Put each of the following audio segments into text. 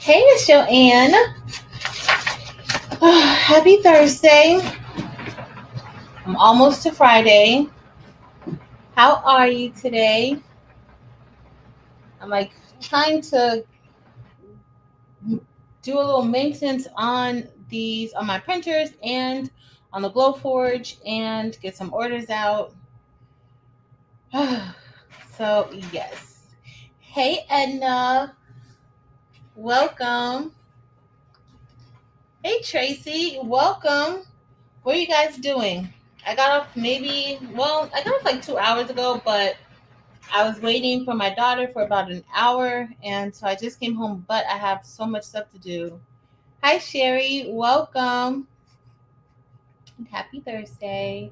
Hey, Miss Joanne. Happy Thursday. I'm almost to Friday. How are you today? I'm like trying to do a little maintenance on my printers and on the Glowforge and get some orders out. So, yes. Hey, Edna. Welcome. Hey, Tracy. Welcome. What are you guys doing? I got off I got off like 2 hours ago, but I was waiting for my daughter for about an hour, and so I just came home, but I have so much stuff to do. Hi, Sherry. Welcome. Happy Thursday.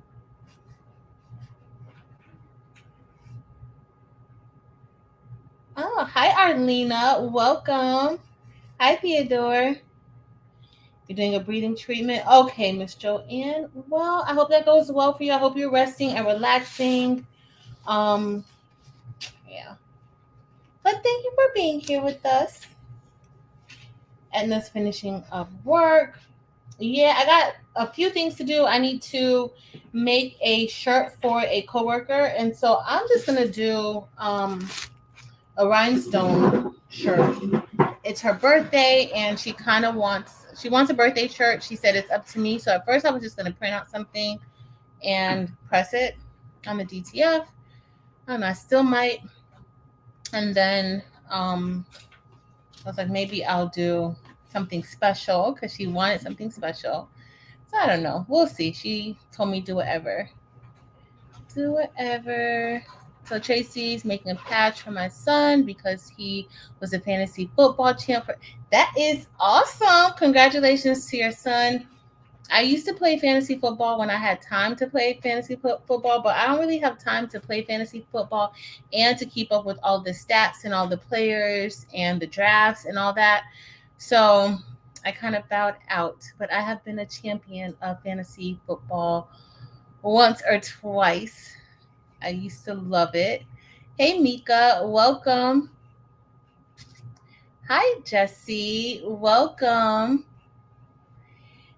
Oh, hi, Arlena. Welcome. Hi, Theodore. You're doing a breathing treatment? Okay, Miss Joanne. Well, I hope that goes well for you. I hope you're resting and relaxing. Um, yeah. But thank you for being here with us. And that's finishing up work. Yeah, I got a few things to do. I need to make a shirt for a coworker, and so I'm just gonna do a rhinestone shirt. It's her birthday, and she wants a birthday shirt. She said it's up to me. So at first, I was just gonna print out something and press it on the DTF. I don't know. I still might, and then I was like, maybe I'll do something special because she wanted something special. So I don't know. We'll see. She told me do whatever. Do whatever. So Tracy's making a patch for my son because he was a fantasy football champ. That is awesome. Congratulations to your son. I used to play fantasy football when I had time to play fantasy football, but I don't really have time to play fantasy football and to keep up with all the stats and all the players and the drafts and all that. So I kind of bowed out, but I have been a champion of fantasy football once or twice. I used to love it. Hey, Mika, welcome. Hi, Jesse, welcome.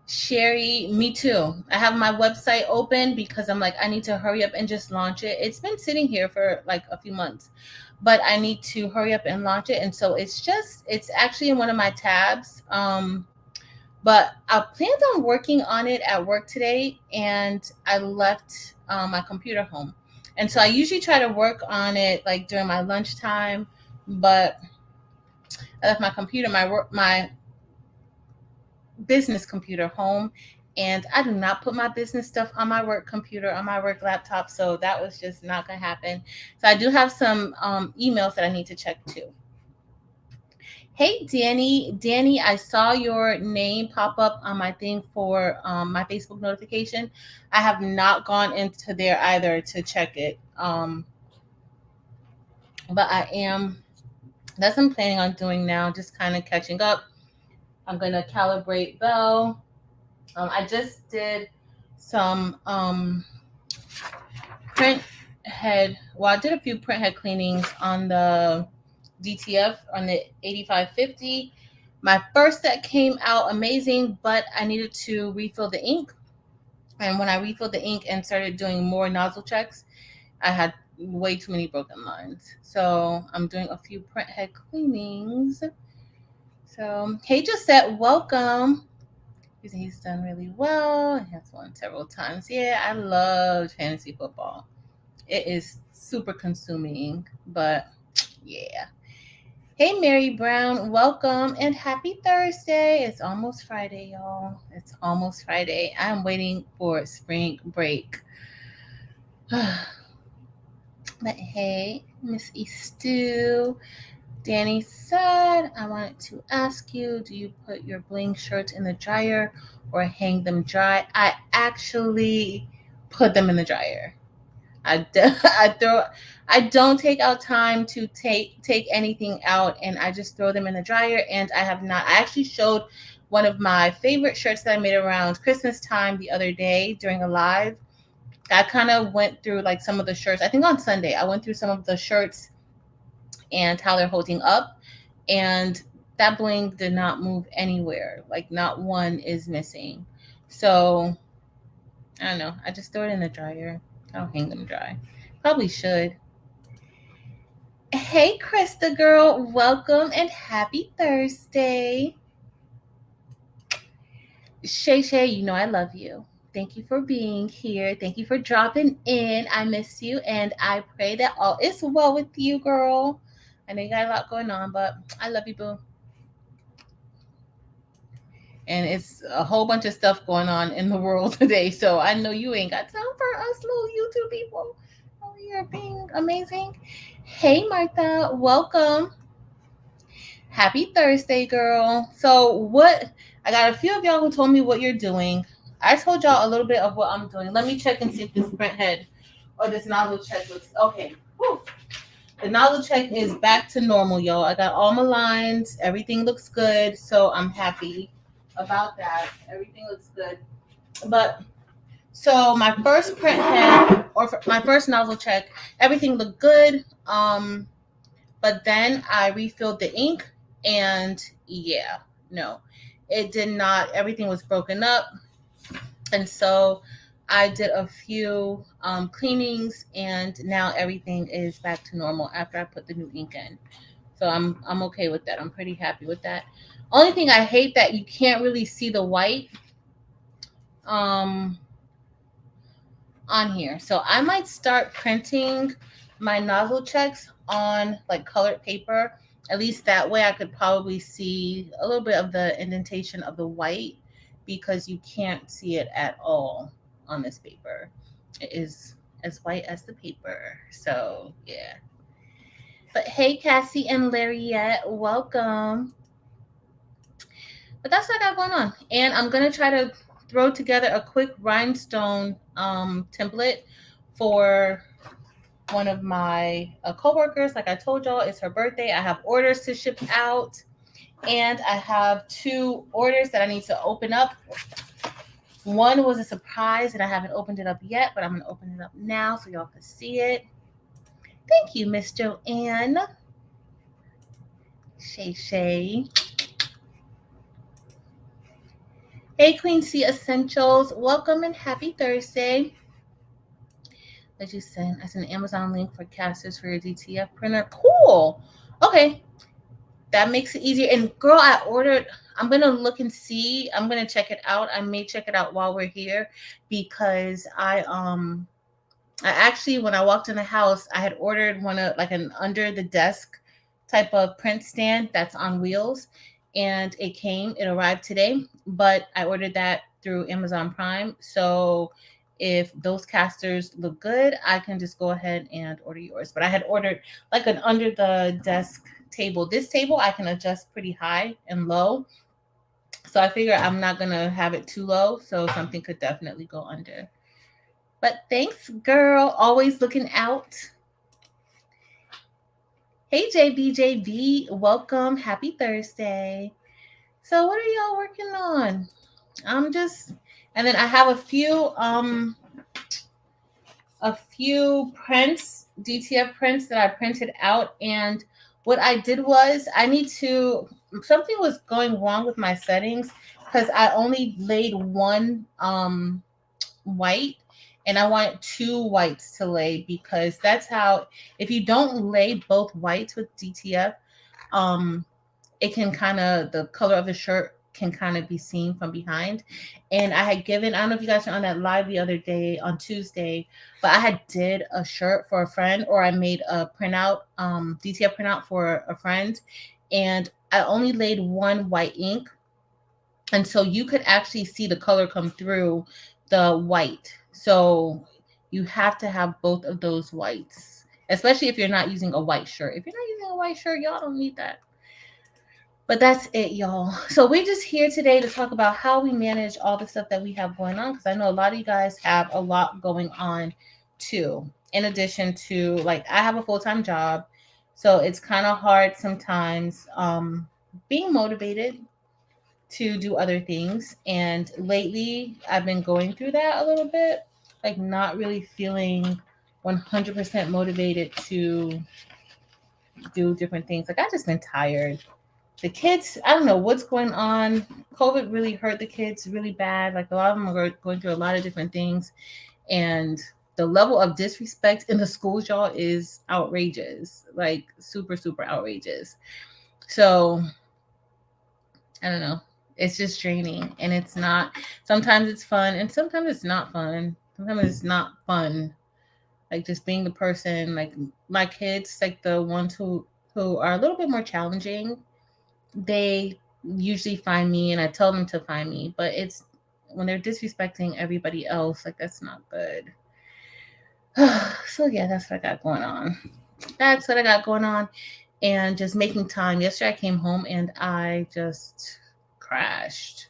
Sherry, me too. I have my website open because I'm like, I need to hurry up and just launch it. It's been sitting here for like a few months, but I need to hurry up and launch it. And so it's actually in one of my tabs. But I planned on working on it at work today, and I left my computer home. And so I usually try to work on it like during my lunchtime, but I left my business computer home, and I do not put my business stuff on my work computer on my work laptop, so that was just not gonna happen. So I do have some emails that I need to check too. Hey, Danny, I saw your name pop up on my thing for my Facebook notification. I have not gone into there either to check it, but that's what I'm planning on doing now, just kind of catching up. I'm gonna calibrate Bell. I just did some print head. Well, I did a few print head cleanings on the DTF on the 8550. My first set came out amazing, but I needed to refill the ink. And when I refilled the ink and started doing more nozzle checks, I had way too many broken lines. So I'm doing a few print head cleanings. So, hey, Josette, welcome. He's done really well. He has won several times. Yeah, I loved fantasy football. It is super consuming, but yeah. Hey, Mary Brown, welcome and happy Thursday. It's almost Friday, y'all. It's almost Friday. I'm waiting for spring break. But hey, Miss Eastu. Danny said, I wanted to ask you, do you put your bling shirts in the dryer or hang them dry? I actually put them in the dryer. I don't take out time to take anything out, and I just throw them in the dryer. And I actually showed one of my favorite shirts that I made around Christmas time the other day during a live. I kind of went through like some of the shirts. I think on Sunday I went through some of the shirts and how they're holding up. And that bling did not move anywhere. Like not one is missing. So I don't know. I just throw it in the dryer. I don't hang them dry. Probably should. Hey, Krista girl, welcome and happy Thursday. Shay Shay, you know I love you. Thank you for being here. Thank you for dropping in. I miss you, and I pray that all is well with you, girl. I know you got a lot going on, but I love you, boo. And it's a whole bunch of stuff going on in the world today, so I know you ain't got time for us little YouTube people. Oh, you're being amazing. Hey, Martha, welcome. Happy Thursday, girl. So, what I got a few of y'all who told me what you're doing. I told y'all a little bit of what I'm doing. Let me check and see if this print head or this nozzle check looks okay. Whew. The nozzle check is back to normal, y'all. I got all my lines. Everything looks good. So, I'm happy about that. Everything looks good. But so my first print head or my first nozzle check, everything looked good. But then I refilled the ink, and yeah, no, it did not. Everything was broken up, and so I did a few cleanings, and now everything is back to normal after I put the new ink in. So I'm okay with that. I'm pretty happy with that. Only thing I hate that you can't really see the white um on here. So I might start printing my nozzle checks on like colored paper. At least that way I could probably see a little bit of the indentation of the white, because you can't see it at all on this paper. It is as white as the paper. So yeah. But hey, Cassie and Lariette, welcome. But that's what I got going on. And I'm going to try to throw together a quick rhinestone template for one of my coworkers. Like I told y'all, it's her birthday. I have orders to ship out, and I have 2 orders that I need to open up. One was a surprise, and I haven't opened it up yet, but I'm going to open it up now so y'all can see it. Thank you, Miss Joanne. Shay Shay. Hey, Queen C Essentials. Welcome and happy Thursday. That you sent. I sent an Amazon link for casters for your DTF printer. Cool. Okay. That makes it easier. And girl, I ordered, I'm going to look and see. I'm going to check it out. I may check it out while we're here, because I actually, when I walked in the house, I had ordered one of like an under the desk type of print stand that's on wheels, and it arrived today, but I ordered that through Amazon Prime. So if those casters look good, I can just go ahead and order yours. But I had ordered like an under the desk table. This table I can adjust pretty high and low. So I figure I'm not going to have it too low, so something could definitely go under. But thanks, girl. Always looking out. Hey, JBJB. Welcome. Happy Thursday. So what are y'all working on? And then I have a few prints, DTF prints that I printed out. And what I did was something was going wrong with my settings, because I only laid one white, and I want 2 whites to lay, because that's how, if you don't lay both whites with DTF, it can the color of the shirt can kind of be seen from behind. And I don't know if you guys were on that live the other day on Tuesday, but I did a shirt for a friend, or I made a printout, DTF printout for a friend, and I only laid one white ink. And so you could actually see the color come through the white. So you have to have both of those whites, especially if you're not using a white shirt. If you're not using a white shirt, y'all don't need that. But that's it, y'all. So we're just here today to talk about how we manage all the stuff that we have going on, because I know a lot of you guys have a lot going on too. In addition to, like, I have a full-time job, so it's kind of hard sometimes being motivated to do other things. And lately I've been going through that a little bit, like not really feeling 100% motivated to do different things. Like I've just been tired. the kids, I don't know what's going on. COVID really hurt the kids really bad. Like a lot of them are going through a lot of different things. And the level of disrespect in the schools, y'all, is outrageous. Like super, super outrageous. So I don't know. It's just draining. And it's not, sometimes it's fun and sometimes it's not fun. Sometimes it's not fun. Like just being the person, like my kids, like the ones who are a little bit more challenging, they usually find me and I tell them to find me, but it's when they're disrespecting everybody else, like that's not good. So yeah, that's what I got going on. That's what I got going on. And just making time. Yesterday I came home and I just crashed.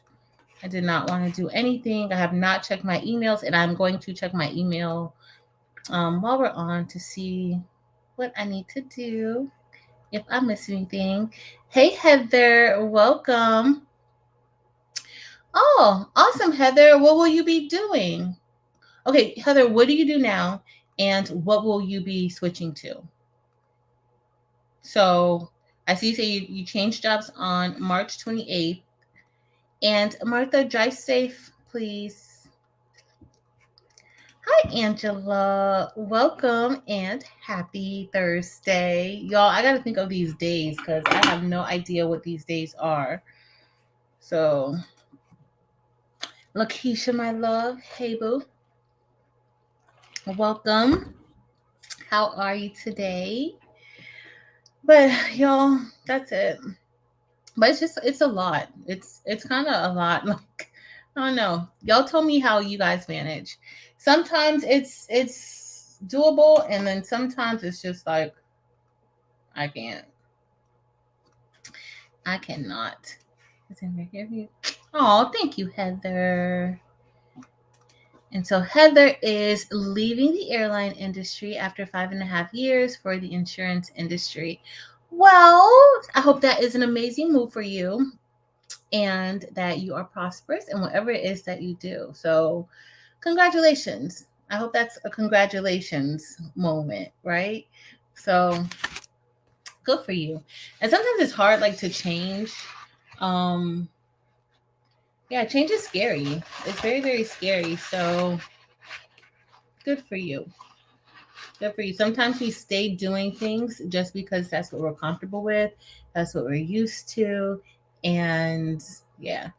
I did not want to do anything. I have not checked my emails, and I'm going to check my email while we're on to see what I need to do. If I miss anything. Hey, Heather, welcome. Oh, awesome, Heather. What will you be doing? Okay, Heather, what do you do now? And what will you be switching to? So I see you say you changed jobs on March 28th. And Martha, drive safe, please. Hi, Angela. Welcome and happy Thursday. Y'all, I got to think of these days because I have no idea what these days are. So, Lakeisha, my love. Hey, boo. Welcome. How are you today? But, y'all, that's it. But it's a lot. It's kind of a lot. Like, I don't know. Y'all tell me how you guys manage. Sometimes it's doable, and then sometimes it's just like I can't. I cannot. Oh, thank you, Heather. And so Heather is leaving the airline industry after 5.5 years for the insurance industry. Well, I hope that is an amazing move for you and that you are prosperous in whatever it is that you do. So congratulations. I hope that's a congratulations moment, right? So good for you. And sometimes it's hard like to change. Yeah, change is scary. It's very, very scary. So good for you. Good for you. Sometimes we stay doing things just because that's what we're comfortable with. That's what we're used to. And yeah.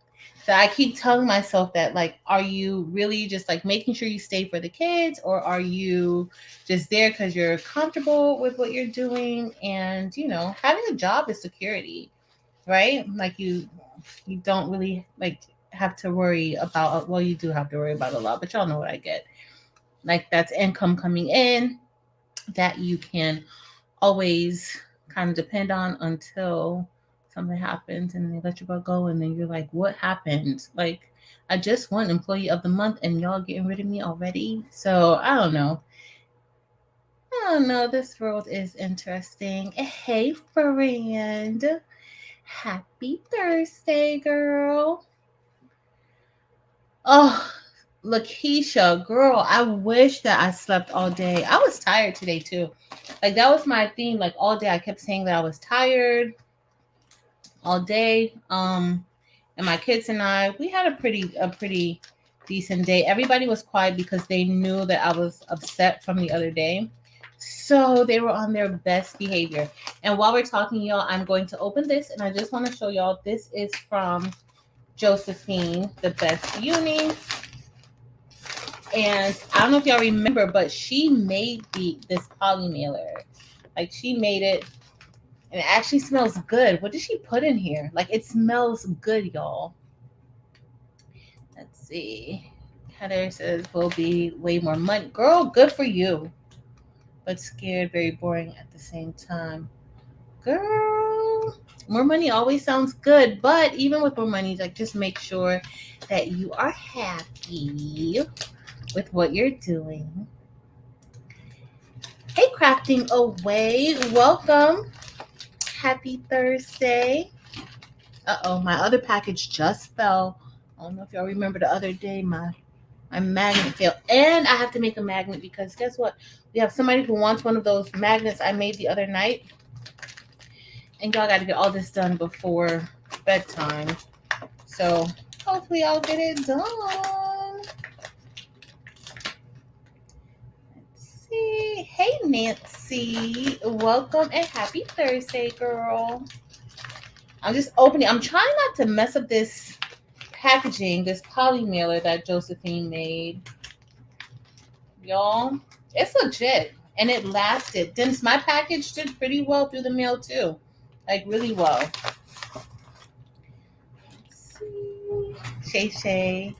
So I keep telling myself that, like, are you really just like making sure you stay for the kids, or are you just there because you're comfortable with what you're doing? And, you know, having a job is security, right? Like you don't really like have to worry about, well, you do have to worry about a lot, but y'all know what I get. Like that's income coming in that you can always kind of depend on until something happens and they let you go, and then you're like, what happened? Like, I just won employee of the month and y'all getting rid of me already. So I don't know. This world is interesting. Hey, friend. Happy Thursday, girl. Oh, Lakeisha, girl, I wish that I slept all day. I was tired today too. Like that was my theme. Like all day I kept saying that I was tired all day. And my kids and I, we had a pretty decent day. Everybody was quiet because they knew that I was upset from the other day. So they were on their best behavior. And while we're talking, y'all, I'm going to open this and I just want to show y'all this is from Josephine, the best uni. And I don't know if y'all remember, but she made this poly mailer. Like she made it, and it actually smells good. What did she put in here? Like it smells good, y'all. Let's see. Heather says will be way more money. Girl, good for you. But scared, very boring at the same time. Girl, more money always sounds good, but even with more money, like just make sure that you are happy with what you're doing. Hey, Crafting Away, welcome. Happy Thursday. Uh-oh, my other package just fell. I don't know if y'all remember the other day, my magnet failed. And I have to make a magnet because guess what? We have somebody who wants one of those magnets I made the other night. And y'all got to get all this done before bedtime. So hopefully I'll get it done. Let's see. Hey, Nancy. Welcome and happy Thursday, girl. I'm just opening. I'm trying not to mess up this packaging, this poly mailer that Josephine made. Y'all, it's legit. And it lasted. Then my package did pretty well through the mail too. Like really well. Let's see. Shay Shay.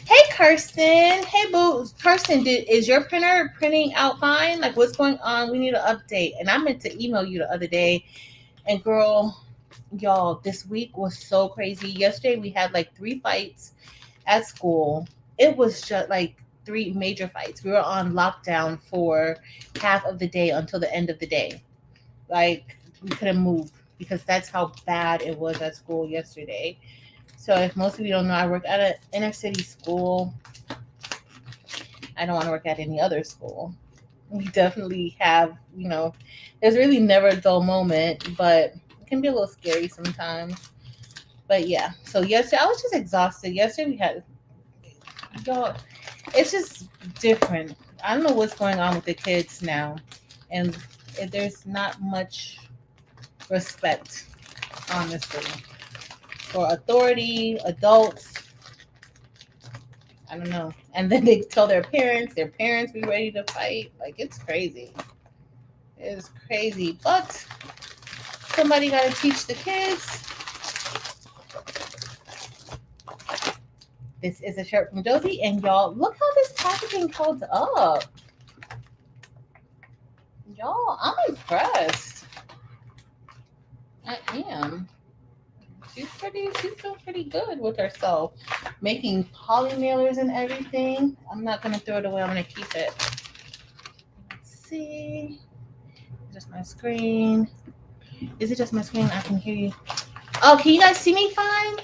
Hey Kirsten. Hey boo. Kirsten, is your printer printing out fine? Like what's going on? We need an update. And I meant to email you the other day. And girl, y'all, this week was so crazy. Yesterday we had like 3 fights at school. It was just like 3 major fights. We were on lockdown for half of the day until the end of the day. Like we couldn't move because that's how bad it was at school yesterday. So if most of you don't know, I work at an inner city school. I don't want to work at any other school. We definitely have, there's really never a dull moment, but it can be a little scary sometimes. But yeah, so yesterday I was just exhausted. Yesterday we had, y'all, it's just different. I don't know what's going on with the kids now. And there's not much respect, honestly, for authority, adults. I don't know. And then they tell their parents be ready to fight. Like, it's crazy. It's crazy. But somebody got to teach the kids. This is a shirt from Josie. And y'all, look how this packaging holds up. Y'all, I'm impressed. I am. She's doing pretty good with herself. Making poly mailers and everything. I'm not gonna throw it away, I'm gonna keep it. Let's see. Just my screen. Is it just my screen? I can hear you. Oh, can you guys see me fine?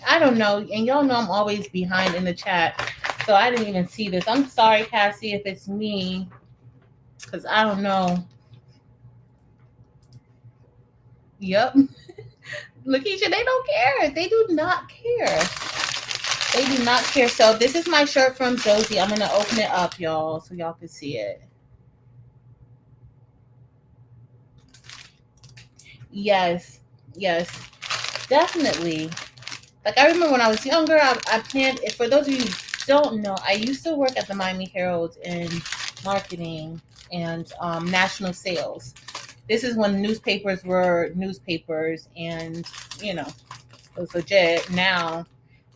I don't know. And y'all know I'm always behind in the chat. So I didn't even see this. I'm sorry, Cassie, if it's me. Because I don't know. Yep. Lakeisha, they don't care. They do not care. They do not care. So this is my shirt from Josie. I'm going to open it up, y'all, so y'all can see it. Yes. Definitely. Like, I remember when I was younger, I planned, for those of you who don't know, I used to work at the Miami Herald in marketing and national sales. This is when newspapers were newspapers and, it was legit. Now,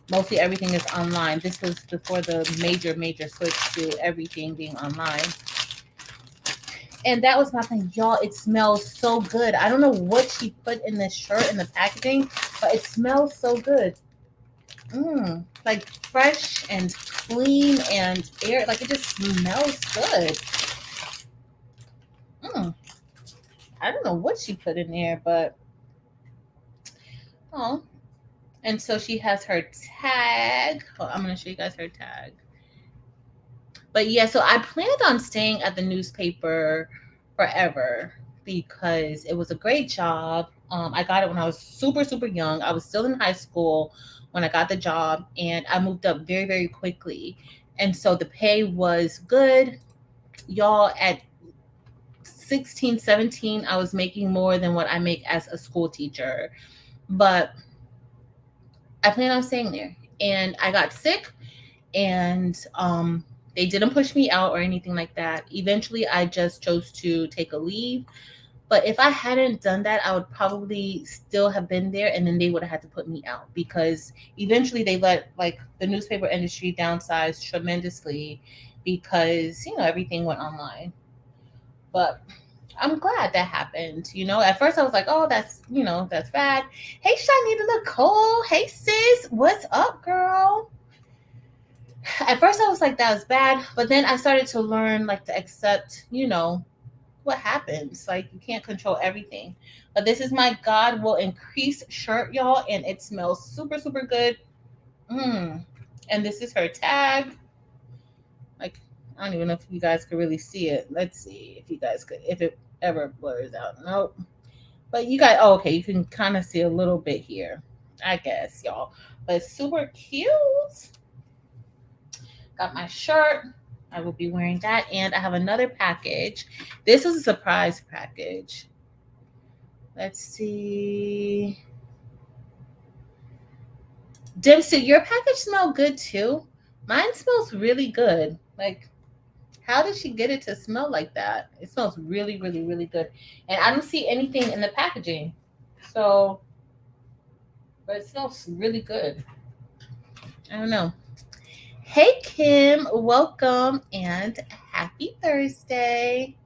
mostly everything is online. This was before the major switch to everything being online. And that was my thing. Y'all, it smells so good. I don't know what she put in this shirt in the packaging, but it smells so good. Like fresh and clean and air. Like it just smells good. I don't know what she put in there, but and so she has her tag. I'm going to show you guys her tag. But yeah, so I planned on staying at the newspaper forever because it was a great job. I got it when I was super, super young. I was still in high school when I got the job, and I moved up very, very quickly. And so the pay was good. Y'all, at 16, 17, I was making more than what I make as a school teacher. But I planned on staying there. And I got sick, and they didn't push me out or anything like that. Eventually, I just chose to take a leave. But if I hadn't done that, I would probably still have been there, and then they would have had to put me out because eventually they let the newspaper industry downsize tremendously because, everything went online. But I'm glad that happened. At first I was like, oh, that's bad. Hey, Shanita Nicole. Hey, sis. What's up, girl? At first I was like, that was bad. But then I started to learn, to accept, what happens. You can't control everything. But this is my God Will Increase shirt, y'all. And it smells super, super good. And this is her tag. I don't even know if you guys could really see it. Let's see if you guys could, if it ever blurs out. Nope. But you got, oh, okay, you can kind of see a little bit here, I guess, y'all. But super cute. Got my shirt. I will be wearing that. And I have another package. This is a surprise package. Let's see. Dempsey, your package smell good too. Mine smells really good. Like, how did she get it to smell like that? It smells really, really, really good. And I don't see anything in the packaging. So, but it smells really good. I don't know. Hey, Kim, welcome and happy Thursday.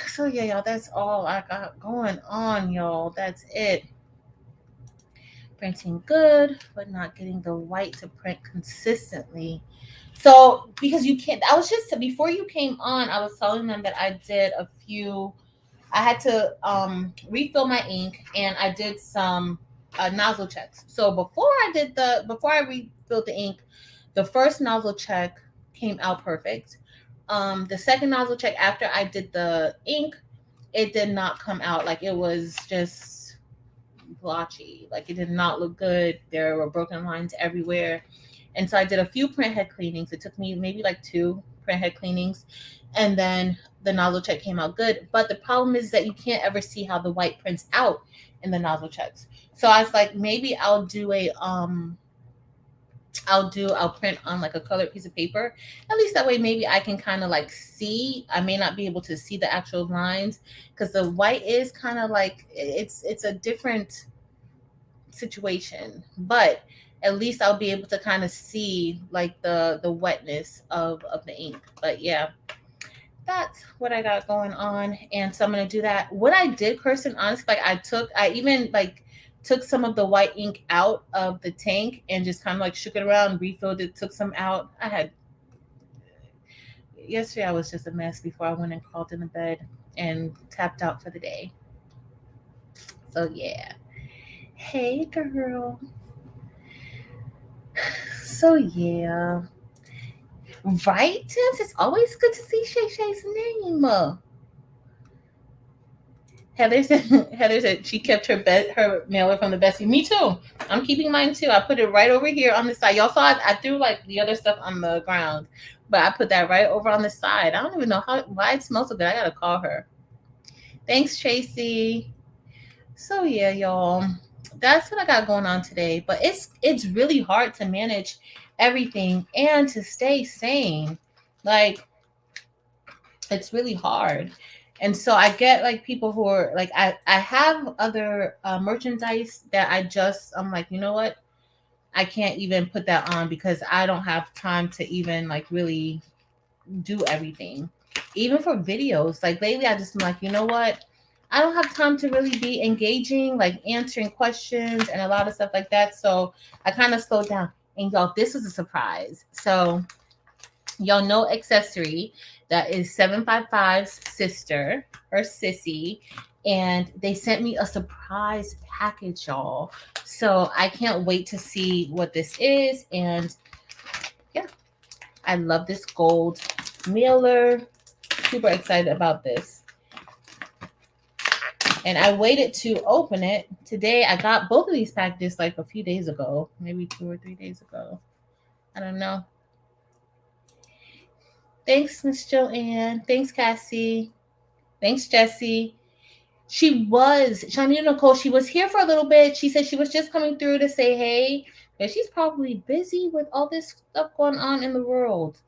So, yeah, y'all, that's all I got going on, y'all. That's it. Printing good, but not getting the white to print consistently. So, because you can't, I was just, before you came on, I was telling them that I did a few, I had to refill my ink and I did some nozzle checks. So, before I refilled the ink, the first nozzle check came out perfect. The second nozzle check after I did the ink, it did not come out. Like, it was just blotchy. Like, it did not look good. There were broken lines everywhere. And so I did a few print head cleanings. It took me maybe like 2 print head cleanings. And then the nozzle check came out good. But the problem is that you can't ever see how the white prints out in the nozzle checks. So I was like, maybe I'll print on like a colored piece of paper. At least that way maybe I can kind of like see. I may not be able to see the actual lines because the white is kind of like it's a different situation. But at least I'll be able to kind of see like the wetness of the ink. But yeah, that's what I got going on. And so I'm gonna do that. What I did, Kirsten, honestly, like I even like took some of the white ink out of the tank and just kind of like shook it around, refilled it, took some out. I had yesterday I was just a mess before I went and crawled into bed and tapped out for the day. So yeah. Hey girl. So yeah. Right, Tims? It's always good to see Shay Shay's name. Heather said Heather said she kept her mailer from the bestie. Me too. I'm keeping mine too. I put it right over here on the side. Y'all saw it. I threw like the other stuff on the ground, but I put that right over on the side. I don't even know why it smells so good. I gotta call her. Thanks, Tracy. So yeah, y'all. That's what I got going on today. But it's really hard to manage everything and to stay sane. Like, it's really hard. And so I get like people who are like, I have other merchandise that I'm like, you know what, I can't even put that on because I don't have time to even like really do everything, even for videos. Like lately I just am like, you know what, I don't have time to really be engaging, like answering questions and a lot of stuff like that. So I kind of slowed down. And y'all, this was a surprise. So y'all know Accessory, that is 755's sister or sissy, and they sent me a surprise package, y'all. So I can't wait to see what this is. And yeah, I love this gold mailer. Super excited about this. And I waited to open it today. I got both of these packages like a few days ago, maybe 2 or 3 days ago. I don't know. Thanks, Miss Joanne. Thanks, Cassie. Thanks, Jesse. Shanita Nicole, she was here for a little bit. She said she was just coming through to say hey, but she's probably busy with all this stuff going on in the world.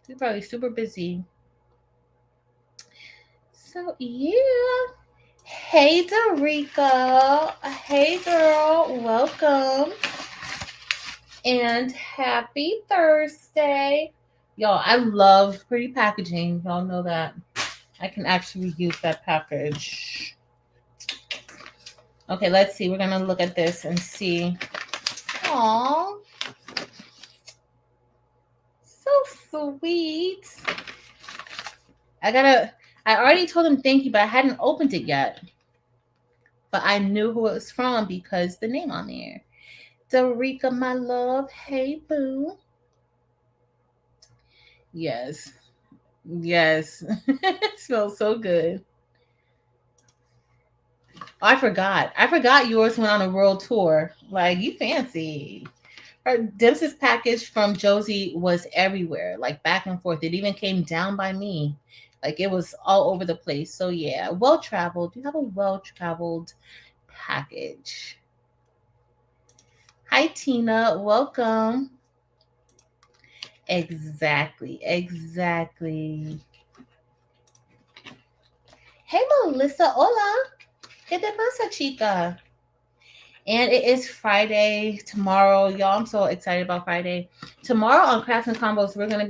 She's probably super busy. So, yeah. Hey, Dorica. Hey, girl. Welcome. And happy Thursday. Y'all, I love pretty packaging. Y'all know that. I can actually use that package. Okay, let's see. We're going to look at this and see. Aww. So sweet. I already told him thank you, but I hadn't opened it yet. But I knew who it was from because the name on there. Dorica, my love. Hey, boo. Yes. Yes. It smells so good. I forgot. I forgot yours went on a world tour. Like, you fancy. Her Dempsey's package from Josie was everywhere, like back and forth. It even came down by me. Like, it was all over the place. So yeah, well traveled. You have a well traveled package. Hi Tina, welcome. Exactly, exactly. Hey Melissa, hola. ¿Qué te pasa, chica? And it is Friday tomorrow, y'all. I'm so excited about Friday. Tomorrow on Crafts and Combos, we're gonna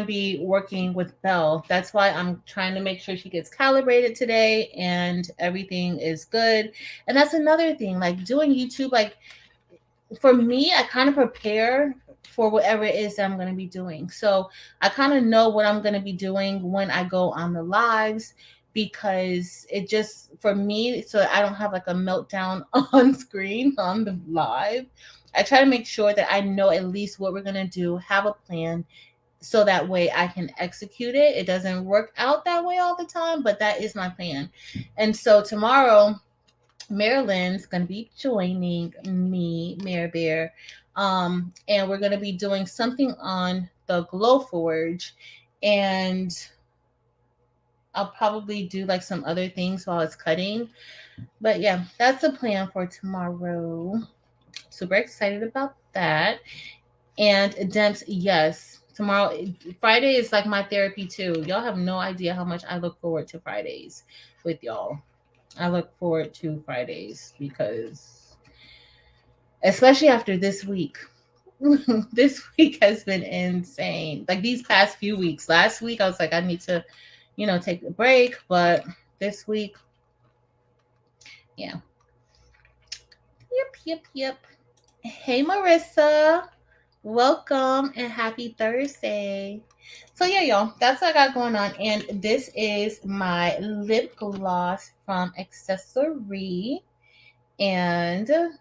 be working with Belle. That's why I'm trying to make sure she gets calibrated today and everything is good. And that's another thing, like doing YouTube, like for me, I kind of prepare for whatever it is that I'm going to be doing. So I kind of know what I'm going to be doing when I go on the lives, because it just, for me, so I don't have like a meltdown on screen on the live. I try to make sure that I know at least what we're going to do, have a plan, so that way I can execute it. It doesn't work out that way all the time, but that is my plan. And so tomorrow, Marilyn's going to be joining me, Mare Bear, and we're going to be doing something on the Glow Forge, and I'll probably do like some other things while it's cutting. But yeah, that's the plan for tomorrow. Super excited about that. And Demps, yes, tomorrow, Friday is like my therapy too. Y'all have no idea how much I look forward to Fridays with y'all. I look forward to Fridays because, especially after this week, this week has been insane. Like these past few weeks. Last week, I was like, I need to, take a break. But this week, yeah. Yep, yep, yep. Hey, Marissa. Welcome and happy Thursday. So yeah, y'all, that's what I got going on. And this is my lip gloss from Accessory. And do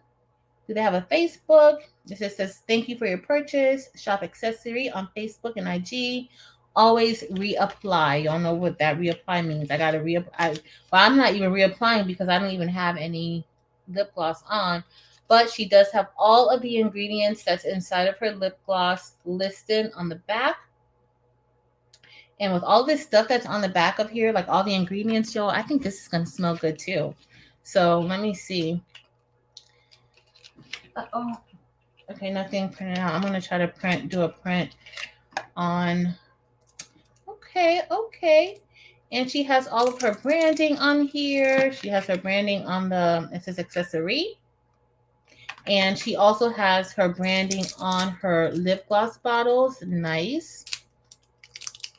they have a Facebook? It just says, thank you for your purchase. Shop Accessory on Facebook and IG. Always reapply. Y'all know what that reapply means. I got to reapply. Well, I'm not even reapplying because I don't even have any lip gloss on. But she does have all of the ingredients that's inside of her lip gloss listed on the back. And with all this stuff that's on the back of here, like all the ingredients, y'all, I think this is going to smell good too. So let me see. Oh, okay, nothing printed out. I'm gonna try to do a print on. Okay. And she has all of her branding on here. She has her branding on it says Accessory. And she also has her branding on her lip gloss bottles. Nice.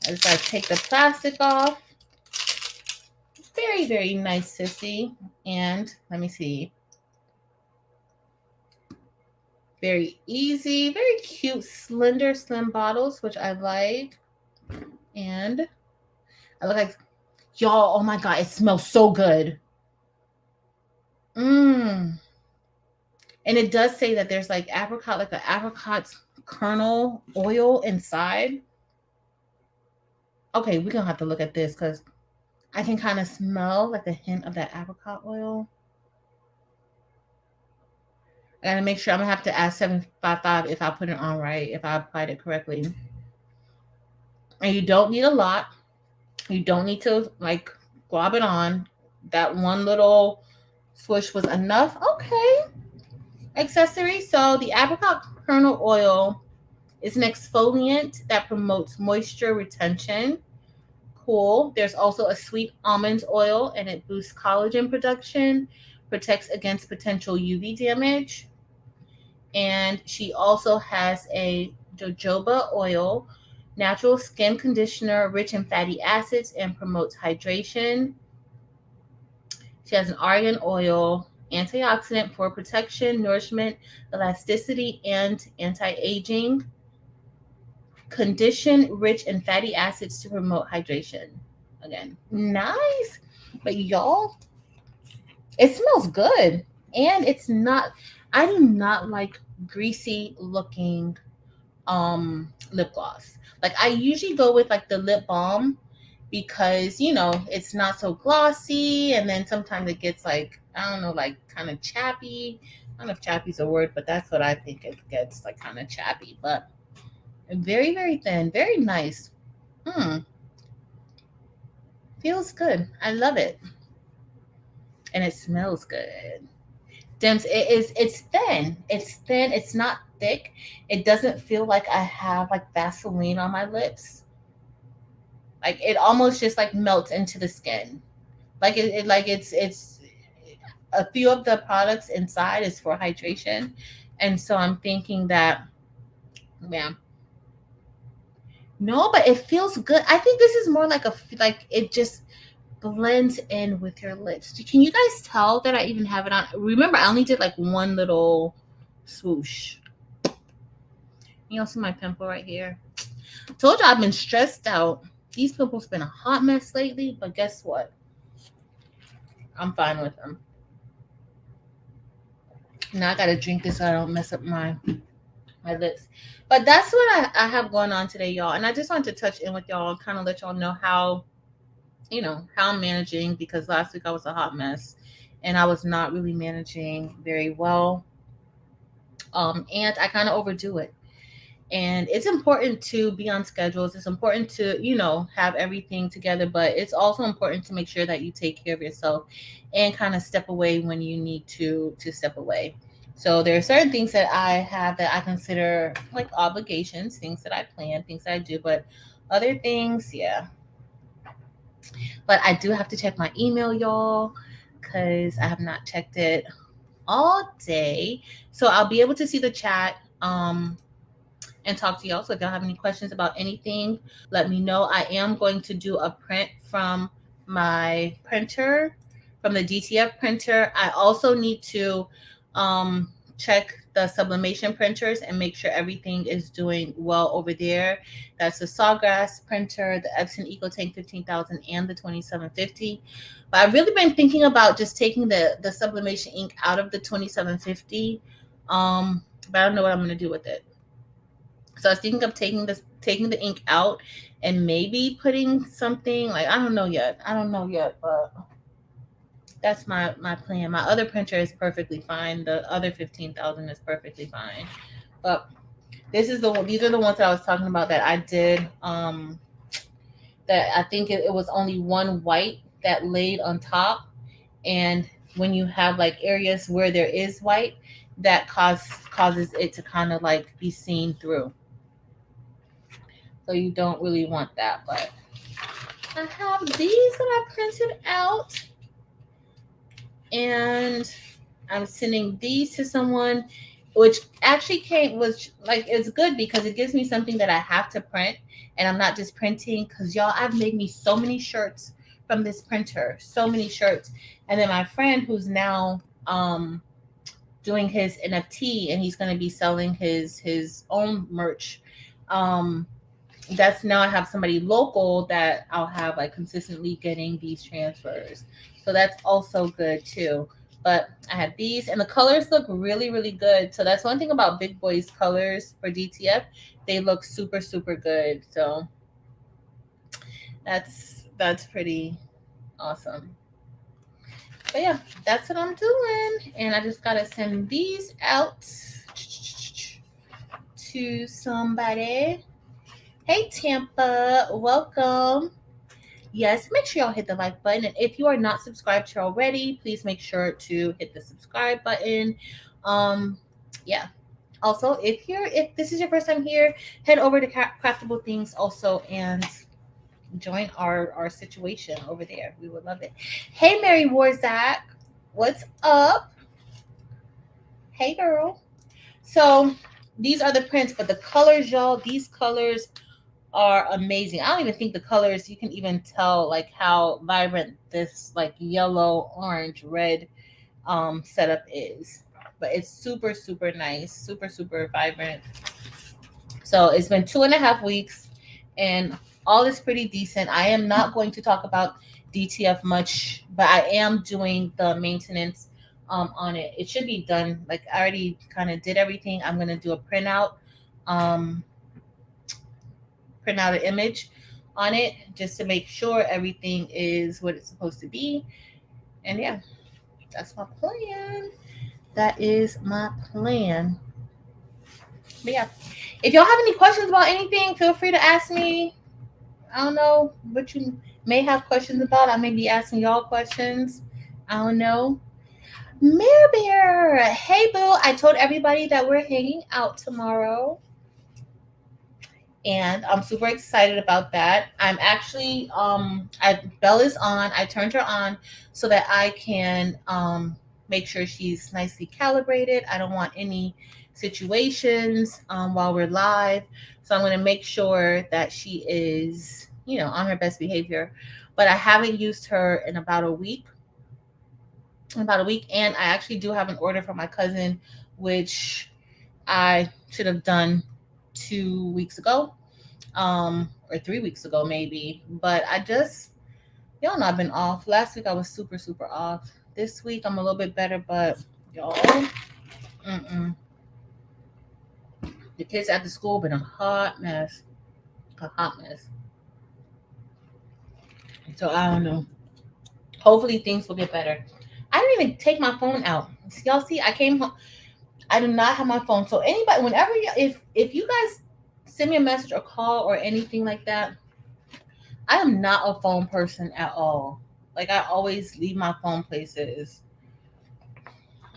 I just gotta take the plastic off. Very, very nice, sissy. And let me see. Very easy, very cute, slender, slim bottles, which I like. And I look like, y'all, oh my God, it smells so good. And it does say that there's like an apricot kernel oil inside. Okay, we're gonna have to look at this because I can kind of smell like a hint of that apricot oil. I gotta make sure. I'm gonna have to ask 755 if I put it on right, if I applied it correctly. And you don't need a lot. You don't need to like glob it on. That one little swoosh was enough. Okay. Accessory. So the apricot kernel oil is an exfoliant that promotes moisture retention. Cool. There's also a sweet almond oil, and it boosts collagen production, protects against potential UV damage. And she also has a jojoba oil, natural skin conditioner, rich in fatty acids, and promotes hydration. She has an argan oil, antioxidant for protection, nourishment, elasticity, and anti-aging. Condition rich in fatty acids to promote hydration. Again, nice. But y'all, it smells good. And it's not, I do not like greasy looking lip gloss. Like I usually go with like the lip balm, because, you know, it's not so glossy, and then sometimes it gets like, I don't know, like kind of chappy. I don't know if chappy's a word, but that's what I think. It gets like kind of chappy, but very, very thin, very nice. Feels good. I love it. And it smells good. Dims, it's thin. It's thin. It's not thick. It doesn't feel like I have like Vaseline on my lips. Like it almost just like melts into the skin. Like it's a few of the products inside is for hydration. And so I'm thinking that, yeah. No, but it feels good. I think this is more like like it just blends in with your lips. Can you guys tell that I even have it on? Remember, I only did like one little swoosh. You see my pimple right here? Told you I've been stressed out. These pimples been a hot mess lately, but guess what? I'm fine with them. Now I gotta drink this so I don't mess up my lips. But that's what I have going on today, y'all. And I just wanted to touch in with y'all and kind of let y'all know how, you know, how I'm managing, because last week I was a hot mess and I was not really managing very well. And I kind of overdo it. And it's important to be on schedules. It's important to, you know, have everything together, but it's also important to make sure that you take care of yourself and kind of step away when you need to step away. So there are certain things that I have that I consider like obligations, things that I plan, things that I do, but other things, yeah. But I do have to check my email, y'all, because I have not checked it all day. So I'll be able to see the chat. And talk to y'all. So if y'all have any questions about anything, let me know. I am going to do a print from my printer, from the DTF printer. I also need to check the sublimation printers and make sure everything is doing well over there. That's the Sawgrass printer, the Epson EcoTank 15,000, and the 2750. But I've really been thinking about just taking the sublimation ink out of the 2750. But I don't know what I'm going to do with it. So I was thinking of taking the ink out and maybe putting something like, I don't know yet, but that's my plan. My other printer is perfectly fine. The other 15,000 is perfectly fine. But these are the ones that I was talking about that I did. That I think it was only one white that laid on top, and when you have like areas where there is white, that causes it to kind of like be seen through. So you don't really want that, but I have these that I printed out, and I'm sending these to someone, which actually was like, it's good because it gives me something that I have to print, and I'm not just printing, because y'all, I've made me so many shirts from this printer, so many shirts. And then my friend who's now doing his NFT, and he's going to be selling his own merch. That's now I have somebody local that I'll have like consistently getting these transfers. So that's also good too. But I have these, and the colors look really, really good. So that's one thing about Big Boy's colors for DTF. They look super, super good. So that's pretty awesome. But yeah, that's what I'm doing. And I just gotta send these out to somebody. Hey Tampa, welcome. Yes, make sure y'all hit the like button. And if you are not subscribed here already, please make sure to hit the subscribe button. Yeah. Also, if this is your first time here, head over to Craftable Things also and join our situation over there. We would love it. Hey Mary Warzak, what's up? Hey girl. So these are the prints, but the colors, y'all, these colors are amazing. I don't even think the colors, you can even tell like how vibrant this like yellow, orange, red setup is. But it's super, super nice, super, super vibrant. So it's been 2.5 weeks and all is pretty decent. I am not going to talk about DTF much, but I am doing the maintenance on it. It should be done. Like I already kind of did everything. I'm going to do a printout. Print out an image on it just to make sure everything is what it's supposed to be. And yeah, that's my plan. That is my plan. But yeah, if y'all have any questions about anything, feel free to ask me. I don't know what you may have questions about. I may be asking y'all questions. I don't know. Mare Bear, hey boo! I told everybody that we're hanging out tomorrow, and I'm super excited about that. I'm actually Belle is on. I turned her on so that I can make sure she's nicely calibrated. I don't want any situations while we're live, so I'm going to make sure that she is, on her best behavior. But I haven't used her in about a week. And I actually do have an order from my cousin, which I should have done 2 weeks ago, or 3 weeks ago maybe. But y'all know I've been off. Last week I was super, super off. This week I'm a little bit better, but y'all, the kids at the school been a hot mess. So I don't know. Hopefully things will get better. I didn't even take my phone out. Y'all see, I came home. I do not have my phone. So anybody, whenever if you guys send me a message or call or anything like that, I am not a phone person at all. Like, I always leave my phone places.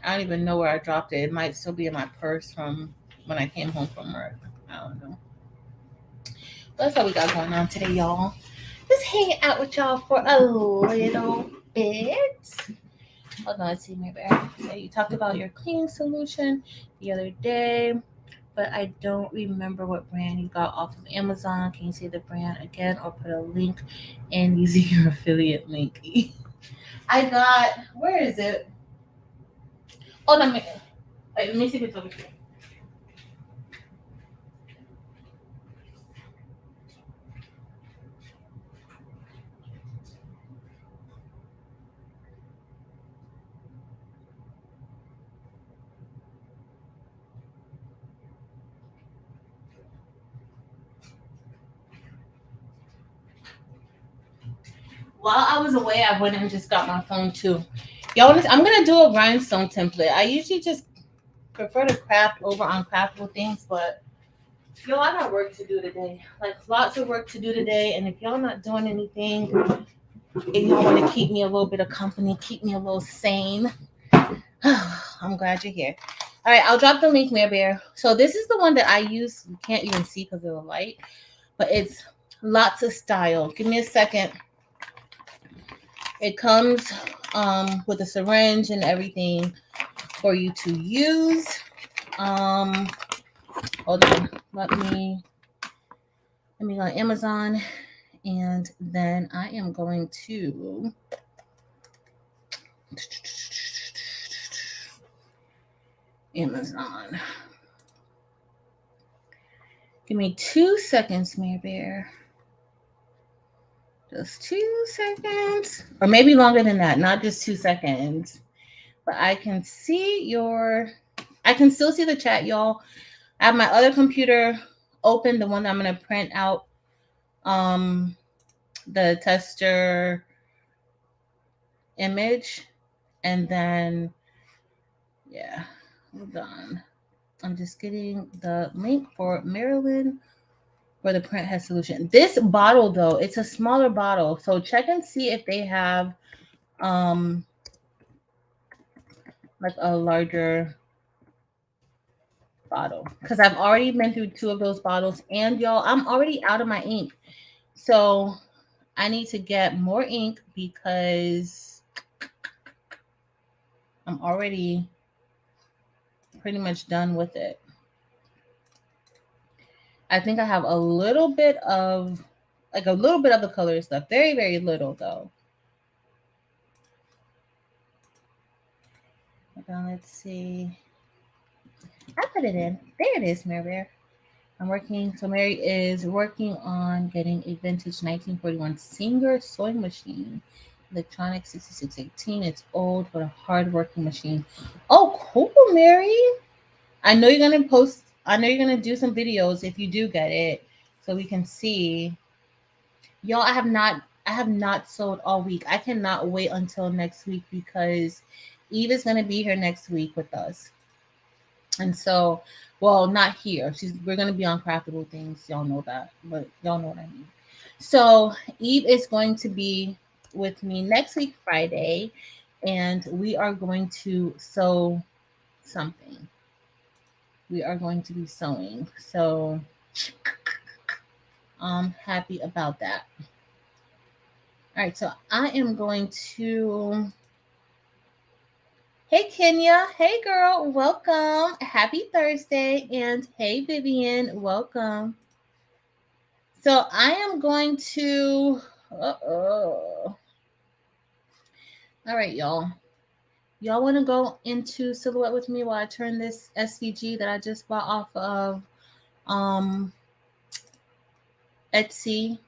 I don't even know where I dropped it. It might still be in my purse from when I came home from work. I don't know. That's what we got going on today, y'all. Just hanging out with y'all for a little bit. Hold on, let's see, maybe. So you talked about your cleaning solution the other day, but I don't remember what brand you got off of Amazon. Can you say the brand again or put a link in using your affiliate link? I got, where is it? Oh, no, let me see if it's over here. While I was away, I went and just got my phone too. Y'all, I'm gonna do a rhinestone template. I usually just prefer to craft over on craftable things, but yo, I got work to do today. Like, lots of work to do today. And if y'all not doing anything and y'all want to keep me a little bit of company, keep me a little sane, I'm glad you're here. All right, I'll drop the link, Mare Bear. So this is the one that I use. You can't even see because of the light, but it's lots of style. Give me a second. It comes with a syringe and everything for you to use. Hold on. Let me go on Amazon, and then I am going to Amazon. Give me 2 seconds, Mare Bear. Just 2 seconds. Or maybe longer than that, not just 2 seconds. But I can still see the chat, y'all. I have my other computer open, the one that I'm going to print out the tester image. And then, yeah, hold on. I'm just getting the link for Maryland for the print head solution. This bottle, though, it's a smaller bottle. So check and see if they have like a larger bottle, because I've already been through 2 of those bottles, and y'all, I'm already out of my ink. So I need to get more ink because I'm already pretty much done with it. I think I have a little bit of the color stuff. Very, very little though. Hold on, let's see. I put it in. There it is, Mary. So Mary is working on getting a vintage 1941 Singer sewing machine. Electronic 6618. It's old, but a hard-working machine. Oh, cool, Mary. I know you're going to do some videos if you do get it, so we can see. Y'all, I have not sewed all week. I cannot wait until next week because Eve is gonna be here next week with us. And so, well, not here. We're gonna be on craftable things. Y'all know that, but y'all know what I mean. So Eve is going to be with me next week, Friday, and we are going to sew something. We are going to be sewing. So I'm happy about that. All right, so I am going to. Hey Kenya, hey girl, welcome. Happy Thursday, and hey Vivian, welcome. So I am going to. All right, y'all. Y'all want to go into silhouette with me while I turn this SVG that I just bought off of um, Etsy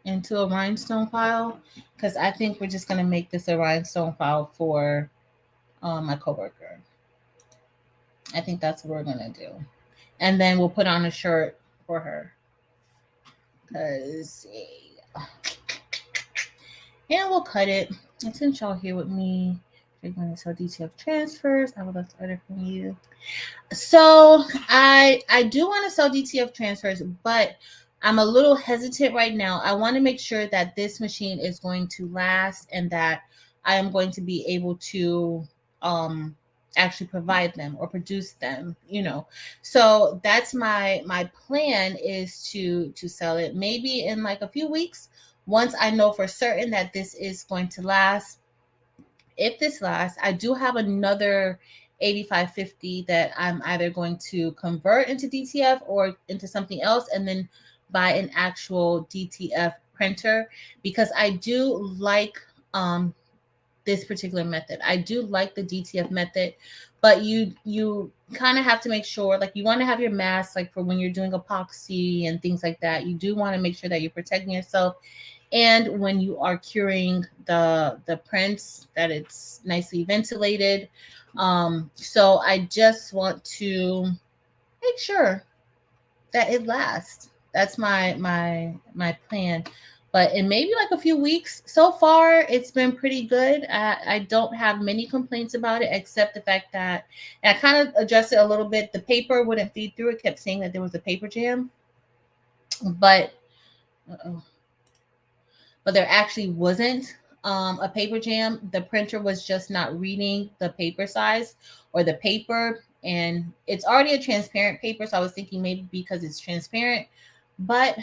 into a rhinestone file? Because I think we're just going to make this a rhinestone file for my coworker. I think that's what we're going to do. And then we'll put on a shirt for her. Because, and we'll cut it. And since y'all here with me, you're going to sell DTF transfers. I would love to order from you. So I do want to sell DTF transfers, but I'm a little hesitant right now. I want to make sure that this machine is going to last and that I am going to be able to actually provide them or produce them, you know. So that's my plan is to sell it maybe in like a few weeks once I know for certain that this is going to last. If this lasts, I do have another 8550 that I'm either going to convert into DTF or into something else and then buy an actual DTF printer because I do like this particular method. I do like the DTF method, but you kind of have to make sure, like, you want to have your mask, like, for when you're doing epoxy and things like that. You do want to make sure that you're protecting yourself, and when you are curing the prints, that it's nicely ventilated. So I just want to make sure that it lasts. That's my plan. But in maybe like a few weeks, so far it's been pretty good. I don't have many complaints about it, except the fact that, and I kind of adjusted a little bit. The paper wouldn't feed through. It kept saying that there was a paper jam, but there actually wasn't a paper jam. The printer was just not reading the paper size or the paper, and it's already a transparent paper, so I was thinking maybe because it's transparent. But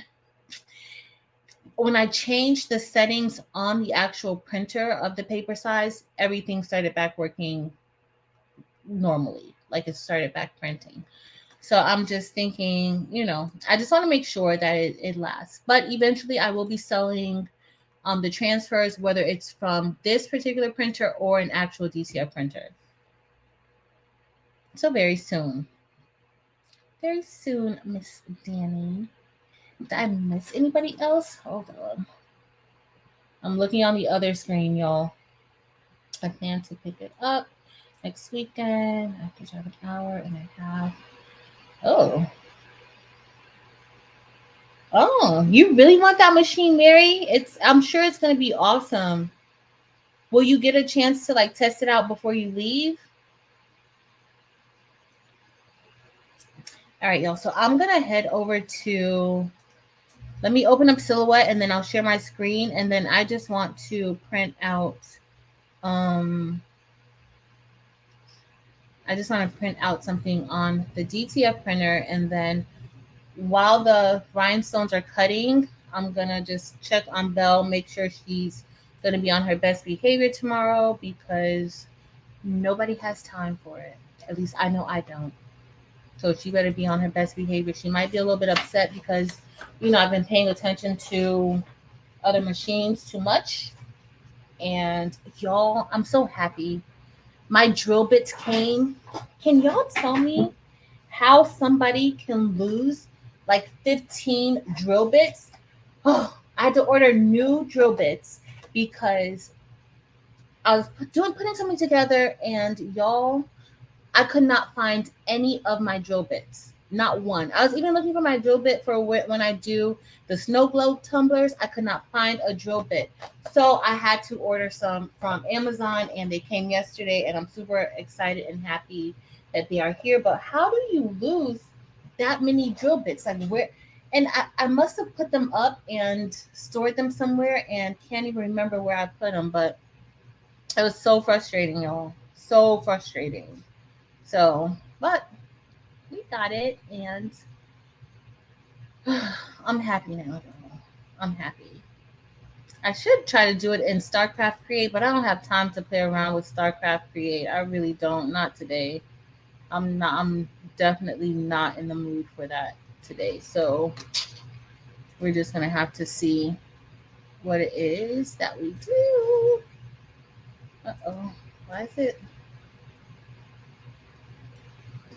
when I changed the settings on the actual printer of the paper size, everything started back working normally, like it started back printing. So I'm just thinking, you know, I just want to make sure that it lasts. But eventually I will be selling the transfers, whether it's from this particular printer or an actual DTF printer. So very soon. Very soon, Miss Danny. Did I miss anybody else? Hold on. I'm looking on the other screen, y'all. I plan to pick it up next weekend. I have to drive an hour and a half. Oh. Oh, you really want that machine, Mary? I'm sure it's gonna be awesome. Will you get a chance to like test it out before you leave? All right, y'all. So I'm gonna head over to. Let me open up Silhouette and then I'll share my screen. And then I just want to print out. I just want to print out something on the DTF printer, and then while the rhinestones are cutting, I'm gonna just check on Belle, make sure she's gonna be on her best behavior tomorrow because nobody has time for it. At least I know I don't. So she better be on her best behavior. She might be a little bit upset because, you know, I've been paying attention to other machines too much. And y'all, I'm so happy. My drill bits came. Can y'all tell me how somebody can lose like 15 drill bits? Oh, I had to order new drill bits because I was putting something together, and y'all, I could not find any of my drill bits. Not one. I was even looking for my drill bit for when I do the snow globe tumblers. I could not find a drill bit. So I had to order some from Amazon and they came yesterday and I'm super excited and happy that they are here. But how do you lose that many drill bits? Like where and I must have put them up and stored them somewhere and can't even remember where I put them, but it was so frustrating, y'all. So frustrating. So, but we got it and I'm happy now, though. I'm happy. I should try to do it in StarCraft Create, but I don't have time to play around with StarCraft Create. I really don't. Not today. I'm not. I'm definitely not in the mood for that today. So we're just gonna have to see what it is that we do. Uh-oh. Why is it?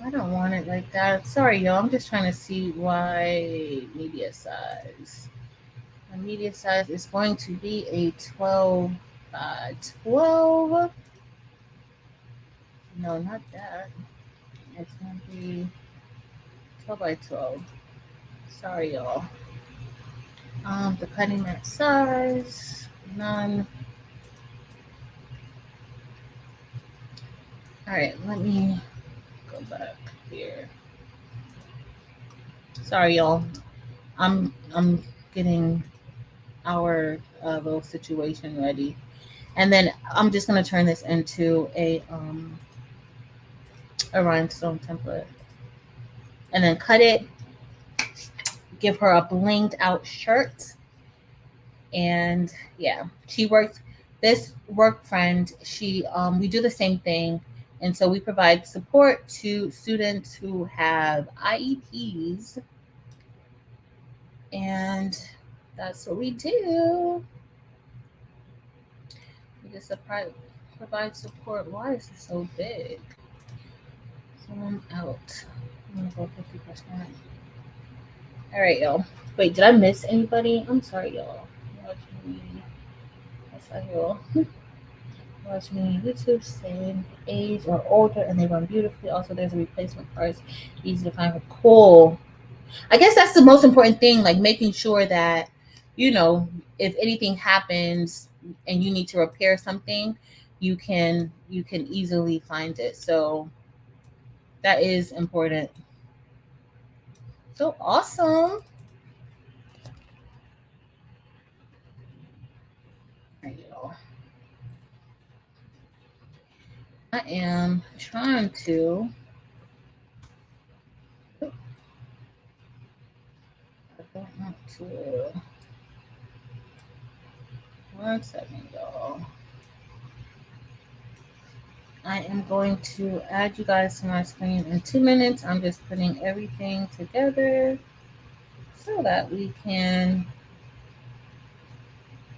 I don't want it like that. Sorry, y'all. I'm just trying to see why media size. My media size is going to be a 12 by 12. No, not that. It's going to be 12 by 12. Sorry, y'all. The cutting mat size, none. All right, let me go back here. Sorry, y'all. I'm getting our little situation ready, and then I'm just gonna turn this into a rhinestone template, and then cut it. Give her a blinged out shirt, and yeah, she works. This work friend, she we do the same thing, and so we provide support to students who have IEPs, and that's what we do. We just provide support. Why is it so big? Zoom out. I'm gonna go 50%. All right, y'all. Wait, did I miss anybody? I'm sorry, y'all. Watch me. Yes, I will. Watch me. YouTube, same age or older, and they run beautifully. Also, there's a replacement parts, easy to find. Cool. I guess that's the most important thing, like making sure that, you know, if anything happens and you need to repair something, you can easily find it. So that is important. So awesome. There you go. I am trying to. I don't want to. One second, y'all. I am going to add you guys to my screen in 2 minutes. I'm just putting everything together so that we can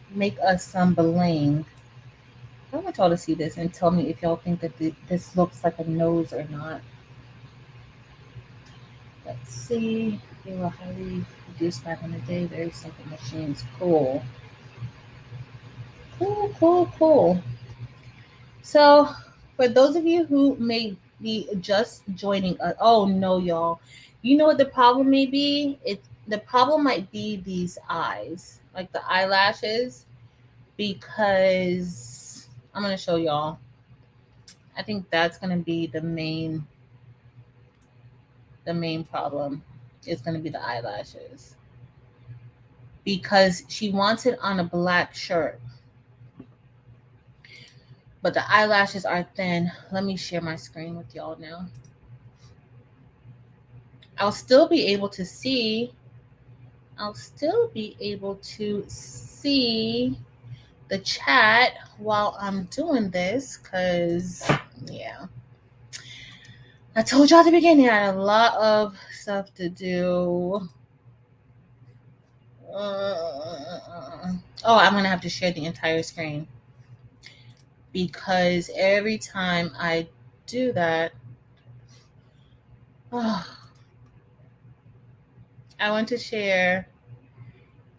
make us some bling. I want y'all to see this and tell me if y'all think that this looks like a nose or not. Let's see. They were highly produced back in the day. Very simple machines. Cool. Cool, cool, cool. So, for those of you who may be just joining us, oh no, y'all. You know what the problem may be? The problem might be these eyes, like the eyelashes, because I'm gonna show y'all. I think that's gonna be the main problem. Is gonna be the eyelashes because she wants it on a black shirt, but the eyelashes are thin. Let me share my screen with y'all now. I'll still be able to see I'll still be able to see the chat while I'm doing this because, yeah, I told y'all at the beginning I had a lot of stuff to do. Oh, I'm going to have to share the entire screen because every time I do that, oh, I want to share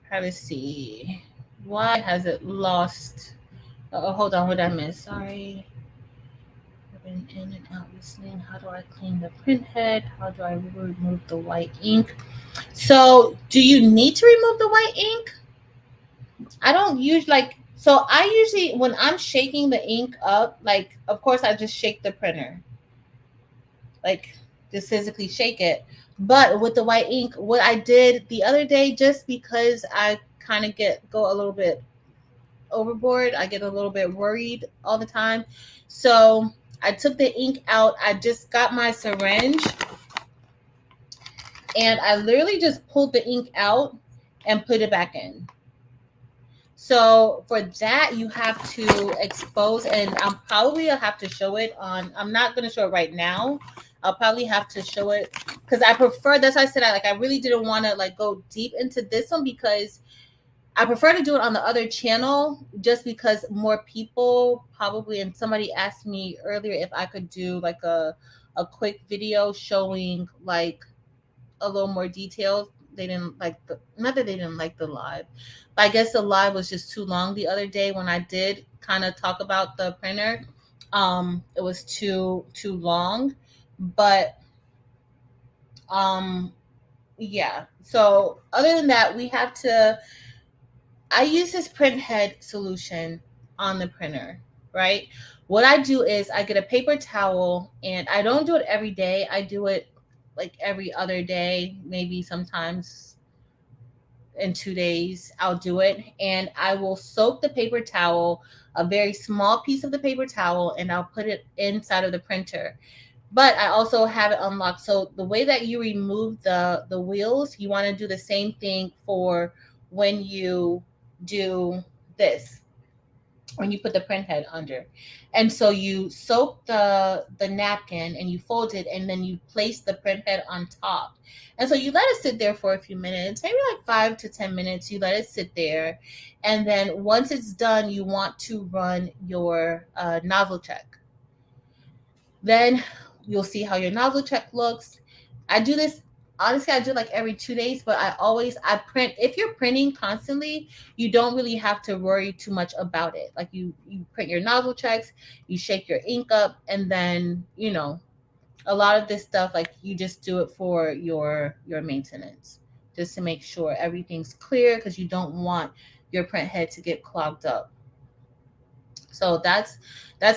privacy. Why has it lost? Oh, hold on, what did I miss? Sorry. been in and out listening. How do I clean the print head? How do I remove the white ink? So, do you need to remove the white ink? I don't use like so I usually when I'm shaking the ink up, like of course I just shake the printer. Like just physically shake it. But with the white ink, what I did the other day just because I kind of go a little bit overboard, I get a little bit worried all the time. So, I took the ink out. I just got my syringe and I literally just pulled the ink out and put it back in. So for that, you have to expose, and I'll have to show it on. I'm not going to show it right now. I'll probably have to show it because I prefer. That's why I said I really didn't want to like go deep into this one because I prefer to do it on the other channel just because more people probably. And somebody asked me earlier if I could do like a quick video showing like a little more details. They didn't like not that they didn't like the live, but I guess the live was just too long the other day when I did kind of talk about the printer. It was too long, but um, yeah. So other than that, I use this print head solution on the printer, right? What I do is I get a paper towel and I don't do it every day. I do it like every other day, maybe sometimes in 2 days I'll do it, and I will soak the paper towel, a very small piece of the paper towel, and I'll put it inside of the printer. But I also have it unlocked. So the way that you remove the wheels, you want to do the same thing for when you do this, when you put the print head under. And so you soak the napkin and you fold it and then you place the print head on top. And so you let it sit there for a few minutes, maybe like 5 to 10 minutes. You let it sit there. And then once it's done, you want to run your nozzle check. Then you'll see how your nozzle check looks. I do this honestly, I do like every 2 days, but I print. If you're printing constantly, you don't really have to worry too much about it. Like you print your nozzle checks, you shake your ink up, and then a lot of this stuff like you just do it for your maintenance, just to make sure everything's clear because you don't want your print head to get clogged up. So that's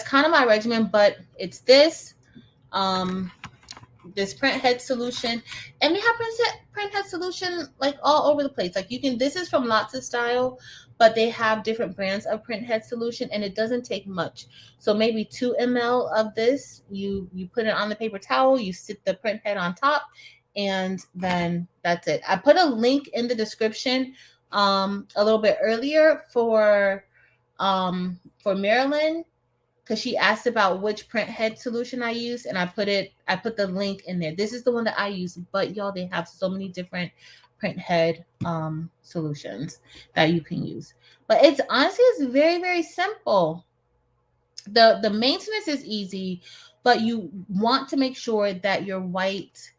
kind of my regimen, but it's this print head solution, and we have print head solution like all over the place. Like this is from Lots of Style, but they have different brands of print head solution, and it doesn't take much. So maybe 2 ml of this, you put it on the paper towel, you sit the print head on top, and then that's it. I put a link in the description a little bit earlier for Marilyn, because she asked about which print head solution I use, and I put the link in there. This is the one that I use, but y'all, they have so many different print head solutions that you can use. But it's very, very simple. The maintenance is easy, but you want to make sure that your white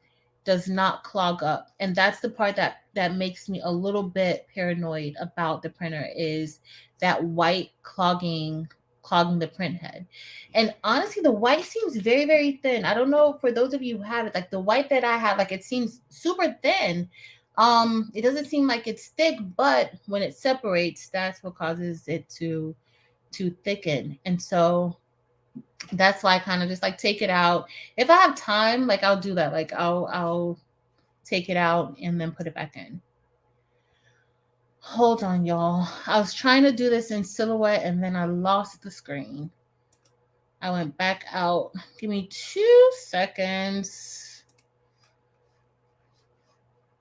does not clog up. And that's the part that makes me a little bit paranoid about the printer, is that white clogging the print head. And honestly, the white seems very, very thin. I don't know, for those of you who have it, like the white that I have, like it seems super thin. It doesn't seem like it's thick, but when it separates, that's what causes it to thicken. And so that's why I kind of just like take it out. If I have time, like I'll do that. Like I'll take it out and then put it back in. Hold on, y'all. I was trying to do this in silhouette and then I lost the screen. I went back out. Give me 2 seconds,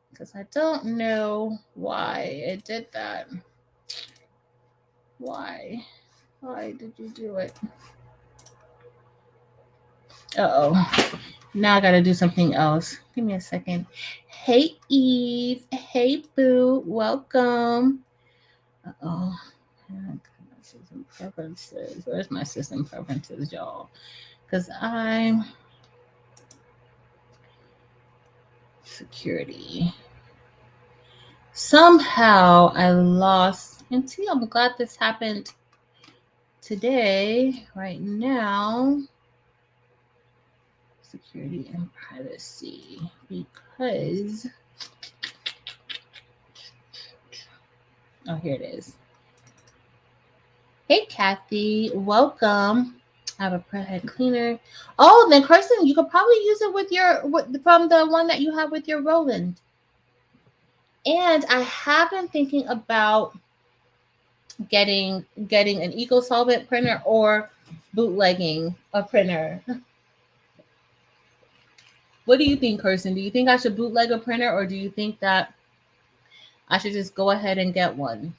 because I don't know why it did that. Why did you do it? Uh-oh. Now I gotta do something else. Give me a second. Hey, Eve. Hey, Boo. Welcome. Uh-oh. System preferences. Where's my system preferences, y'all? Because I'm security. Somehow I lost. And see, I'm glad this happened today, right now. security and privacy, because here it is. Hey Kathy, welcome. I have a pre-head cleaner. Oh, then Kirsten, you could probably use it from the one that you have with your Roland. And I have been thinking about getting an eco-solvent printer or bootlegging a printer. What do you think, Kirsten? Do you think I should bootleg a printer, or do you think that I should just go ahead and get one?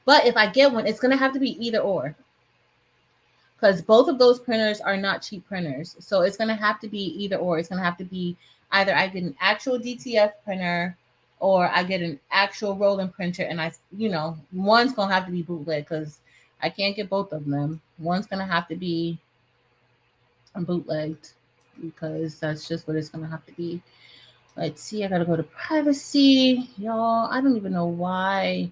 But if I get one, it's going to have to be either or, because both of those printers are not cheap printers. So it's going to have to be either or. It's going to have to be either I get an actual DTF printer or I get an actual Roland printer, and one's going to have to be bootleg because I can't get both of them. One's going to have to be bootlegged because that's just what it's going to have to be. Let's see. I got to go to privacy. Y'all, I don't even know why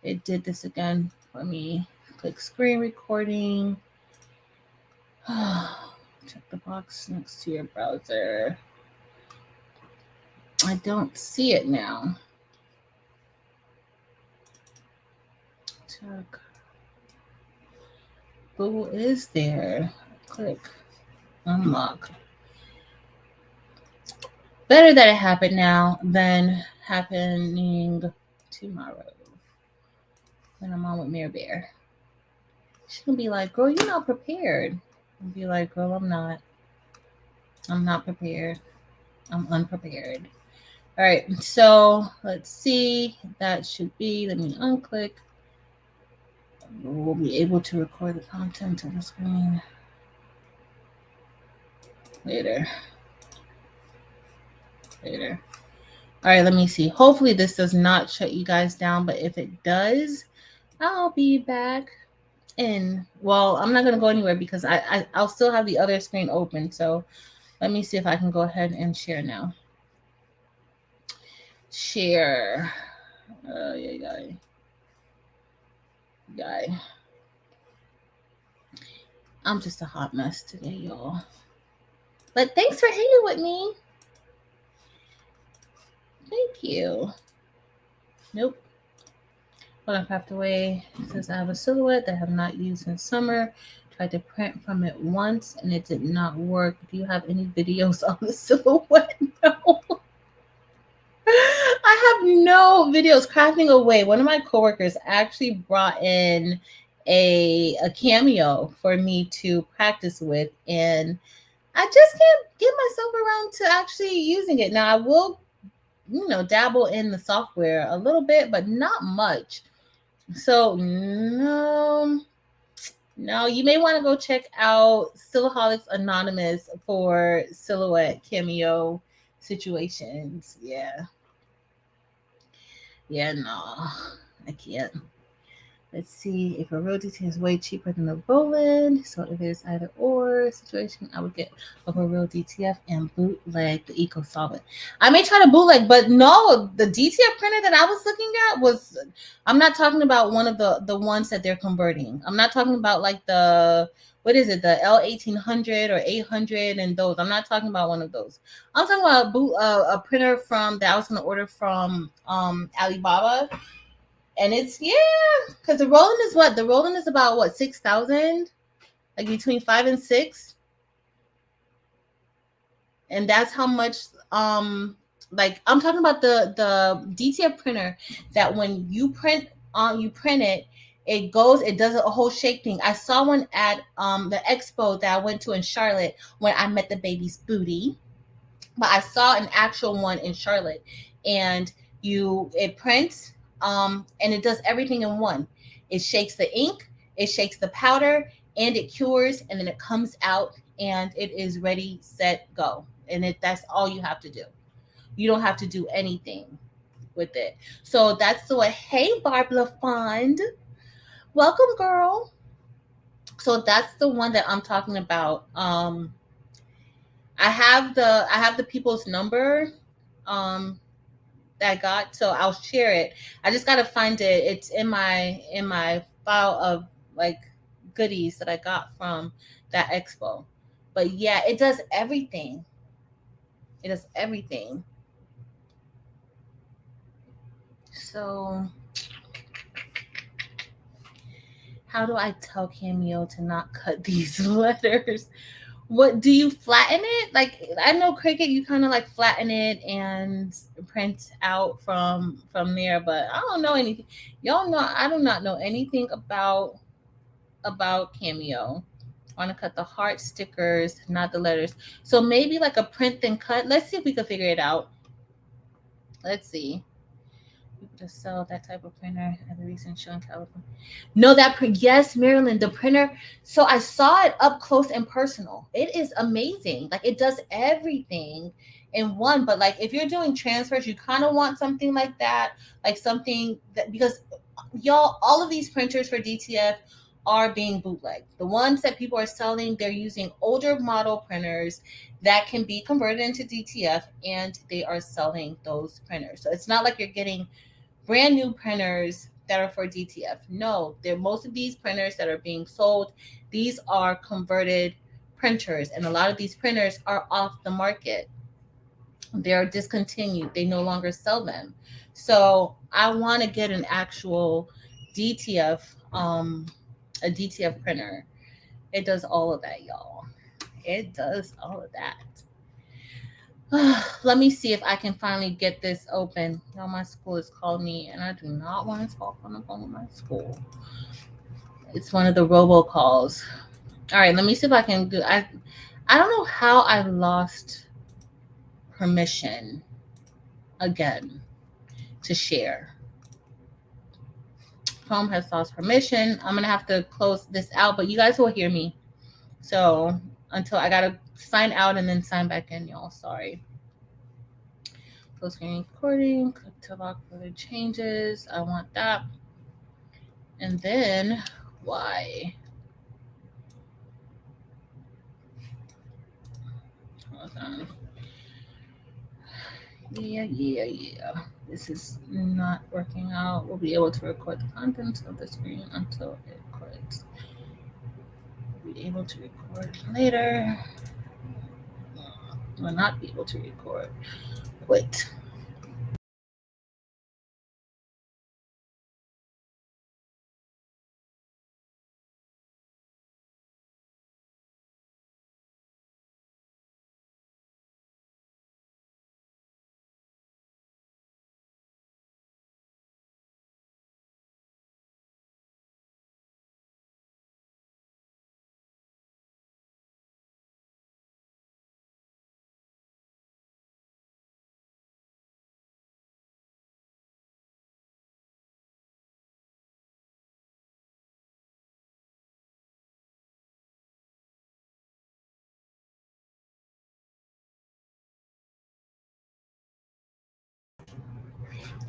it did this again for me. Click screen recording. Check the box next to your browser. I don't see it now. Check. Who is there? Click unlock. Better that it happened now than happening tomorrow when I'm on with Mare Bear. She's gonna be like, girl, you're not prepared. I'll be like, girl, I'm not. I'm not prepared. I'm unprepared. All right, so let's see. That should be, let me unclick. We'll be able to record the content on the screen later. All right, let me see. Hopefully this does not shut you guys down, but if it does, I'll be back in. Well, I'm not going to go anywhere because I'll still have the other screen open. So let me see if I can go ahead and share now. Share. Guy. I'm just a hot mess today, y'all. But thanks for hanging with me. Thank you. Nope. Hold on, craft away. It says I have a silhouette that I have not used in summer. Tried to print from it once and it did not work. Do you have any videos on the silhouette? No. I have no videos. Crafting away. One of my coworkers actually brought in a cameo for me to practice with, and I just can't get myself around to actually using it. Now I will, dabble in the software a little bit, but not much. So no, you may want to go check out Silhouettes Anonymous for silhouette cameo situations. Yeah, no, I can't. Let's see, if a real DTF is way cheaper than a Roland, so if it's either or situation, I would get a real DTF and bootleg the eco solvent. I may try to bootleg, but no, the DTF printer that I was looking at was, I'm not talking about one of the ones that they're converting. I'm not talking about like the, what is it, the L1800 or 800 and those. I'm not talking about one of those. I'm talking about a printer that I was going to order from Alibaba. And it's, because the Roland is what? The Roland is about what, 6,000? Like between 5 and 6. And that's how much, like I'm talking about the DTF printer that when you print it, it does a whole shake thing. I saw one at the expo that I went to in Charlotte when I met the baby's booty. But I saw an actual one in Charlotte, and it prints, and it does everything in one. It shakes the ink, it shakes the powder, and it cures, and then it comes out, and it is ready, set, go. And that's all you have to do. You don't have to do anything with it. So that's the way. Hey, Barb LaFond. Welcome, girl. So that's the one that I'm talking about. I have the people's number that I got, so I'll share it. I just gotta find it. It's in my file of like goodies that I got from that expo. But yeah, it does everything. It does everything. So how do I tell Cameo to not cut these letters? What do you flatten it? Like I know Cricut, you kind of like flatten it and print out from there, but I don't know anything. Y'all know I do not know anything about Cameo. I want to cut the heart stickers, not the letters. So maybe like a print and cut. Let's see if we can figure it out. Let's see. People to sell that type of printer at a recent show in California. No, yes, Maryland, the printer. So I saw it up close and personal. It is amazing. Like it does everything in one. But like if you're doing transfers, you kind of want something like that, like something that because y'all, all of these printers for DTF are being bootlegged. The ones that people are selling, they're using older model printers that can be converted into DTF, and they are selling those printers. So it's not like you're getting brand new printers that are for DTF. No, they're most of these printers that are being sold. These are converted printers, and a lot of these printers are off the market. They're discontinued. They no longer sell them. So I want to get an actual DTF, a DTF printer. It does all of that, y'all. It does all of that. Let me see if I can finally get this open. No, my school has called me, and I do not want to talk on the phone with my school. It's one of the robocalls. All right, let me see if I can do. I don't know how I lost permission again to share. Chrome has lost permission. I'm gonna have to close this out, but you guys will hear me. So until I gotta sign out and then sign back in, y'all. Sorry. Close screen recording. Click to lock further changes. I want that. And then why? Hold on. Yeah. This is not working out. We'll be able to record the contents of the screen until it quits. We'll be able to record later. Will not be able to record. Quit.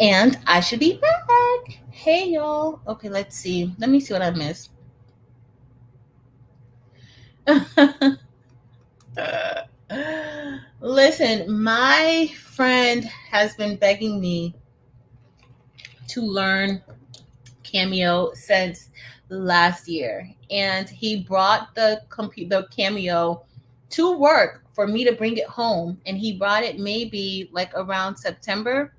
And I should be back. Hey, y'all. Okay, let's see. Let me see what I missed. Listen, my friend has been begging me to learn Cameo since last year, and he brought the Cameo to work for me to bring it home, and he brought it maybe like around September.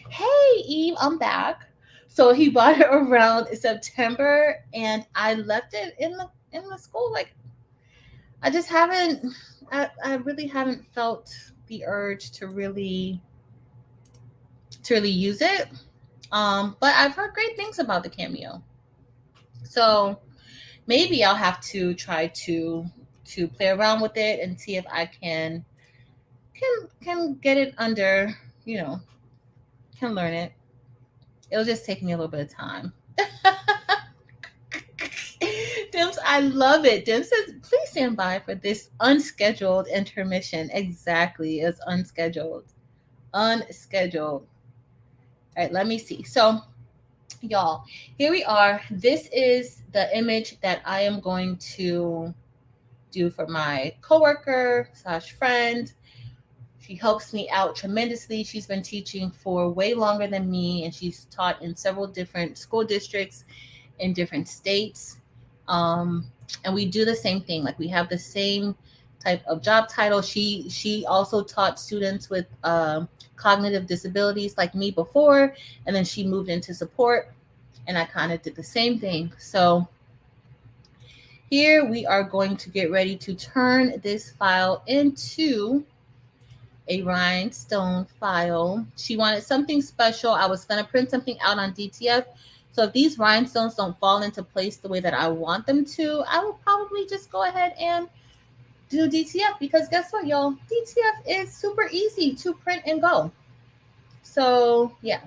Hey Eve, I'm back. So he bought it around September, and I left it in the school. Like I just haven't. I really haven't felt the urge to really use it. But I've heard great things about the Cameo. So maybe I'll have to try to play around with it and see if I can get it under, can learn it. It'll just take me a little bit of time. Dims, I love it. Dim says, please stand by for this unscheduled intermission. Exactly, it's unscheduled. Unscheduled. All right, let me see. So, y'all, here we are. This is the image that I am going to do for my coworker / friend. She helps me out tremendously. She's been teaching for way longer than me, and she's taught in several different school districts in different states. And we do the same thing. Like we have the same type of job title. She also taught students with cognitive disabilities like me before, and then she moved into support, and I kind of did the same thing. So here we are going to get ready to turn this file into a rhinestone file. She wanted something special. I was going to print something out on DTF. So if these rhinestones don't fall into place the way that I want them to, I will probably just go ahead and do DTF, because guess what, y'all? DTF is super easy to print and go. So yeah.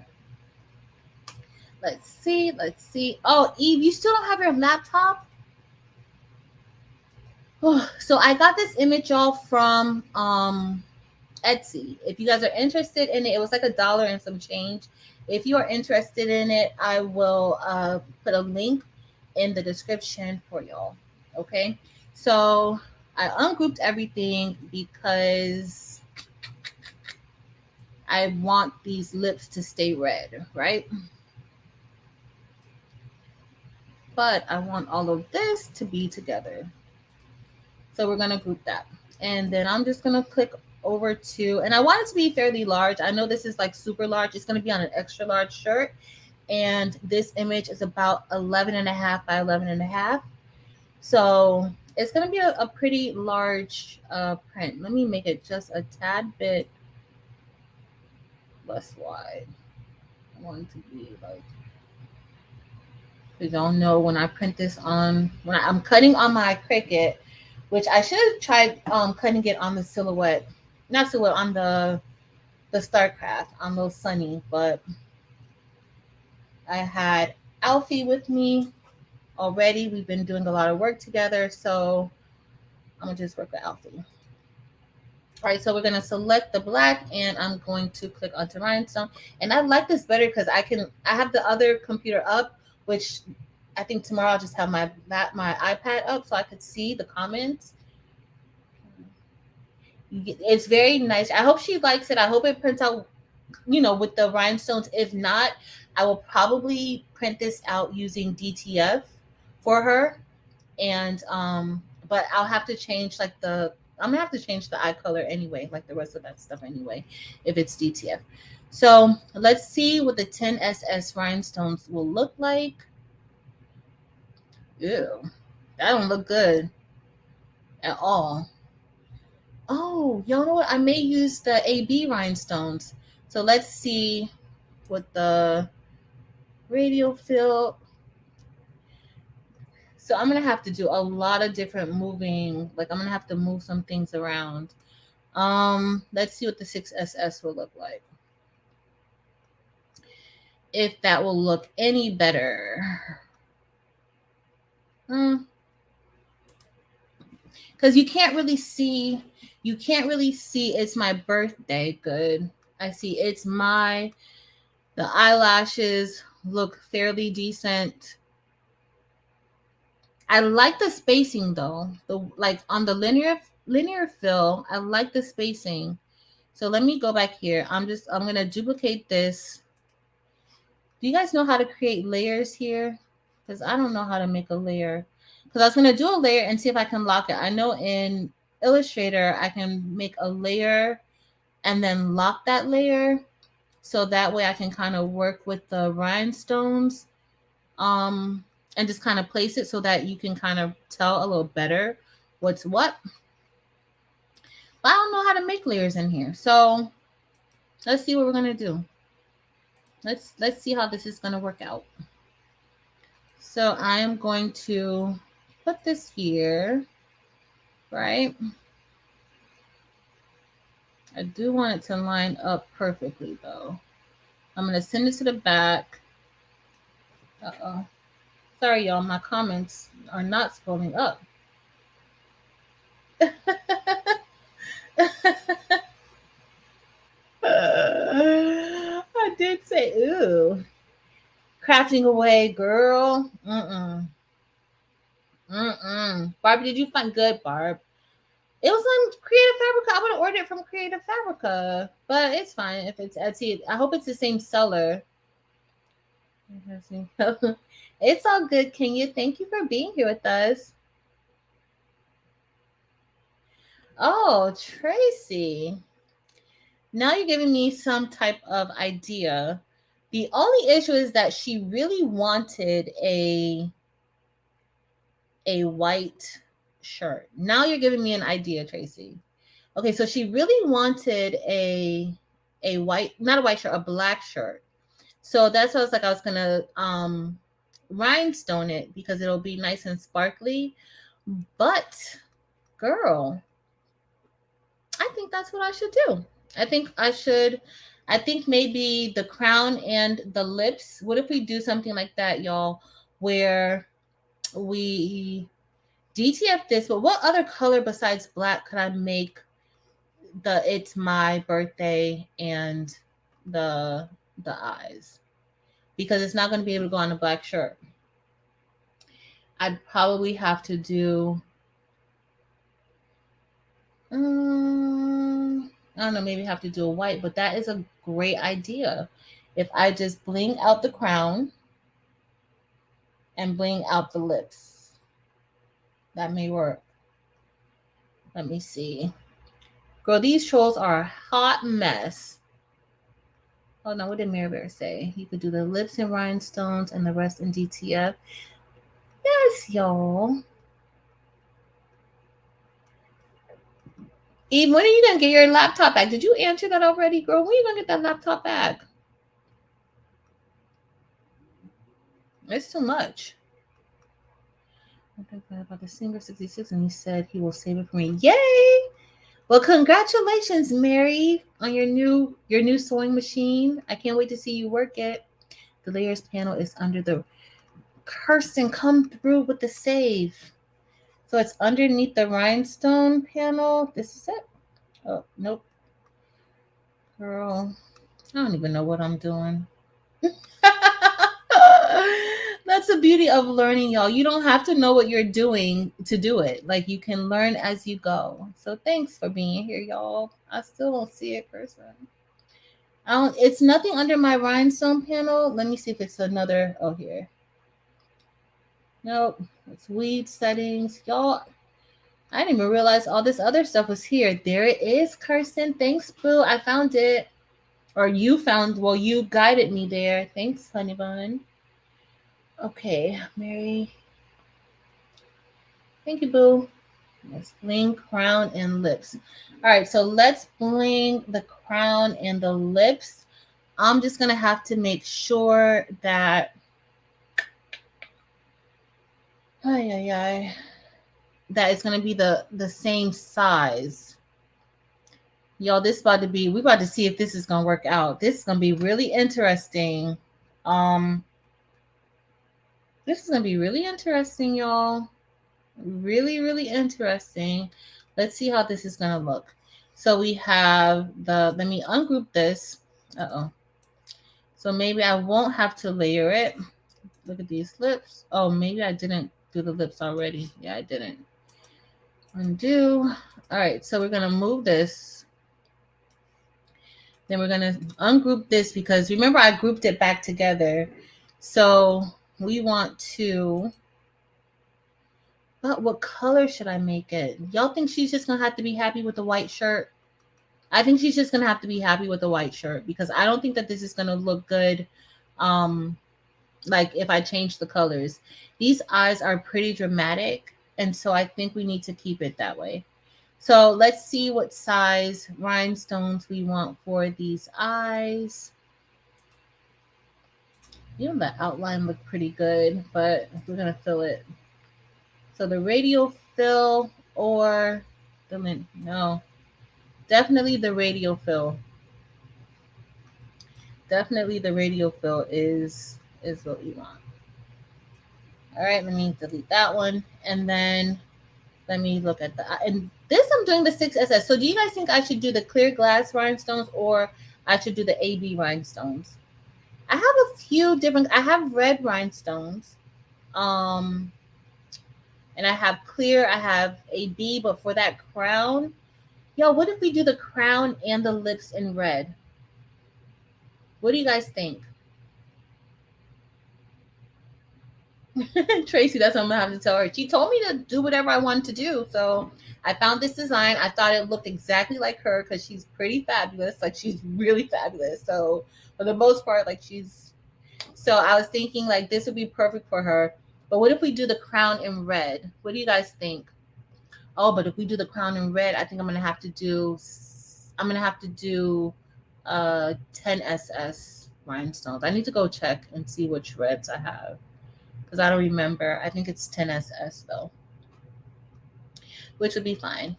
Let's see. Oh, Eve, you still don't have your laptop? So I got this image, y'all, from Etsy. If you guys are interested in it, it was like $1 and some change. If you are interested in it, I will put a link in the description for y'all. Okay, so I ungrouped everything because I want these lips to stay red, right? But I want all of this to be together. So we're going to group that. And then I'm just going to click over to, and I want it to be fairly large. I know this is like super large. It's going to be on an extra large shirt. And this image is about 11.5 by 11.5. So it's going to be a pretty large print. Let me make it just a tad bit less wide. I want it to be like, you don't know, when I print this on, I'm cutting on my Cricut, which I should have tried cutting it on the silhouette, not silhouette, on the StarCraft, on those Sunny, but I had Alfie with me already. We've been doing a lot of work together, so I'm gonna just work with Alfie. All right, so we're gonna select the black, and I'm going to click onto Rhinestone. And I like this better because I have the other computer up, which I think tomorrow I'll just have my iPad up so I could see the comments. It's very nice. I hope she likes it. I hope it prints out, with the rhinestones. If not, I will probably print this out using DTF for her. And but I'll have to change I'm gonna have to change the eye color anyway, like the rest of that stuff anyway, if it's DTF. So let's see what the 10SS rhinestones will look like. Ew, that don't look good at all. Oh, y'all know what? I may use the AB rhinestones. So let's see what the radial fill. So I'm going to have to do a lot of different moving. Like I'm going to have to move some things around. Let's see what the 6SS will look like. If that will look any better. Because you can't really see it's my birthday. Good. I see the eyelashes look fairly decent. I like the spacing though. Like on the linear fill, I like the spacing. So let me go back here. I'm going to duplicate this. Do you guys know how to create layers here? Because I don't know how to make a layer. Because I was going to do a layer and see if I can lock it. I know in Illustrator, I can make a layer and then lock that layer. So that way I can kind of work with the rhinestones and just kind of place it so that you can kind of tell a little better what's what. But I don't know how to make layers in here. So let's see what we're going to do. Let's see how this is going to work out. So I am going to put this here, right? I do want it to line up perfectly though. I'm going to send it to the back. Uh-oh. Sorry, y'all. My comments are not scrolling up. I did say, ooh. Crafting away, girl. Barbie, did you find good, Barb? It was on Creative Fabrica. I would have ordered it from Creative Fabrica, but it's fine if it's Etsy. I hope it's the same seller. It's all good, Kenya. Thank you for being here with us. Oh, Tracy. Now you're giving me some type of idea. The only issue is that she really wanted a white shirt. Now you're giving me an idea, Tracy. Okay, so she really wanted a white, not a white shirt, a black shirt. So that's what I was like, I was gonna rhinestone it because it'll be nice and sparkly. But girl, I think that's what I should do. I think maybe the crown and the lips. What if we do something like that, y'all, where we DTF this, but what other color besides black could I make the it's my birthday and the eyes? Because it's not going to be able to go on a black shirt. I'd probably have to do I don't know, maybe have to do a white, but that is a great idea. If I just bling out the crown and bling out the lips, that may work. Let me see. Girl, these trolls are a hot mess. Oh no, what did Mary Bear say? You could do the lips in rhinestones and the rest in DTF. Yes, y'all. Eve, when are you gonna get your laptop back? Did you answer that already, girl? When are you gonna get that laptop back? It's too much. About the Singer 66, and he said he will save it for me. Yay! Well, congratulations, Mary, on your new sewing machine. I can't wait to see you work it. The layers panel is under the Kirsten. Come through with the save. So it's underneath the rhinestone panel. This is it. Oh nope, girl. I don't even know what I'm doing. That's the beauty of learning, y'all. You don't have to know what you're doing to do it. Like you can learn as you go. So thanks for being here, y'all. I still don't see it, person. I don't. It's nothing under my rhinestone panel. Let me see if it's another. Oh, here. Nope. It's weed settings, y'all. I didn't even realize all this other stuff was here. There it is, Kirsten. Thanks, Boo. I found it. Or you found. Well, you guided me there. Thanks, honey bun. Okay, Mary. Thank you, Boo. Let's bling crown and lips. All right, so let's bling the crown and the lips. I'm just gonna have to make sure that that it's gonna be the same size. Y'all, this about to be, we about to see if this is gonna work out. This is gonna be really interesting. This is gonna be really interesting, y'all. Really, really interesting. Let's see how this is gonna look. So we have let me ungroup this. So maybe I won't have to layer it. Look at these lips. Oh, maybe I didn't do the lips already. Yeah, I didn't. Undo. All right, so we're gonna move this. Then we're gonna ungroup this because remember I grouped it back together. So we want to, but what color should I make it? Y'all think she's just gonna have to be happy with the white shirt? I think she's just gonna have to be happy with the white shirt because I don't think that this is gonna look good. Like if I change the colors, these eyes are pretty dramatic, and so I think we need to keep it that way. So let's see what size rhinestones we want for these eyes. You know, the outline looked pretty good, but we're gonna fill it. So the radial fill or the no, definitely the radial fill. Definitely the radial fill is what we want. All right, let me delete that one, and then let me look at the, and this I'm doing the 6SS. So do you guys think I should do the clear glass rhinestones or I should do the AB rhinestones? I have a few different, I have red rhinestones. And I have clear, I have AB, but for that crown, yo, what if we do the crown and the lips in red? What do you guys think? Tracy, that's what I'm gonna have to tell her. She told me to do whatever I wanted to do. So I found this design. I thought it looked exactly like her because she's pretty fabulous. Like she's really fabulous. So for the most part, like so I was thinking like this would be perfect for her. But what if we do the crown in red? What do you guys think? Oh, but if we do the crown in red, I think I'm gonna have to do 10 SS rhinestones. I need to go check and see which reds I have because I don't remember. I think it's 10 SS though, which would be fine.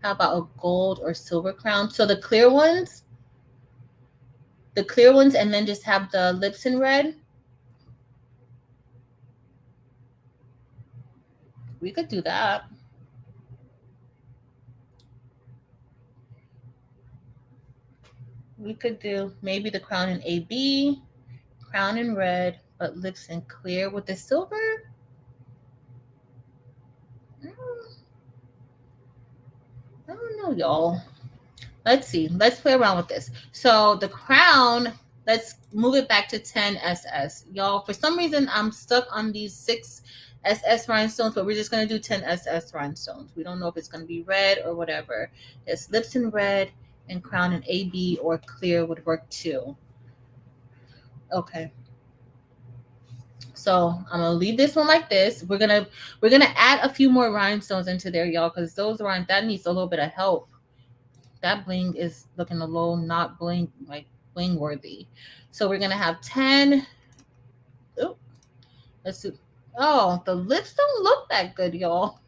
How about a gold or silver crown? So the clear ones, and then just have the lips in red. We could do that. We could do maybe the crown in AB, crown in red, but lips in clear with the silver. I don't know, y'all. Let's see. Let's play around with this. So the crown, let's move it back to 10 SS. Y'all, for some reason, I'm stuck on these 6 SS rhinestones, but we're just going to do 10 SS rhinestones. We don't know if it's going to be red or whatever. It's lips in red and crown in AB or clear would work too. Okay. So I'm gonna leave this one like this. We're gonna add a few more rhinestones into there, y'all, because that needs a little bit of help. That bling is looking a little not bling worthy. So we're gonna have 10. Oh, let's see. Oh, the lips don't look that good, y'all.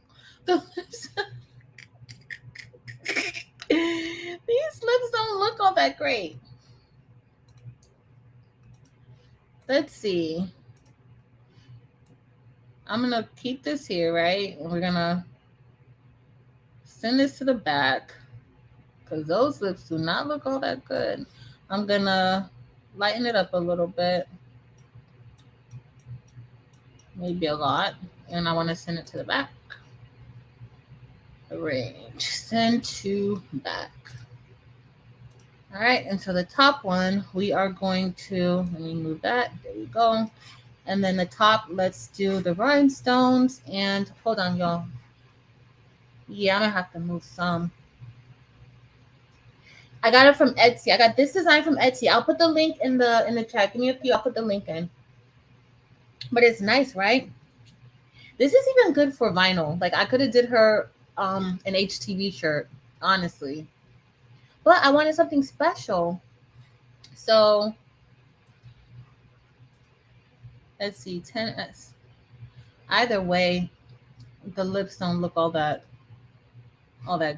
The lips. These lips don't look all that great. Let's see. I'm gonna keep this here, right? And we're gonna send this to the back because those lips do not look all that good. I'm gonna lighten it up a little bit, maybe a lot, and I want to send it to the back. Arrange, send to back. All right, and so the top one, we are going to, let me move that, there we go. And then the top, let's do the rhinestones, and hold on, y'all. Yeah, I'm gonna have to move some. I got it from Etsy. I got this design from Etsy. I'll put the link in the chat. Give me a few, I'll put the link in. But it's nice, right? This is even good for vinyl. Like I could have did her an HTV shirt, honestly. But I wanted something special. So let's see, 10S. Either way, the lips don't look all that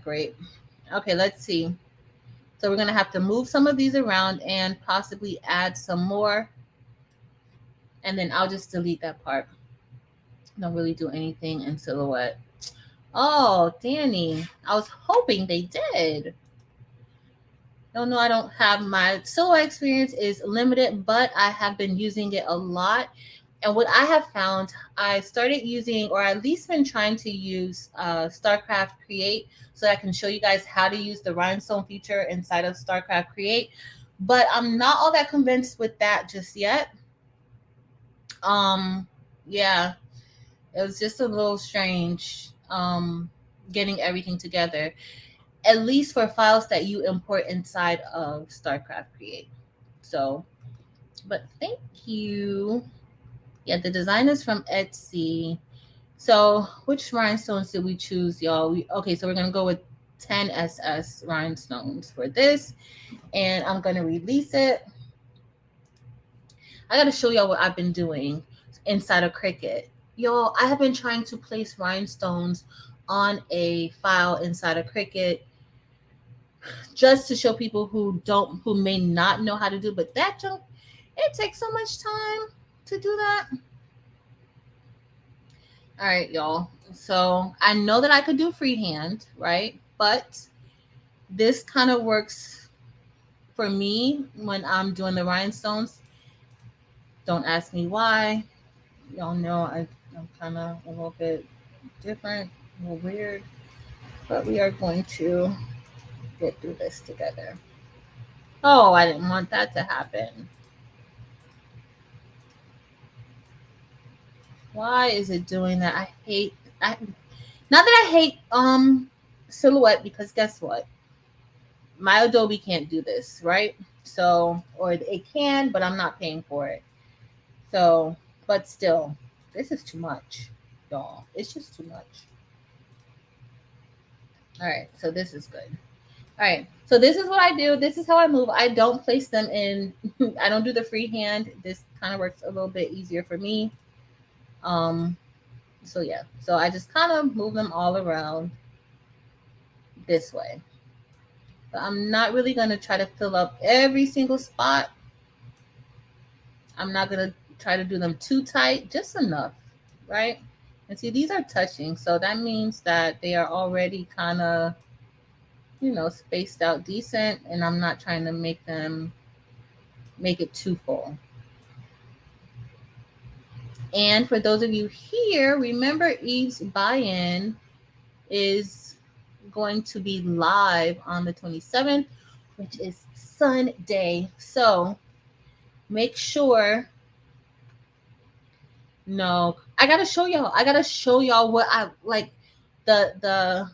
great. Okay, let's see. So we're gonna have to move some of these around and possibly add some more. And then I'll just delete that part. Don't really do anything in silhouette. Oh, Danny. I was hoping they did. No, I don't have my silhouette experience is limited, but I have been using it a lot. And what I have found, I started using, or at least been trying to use StarCraft Create so I can show you guys how to use the rhinestone feature inside of StarCraft Create. But I'm not all that convinced with that just yet. Yeah, it was just a little strange getting everything together, at least for files that you import inside of StarCraft Create. So, but thank you. Yeah, the design is from Etsy. So which rhinestones did we choose, y'all? Okay, so we're going to go with 10 SS rhinestones for this. And I'm going to release it. I got to show y'all what I've been doing inside of Cricut. Y'all, I have been trying to place rhinestones on a file inside of Cricut just to show people who may not know how to do, but that junk, it takes so much time to do that. All right, y'all. So I know that I could do freehand, right? But this kind of works for me when I'm doing the rhinestones. Don't ask me why. Y'all know I'm kind of a little bit different, a little weird, but we are going to get through this together. Oh, I didn't want that to happen. Why is it doing that? Not that I hate Silhouette, because guess what? My Adobe can't do this, right? So, or it can, but I'm not paying for it. So, but still, this is too much, y'all. It's just too much. All right, so this is good. All right, so this is what I do. This is how I move. I don't place them in. I don't do the freehand. This kind of works a little bit easier for me. Um, so yeah, so I just kind of move them all around this way. But I'm not really gonna try to fill up every single spot. I'm not gonna try to do them too tight, just enough, right? And see, these are touching, so that means that they are already kind of, spaced out decent, and I'm not trying to make it too full. And for those of you here, remember Eve's buy-in is going to be live on the 27th, which is Sunday. So make sure. No, I gotta show y'all. I gotta show y'all what I like. The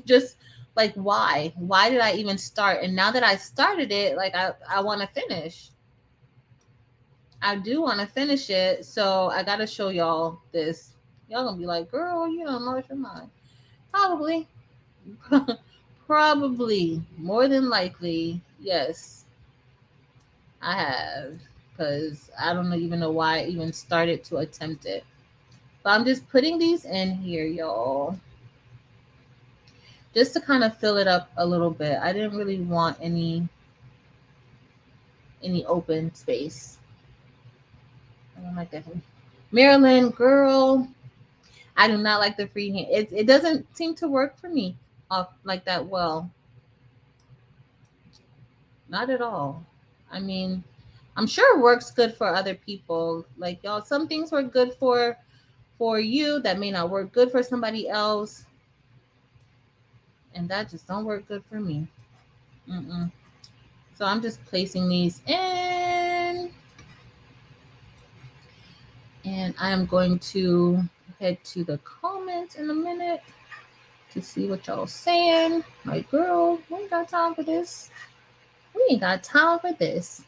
just like why did I even start? And now that I started it, like I want to finish. I do want to finish it, so I gotta show y'all this. Y'all gonna be like, girl, you don't know what your mind. Probably. Probably. More than likely, yes, I have. Because I don't even know why I even started to attempt it. But I'm just putting these in here, y'all. Just to kind of fill it up a little bit. I didn't really want any open space. I don't like that. Maryland, girl, I do not like the freehand. It doesn't seem to work for me like that well. Not at all. I mean, I'm sure it works good for other people. Like y'all, some things work good for you that may not work good for somebody else, and that just don't work good for me. Mm-mm. So I'm just placing these in, and I am going to head to the comments in a minute to see what y'all saying. Like, girl, we ain't got time for this. We ain't got time for this.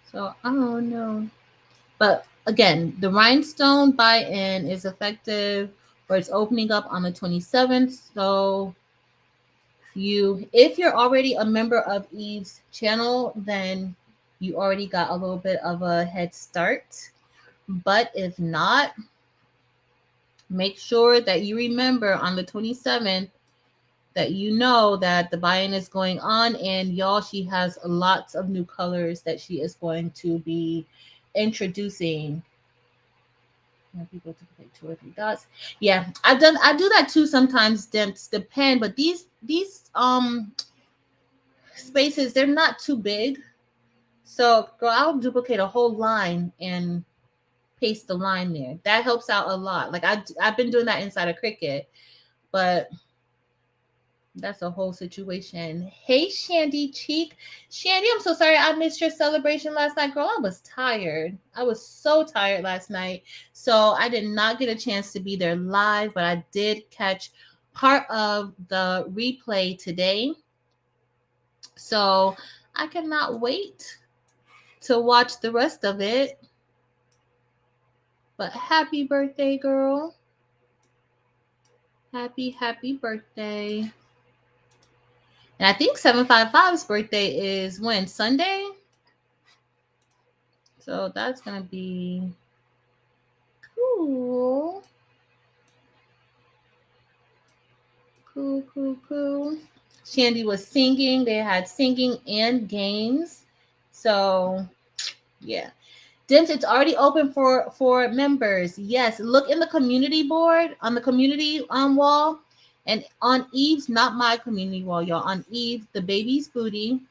So I don't know. But again, the Rhinestone buy-in is effective, or it's opening up on the 27th. So if you're already a member of Eve's channel, then you already got a little bit of a head start. But if not, make sure that you remember on the 27th that you know that the buy-in is going on, and y'all, she has lots of new colors that she is going to be introducing. People to pick 2 or 3 dots. Yeah, I do that too sometimes. Depend, but these spaces, they're not too big. So girl, I'll duplicate a whole line and paste the line there. That helps out a lot. Like I've been doing that inside of Cricut, but that's a whole situation. Hey, Shandy Cheek. Shandy, I'm so sorry I missed your celebration last night. Girl, I was tired. I was so tired last night. So I did not get a chance to be there live, but I did catch part of the replay today. So I cannot wait to watch the rest of it. But happy birthday, girl. Happy birthday. And I think 755's birthday is when? Sunday? So that's going to be cool. Cool. Shandy was singing. They had singing and games. So, yeah. Dims, it's already open for members. Yes, look in the community board, on the community wall. And on Eve's, not my community wall, y'all. On Eve, the baby's booty,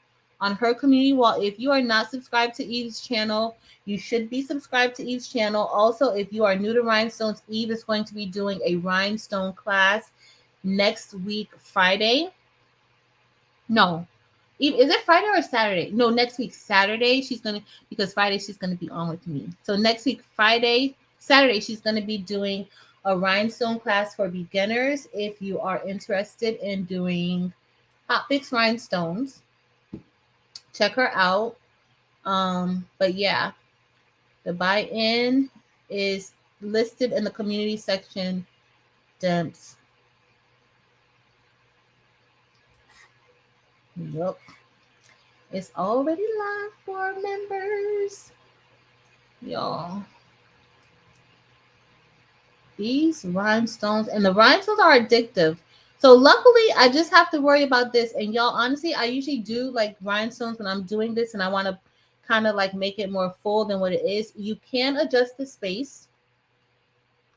on her community wall. If you are not subscribed to Eve's channel, you should be subscribed to Eve's channel. Also, if you are new to Rhinestones, Eve is going to be doing a Rhinestone class next week, Friday. No, Is it Friday or Saturday? No, next week Saturday because Friday she's gonna be on with me. So next week Saturday she's gonna be doing a rhinestone class for beginners. If you are interested in doing hot fix rhinestones, check her out. But yeah, the buy-in is listed in the community section. Demps. Yep. It's already live for members. Y'all. These rhinestones, and the rhinestones are addictive. So luckily, I just have to worry about this. And y'all, honestly, I usually do like rhinestones when I'm doing this and I want to kind of like make it more full than what it is. You can adjust the space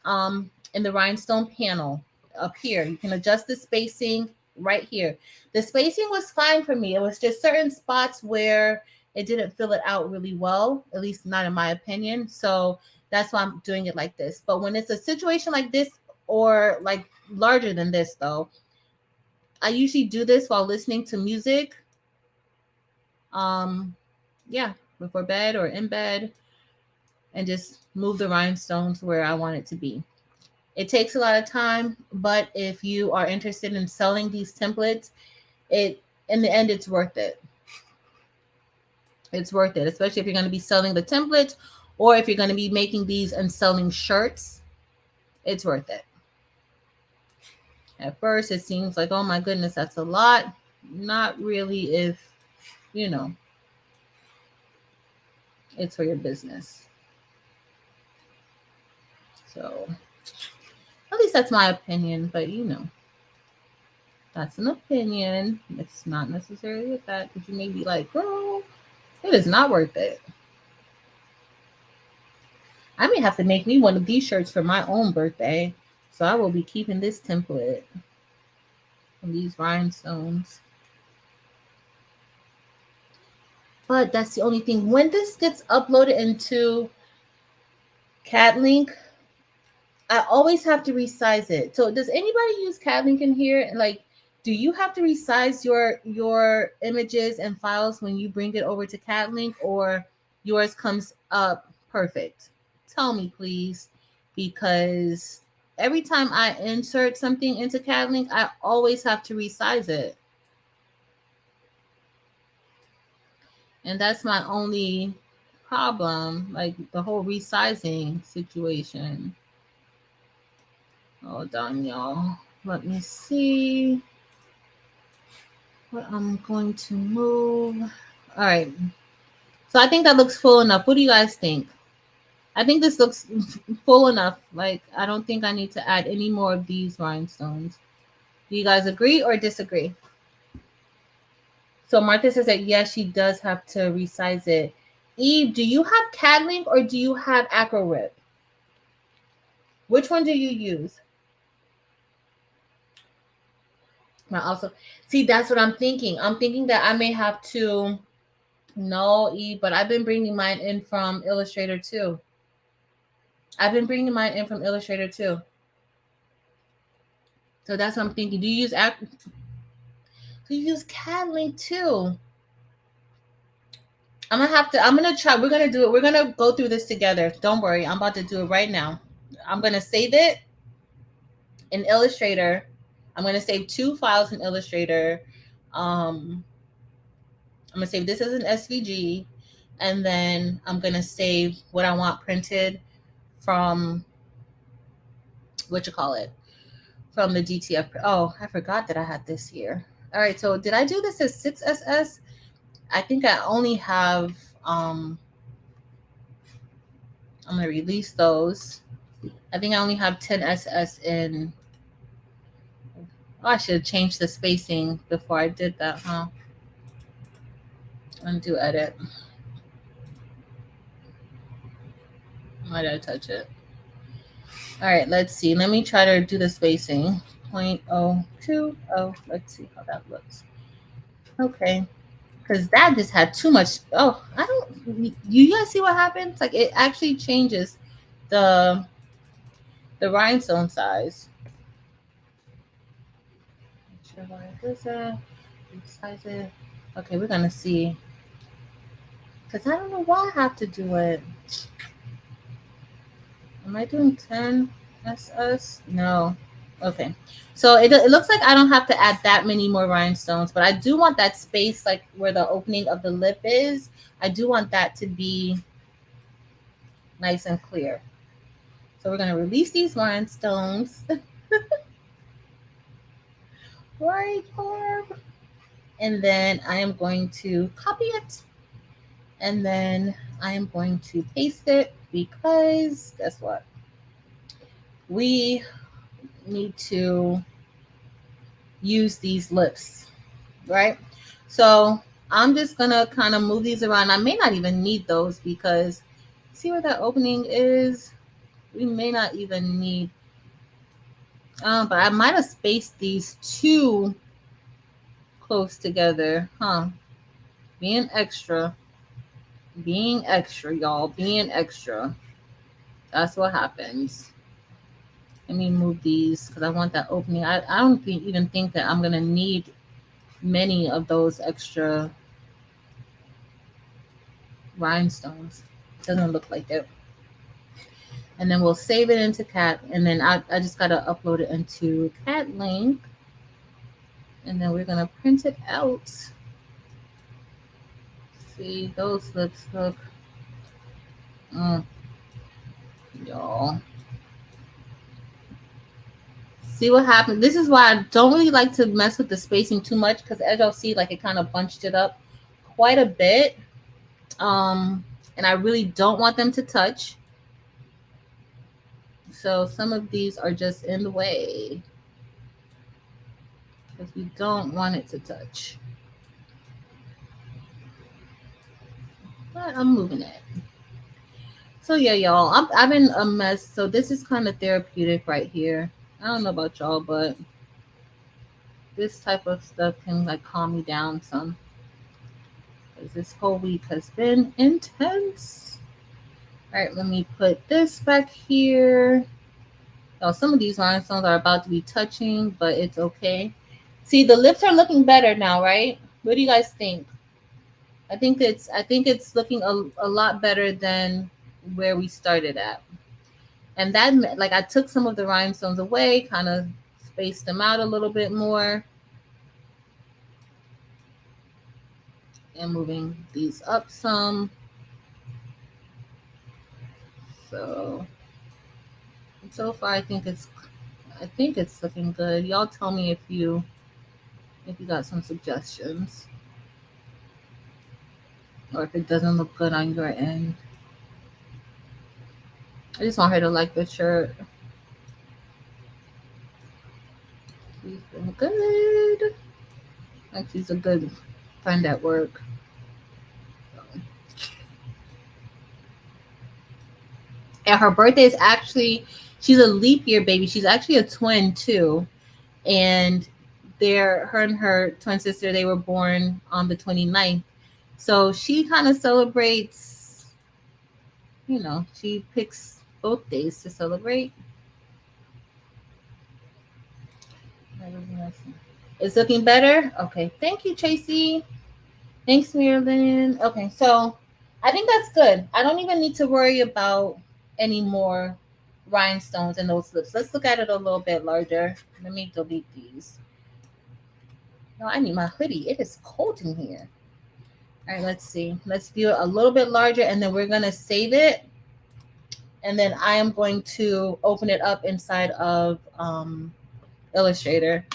in the rhinestone panel up here. You can adjust the spacing right here. The spacing was fine for me. It was just certain spots where it didn't fill it out really well, at least not in my opinion. So that's why I'm doing it like this. But when it's a situation like this or like larger than this though, I usually do this while listening to music. Yeah, before bed or in bed, and just move the rhinestones where I want it to be. It takes a lot of time, but if you are interested in selling these templates, it in the end it's worth it. It's worth it, especially if you're going to be selling the templates or if you're going to be making these and selling shirts. It's worth it. At first, it seems like, oh my goodness, that's a lot. Not really if, you know, it's for your business. So, at least that's my opinion, but you know, that's an opinion. It's not necessarily a fact because you may be like, girl, it is not worth it. I may have to make me one of these shirts for my own birthday. So I will be keeping this template and these rhinestones. But that's the only thing. When this gets uploaded into CatLink, I always have to resize it. So does anybody use CatLink in here? Like, do you have to resize your images and files when you bring it over to CatLink, or yours comes up perfect? Tell me, please, because every time I insert something into CatLink, I always have to resize it. And that's my only problem, like the whole resizing situation. Hold on, y'all. Let me see what I'm going to move. All right. So I think that looks full enough. What do you guys think? I think this looks full enough. Like, I don't think I need to add any more of these rhinestones. Do you guys agree or disagree? So Martha says that yes, she does have to resize it. Eve, do you have CADLink or do you have AcroRip? Which one do you use? I also see that's what I'm thinking. I'm thinking that I may have to. No, Eve, but I've been bringing mine in from Illustrator too. So that's what I'm thinking. Do you use Do you use CADLink too? I'm gonna try. We're gonna do it. We're gonna go through this together. Don't worry. I'm about to do it right now. I'm gonna save it in Illustrator. I'm gonna save 2 files in Illustrator. I'm gonna save this as an SVG, and then I'm gonna save what I want printed from from the DTF. Oh, I forgot that I had this here. All right, so did I do this as 6SS? I think I only have I'm gonna release those. I think I only have 10SS in. Oh, I should have changed the spacing before I did that, huh? Undo edit. Why did I touch it? All right, let's see. Let me try to do the spacing. 0.020. Let's see how that looks. Okay. Because that just had too much. Oh, I don't. You guys see what happens? Like, it actually changes the rhinestone size. Make sure why it does that. Resize it. Okay, we're gonna see. Because I don't know why I have to do it. Am I doing 10 SS? No. Okay. So it looks like I don't have to add that many more rhinestones, but I do want that space, like where the opening of the lip is. I do want that to be nice and clear. So we're going to release these rhinestones. Right, Barb? And then I am going to copy it. And then I am going to paste it because guess what? We need to use these lips, right? So I'm just gonna kind of move these around. I may not even need those because see where that opening is? We may not even need, but I might have spaced these too close together, huh? Being extra, y'all, being extra. That's what happens. Let me move these because I want that opening. I don't even think that I'm gonna need many of those extra rhinestones. Doesn't look like it. And then we'll save it into cat, and then I just gotta upload it into cat link, and then we're gonna print it out. See, those lips look, y'all. See what happened? This is why I don't really like to mess with the spacing too much, because as y'all see, like it kind of bunched it up quite a bit. And I really don't want them to touch. So some of these are just in the way because we don't want it to touch. But I'm moving it. So yeah, y'all, I've been a mess. So this is kind of therapeutic right here. I don't know about y'all, but this type of stuff can like calm me down some. Because this whole week has been intense. All right, let me put this back here. Now, some of these rhinestones are about to be touching, but it's okay. See, the lips are looking better now, right? What do you guys think? I think it's looking a lot better than where we started at. And that, like, I took some of the rhinestones away, kind of spaced them out a little bit more, and moving these up some. So far I think it's looking good. Y'all tell me if you got some suggestions, or if it doesn't look good on your end. I just want her to like the shirt. She's been good. Like she's a good friend at work. So. And her birthday is actually, she's a leap year baby. She's actually a twin too. And her and her twin sister, they were born on the 29th. So she kind of celebrates, she picks both days to celebrate. It's looking better? Okay. Thank you, Tracy. Thanks, Marilyn. Okay, so I think that's good. I don't even need to worry about any more rhinestones in those lips. Let's look at it a little bit larger. Let me delete these. No, I need my hoodie. It is cold in here. All right, let's see. Let's view it a little bit larger, and then we're going to save it. And then I am going to open it up inside of Illustrator.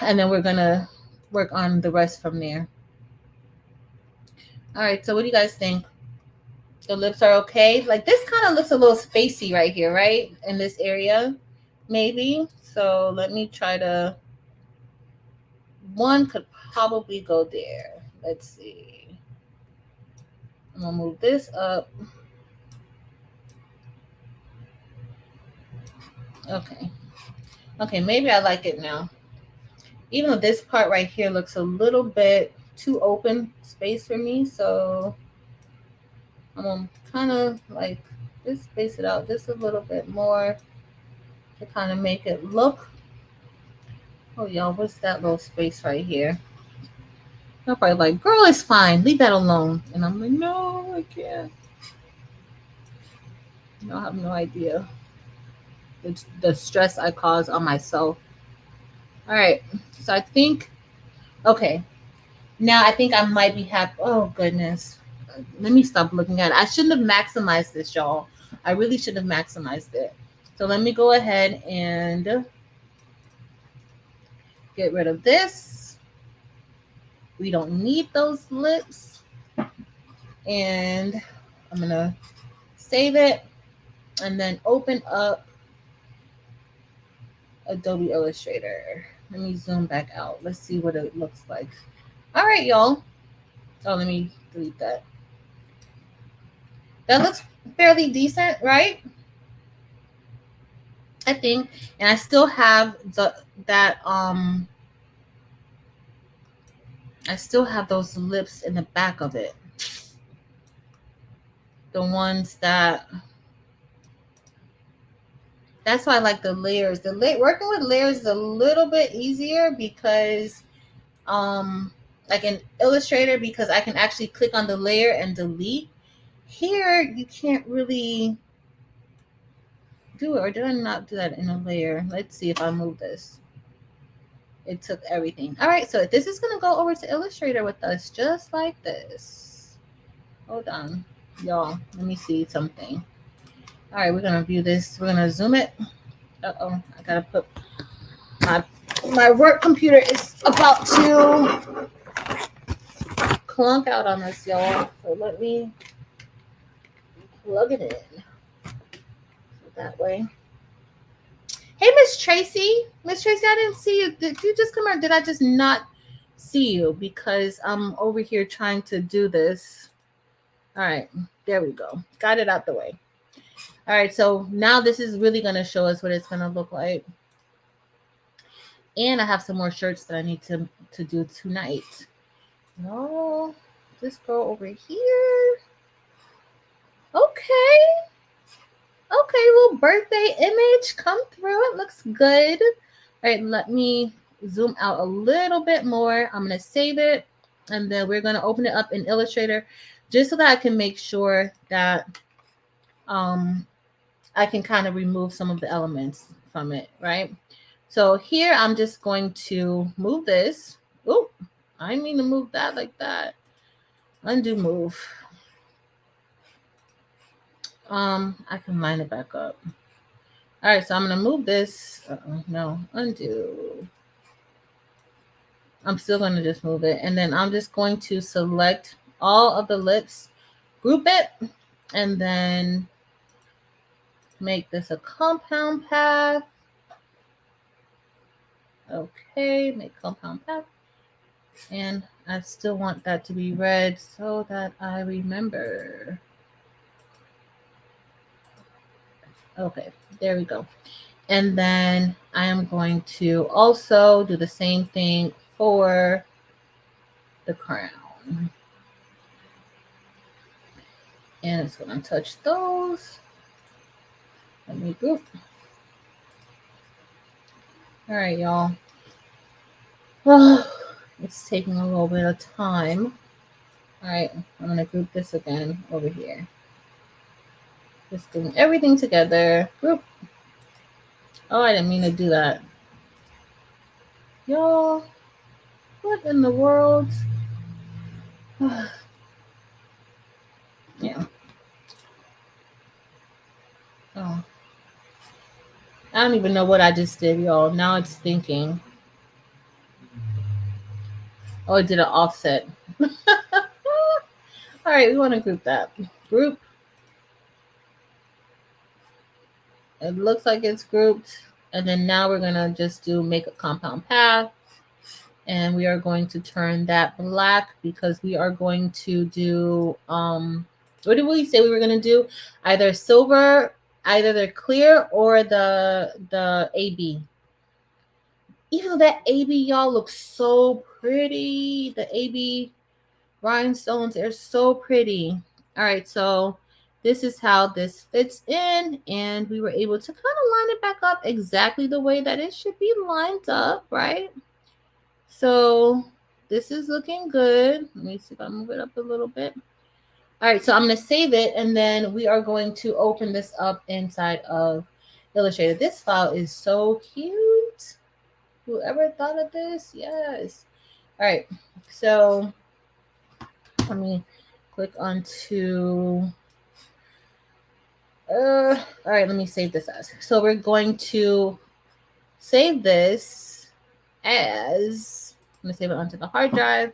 And then we're going to work on the rest from there. All right, so what do you guys think? The lips are okay. Like this kind of looks a little spacey right here, right? In this area, maybe. So let me try to, one could probably go there. Let's see. I'm gonna move this up. Okay. Okay, maybe I like it now. Even though this part right here looks a little bit too open space for me. So I'm gonna kind of like just space it out just a little bit more to kind of make it look. Oh, y'all, what's that little space right here? They're probably like, girl, it's fine. Leave that alone. And I'm like, no, I can't. I have no idea. It's the stress I cause on myself. All right. So I think, okay. Now I think I might be happy. Oh, goodness. Let me stop looking at it. I shouldn't have maximized this, y'all. I really should have maximized it. So let me go ahead and get rid of this. We don't need those lips. And I'm going to save it and then open up Adobe Illustrator. Let me zoom back out. Let's see what it looks like. All right, y'all. Oh, let me delete that. That looks fairly decent, right? I think. And I still have I still have those lips in the back of it. The ones that's why I like the layers. Working with layers is a little bit easier because like in Illustrator, because I can actually click on the layer and delete. Here you can't really do it, or did I not do that in a layer? Let's see if I move this. It took everything. All right, so this is gonna go over to Illustrator with us just like this. Hold on, y'all. Let me see something. All right, we're gonna view this. We're gonna zoom it. Uh-oh, I gotta put my work computer is about to clunk out on us, y'all. So let me plug it in. So that way. Hey, Miss Tracy. Miss Tracy, I didn't see you. Did you just come or did I just not see you? Because I'm over here trying to do this. All right, there we go. Got it out the way. All right, so now this is really going to show us what it's going to look like. And I have some more shirts that I need to do tonight. No, just go over here. Okay. Okay, little birthday image come through. It looks good. All right, let me zoom out a little bit more. I'm going to save it. And then we're going to open it up in Illustrator just so that I can make sure that I can kind of remove some of the elements from it, right? So here I'm just going to move this. Oh, I didn't mean to move that like that. Undo move. I can line it back up. All right, so I'm going to move this. No, undo. I'm still going to just move it. And then I'm just going to select all of the lips, group it, and then make this a compound path. Okay, make compound path. And I still want that to be red so that I remember. Okay, there we go. And then I am going to also do the same thing for the crown. And it's going to touch those. Let me group. All right, y'all. Oh, it's taking a little bit of time. All right, I'm going to group this again over here. Just doing everything together. Group. Oh, I didn't mean to do that. Y'all, what in the world? Yeah. Oh. I don't even know what I just did, y'all. Now it's thinking. Oh, it did an offset. All right, we want to group that. Group. It looks like it's grouped. And then now we're going to just make a compound path. And we are going to turn that black because we are going to do, what did we say we were going to do? Either silver, either the clear or the AB. Even though that AB, y'all, looks so pretty. The AB rhinestones, they're so pretty. All right, so this is how this fits in. And we were able to kind of line it back up exactly the way that it should be lined up, right? So this is looking good. Let me see if I move it up a little bit. All right, so I'm going to save it, and then we are going to open this up inside of Illustrator. This file is so cute. Whoever thought of this? Yes. All right, so let me click onto, all right, let me save this as. So we're going to save this as, I'm going to save it onto the hard drive,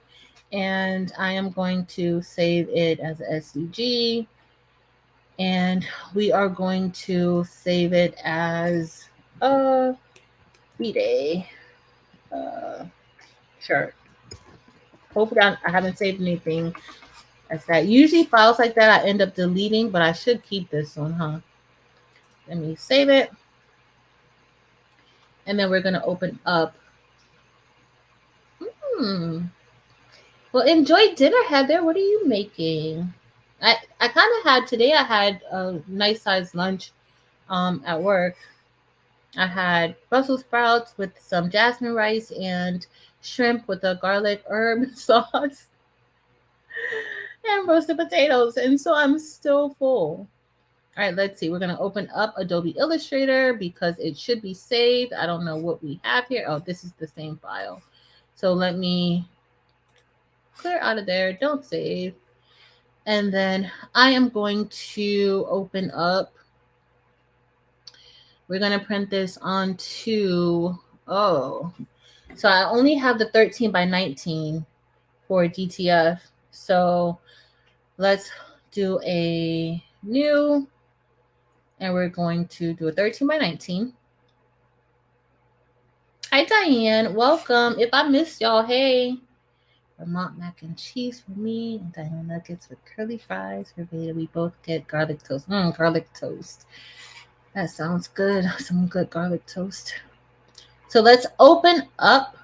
and I am going to save it as a SVG, and we are going to save it as a V-Day. Sure. Hopefully I haven't saved anything as that. Usually files like that I end up deleting, but I should keep this one, huh? Let me save it. And then we're going to open up. Well, enjoy dinner, Heather. What are you making? I kind of had, today I had a nice sized lunch at work. I had Brussels sprouts with some jasmine rice and shrimp with a garlic herb sauce and roasted potatoes. And so I'm still full. All right, let's see. We're going to open up Adobe Illustrator because it should be saved. I don't know what we have here. Oh, this is the same file. So let me clear out of there. Don't save. And then I am going to open up. We're going to print this onto, so I only have the 13 by 19 for DTF. So let's do a new, and we're going to do a 13 by 19. Hi, Diane. Welcome. If I missed y'all, hey. Vermont mac and cheese for me, and dino nuggets with curly fries for Veda. We both get garlic toast. Garlic toast. That sounds good. Some good garlic toast. So let's open up.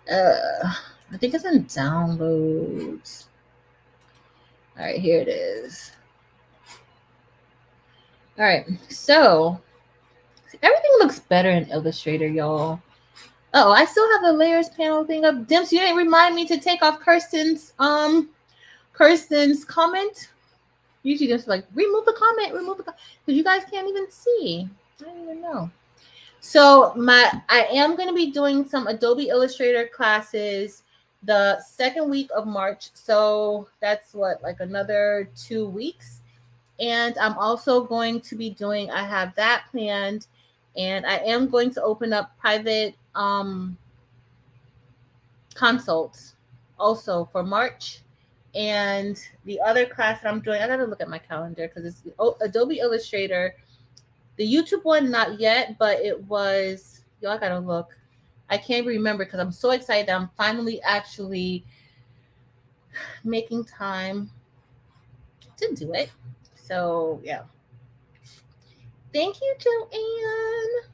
I think it's in downloads. All right, here it is. All right, so everything looks better in Illustrator, y'all. Oh, I still have the layers panel thing up. Dimps, you didn't remind me to take off Kirsten's comment. Usually just like remove the comment, because you guys can't even see. I don't even know. So I am going to be doing some Adobe Illustrator classes the second week of March. So that's what, like another 2 weeks. And I'm also going to be doing, I have that planned, and I am going to open up private consults also for March. And the other class that I'm doing, I got to look at my calendar because it's Adobe Illustrator. The YouTube one, not yet, but it was, I got to look. I can't remember because I'm so excited that I'm finally actually making time to do it. So, yeah. Thank you, Joanne.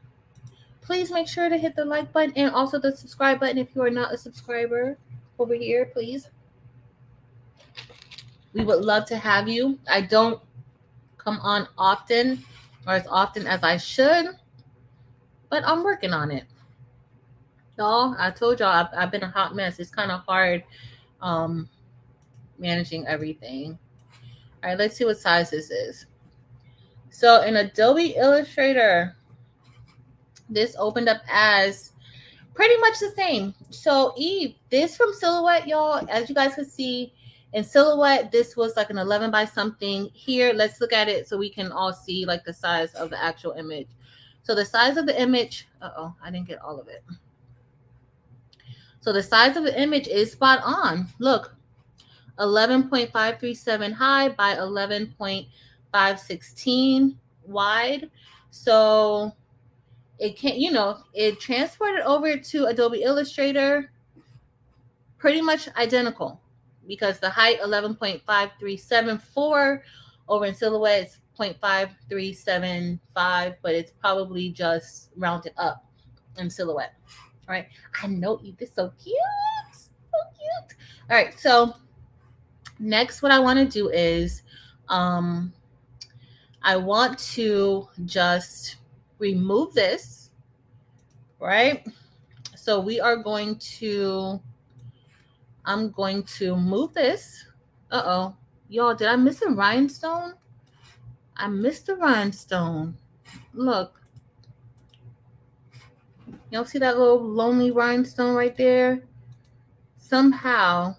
Please make sure to hit the like button and also the subscribe button if you are not a subscriber over here, please. We would love to have you. I don't come on often or as often as I should, but I'm working on it. Y'all, I told y'all I've been a hot mess. It's kind of hard managing everything. All right, let's see what size this is. So in Adobe Illustrator, this opened up as pretty much the same. So Eve, this from Silhouette, y'all, as you guys can see, in Silhouette, this was like an 11 by something. Here, let's look at it so we can all see like the size of the actual image. So the size of the image, I didn't get all of it. So the size of the image is spot on. Look, 11.537 high by 11.516 wide. So it can, it transported over to Adobe Illustrator pretty much identical, because the height 11.5374 over in Silhouette is 0.5375, but it's probably just rounded up in Silhouette. All right. I know you. This is so cute. So cute. All right. So next, what I want to do is I want to just remove this, right? So we are going to, I'm going to move this. Uh-oh. Y'all, did I miss a rhinestone? I missed the rhinestone. Look. Y'all see that little lonely rhinestone right there? Somehow,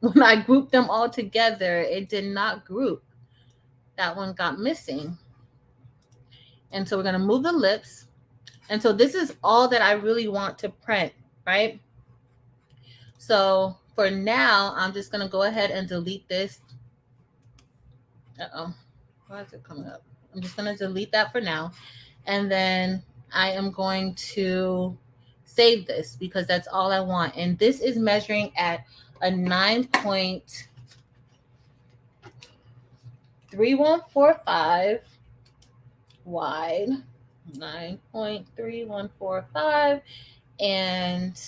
when I grouped them all together, it did not group. That one got missing. And so we're going to move the lips. And so this is all that I really want to print, right? So for now, I'm just going to go ahead and delete this. Uh-oh. Why is it coming up? I'm just going to delete that for now. And then I am going to save this because that's all I want. And this is measuring at a 9.3145 wide, 9.3145, and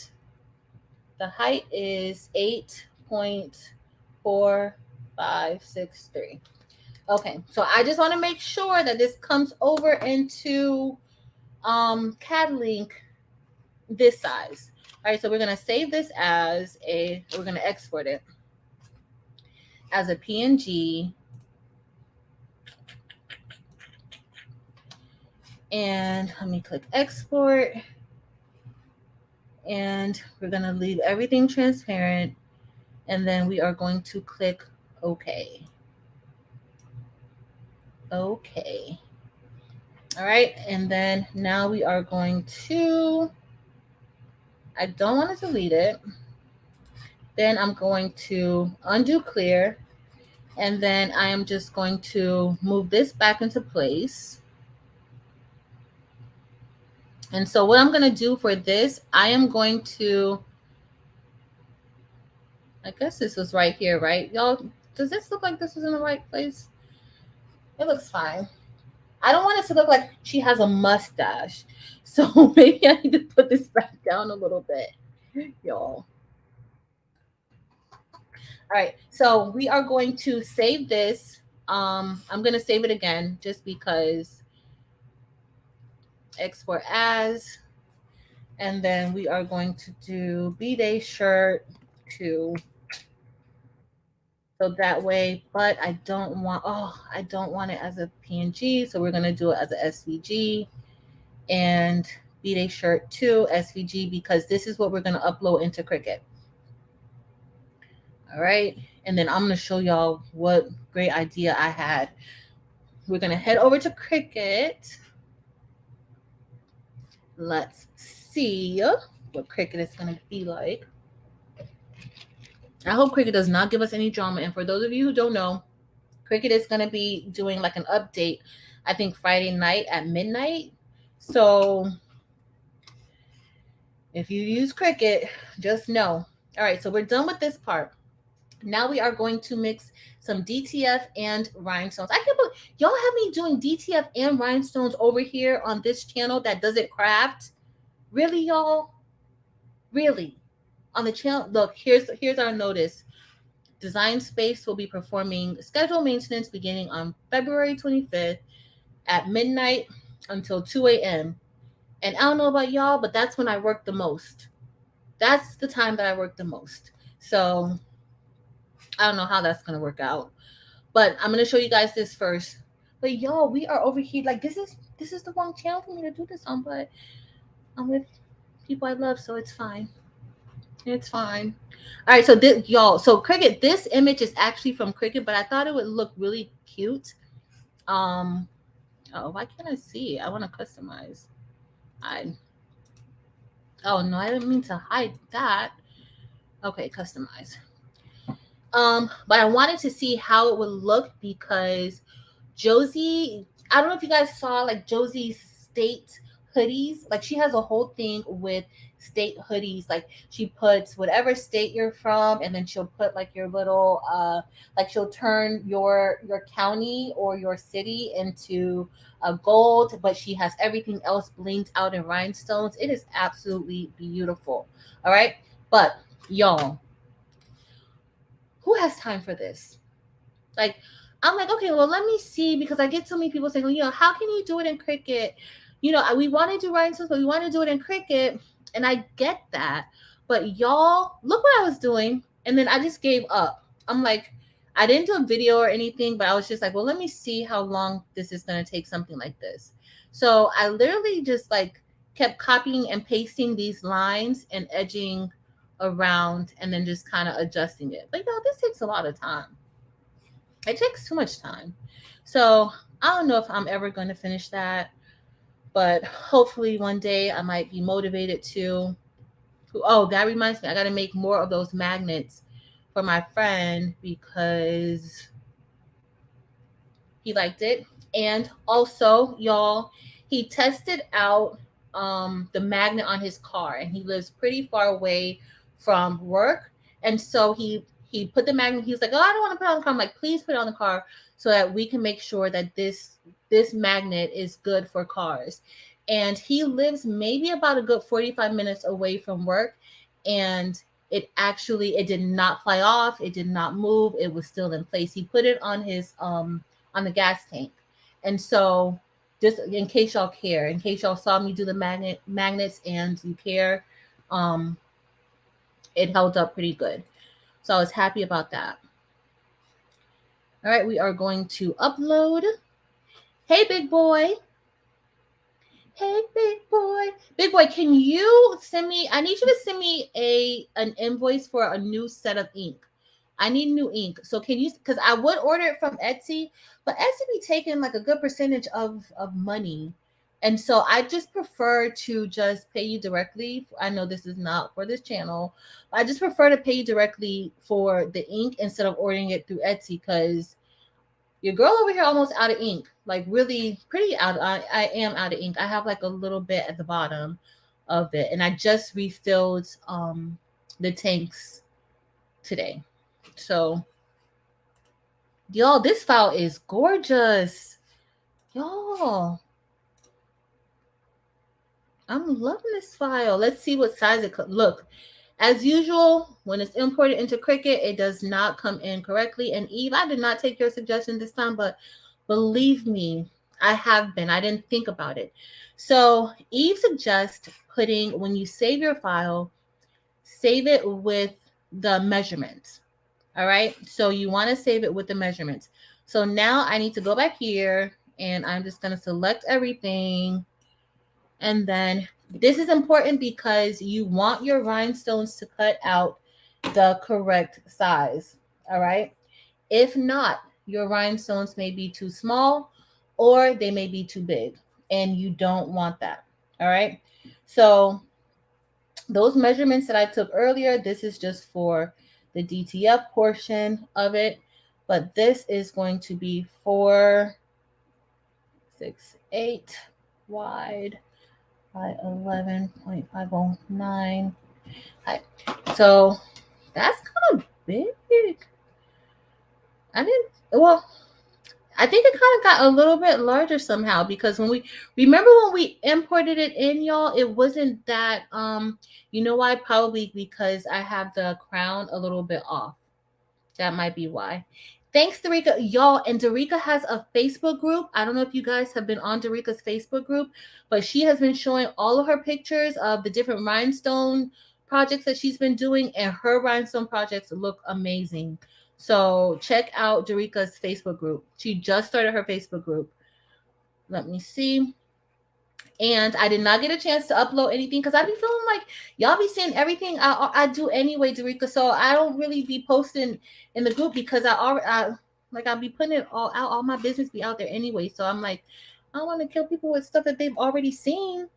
the height is 8.4563. Okay, so I just want to make sure that this comes over into CAD-Link this size. All right, so we're going to save this as we're going to export it as a PNG. And let me click export. And we're going to leave everything transparent. And then we are going to click OK. Okay. All right. And then now we are going to, I don't want to delete it. Then I'm going to undo clear. And then I am just going to move this back into place. And so what I'm going to do for this, I am going to, I guess this was right here, right? Y'all, does this look like this was in the right place? It looks fine. I don't want it to look like she has a mustache. So maybe I need to put this back down a little bit, y'all. All right, so we are going to save this. I'm going to save it again just because. Export as. And then we are going to do B-Day shirt 2. So that way, but I don't want it as a PNG. So we're going to do it as a SVG. And B-Day shirt 2 SVG because this is what we're going to upload into Cricut. All right. And then I'm going to show y'all what great idea I had. We're going to head over to Cricut. Let's see what Cricut is going to be like. I hope Cricut does not give us any drama. And for those of you who don't know, Cricut is going to be doing like an update, I think Friday night at midnight. So if you use Cricut, just know. All right, so we're done with this part. Now we are going to mix some DTF and rhinestones. I can't believe y'all have me doing DTF and rhinestones over here on this channel that doesn't craft. Really, y'all? Really? On the channel, look, here's our notice. Design Space will be performing scheduled maintenance beginning on February 25th at midnight until 2 a.m. And I don't know about y'all, but that's when I work the most. That's the time that I work the most. So I don't know how that's going to work out. But I'm going to show you guys this first. But y'all, we are over here. Like, this is the wrong channel for me to do this on. But I'm with people I love, so it's fine. It's fine. All right, so this, y'all, so Cricut, this image is actually from Cricut, but I thought it would look really cute. Oh, why can't I see it? I want to customize. Oh no, I didn't mean to hide that. Okay, customize. But I wanted to see how it would look because Josie, I don't know if you guys saw like Josie's state hoodies. Like she has a whole thing with state hoodies. Like she puts whatever state you're from, and then she'll put like your little like she'll turn your county or your city into gold, but she has everything else blinged out in rhinestones. It is absolutely beautiful. All right, but y'all, who has time for this? Like, I'm like, okay, well, let me see, because I get so many people saying, well, how can you do it in Cricut? We want to do rhinestones, but we want to do it in Cricut. And I get that. But y'all, look what I was doing. And then I just gave up. I'm like, I didn't do a video or anything, but I was just like, well, let me see how long this is going to take, something like this. So I literally just like kept copying and pasting these lines and edging around and then just kind of adjusting it. But this takes a lot of time. It takes too much time. So I don't know if I'm ever going to finish that, but hopefully one day I might be motivated to. Oh, that reminds me, I got to make more of those magnets for my friend because he liked it. And also, y'all, he tested out the magnet on his car, and he lives pretty far away from work. And so he put the magnet. He was like, "Oh, I don't want to put it on the car." I'm like, "Please put it on the car so that we can make sure that this magnet is good for cars." And he lives maybe about a good 45 minutes away from work, and it did not fly off. It did not move. It was still in place. He put it on his on the gas tank. And so, just in case y'all care, in case y'all saw me do the magnets and you care, um, it held up pretty good. So I was happy about that. All right, we are going to upload. Hey, big boy. Hey, big boy. Big boy, can you send me? I need you to send me an invoice for a new set of ink. I need new ink. So can you, because I would order it from Etsy, but Etsy be taking like a good percentage of money. And so I just prefer to just pay you directly. I know this is not for this channel. I just prefer to pay you directly for the ink instead of ordering it through Etsy, because your girl over here almost out of ink. Like really pretty out. I am out of ink. I have like a little bit at the bottom of it. And I just refilled the tanks today. So, y'all, this file is gorgeous. Y'all, I'm loving this file. Let's see what size it could look. As usual, when it's imported into Cricut, it does not come in correctly. And Eve, I did not take your suggestion this time, but believe me, I have been. I didn't think about it. So Eve suggests putting, when you save your file, save it with the measurements. All right. So you want to save it with the measurements. So now I need to go back here and I'm just going to select everything. And then this is important because you want your rhinestones to cut out the correct size. All right. If not, your rhinestones may be too small or they may be too big, and you don't want that. All right. So those measurements that I took earlier, this is just for the DTF portion of it, but this is going to be 468 wide by 11.509. Right. So that's kind of big. I think it kind of got a little bit larger somehow, because when we imported it in, y'all, it wasn't that, you know why? Probably because I have the crown a little bit off. That might be why. Thanks, Darika. Y'all, and Darika has a Facebook group. I don't know if you guys have been on Darika's Facebook group, but she has been showing all of her pictures of the different rhinestone projects that she's been doing, and her rhinestone projects look amazing. So check out Darika's Facebook group. She just started her Facebook group. Let me see. And I did not get a chance to upload anything because I be feeling like y'all be seeing everything I do anyway, Darika. So I don't really be posting in the group because I'll be putting it all out. All my business be out there anyway. So I'm like, I don't want to kill people with stuff that they've already seen.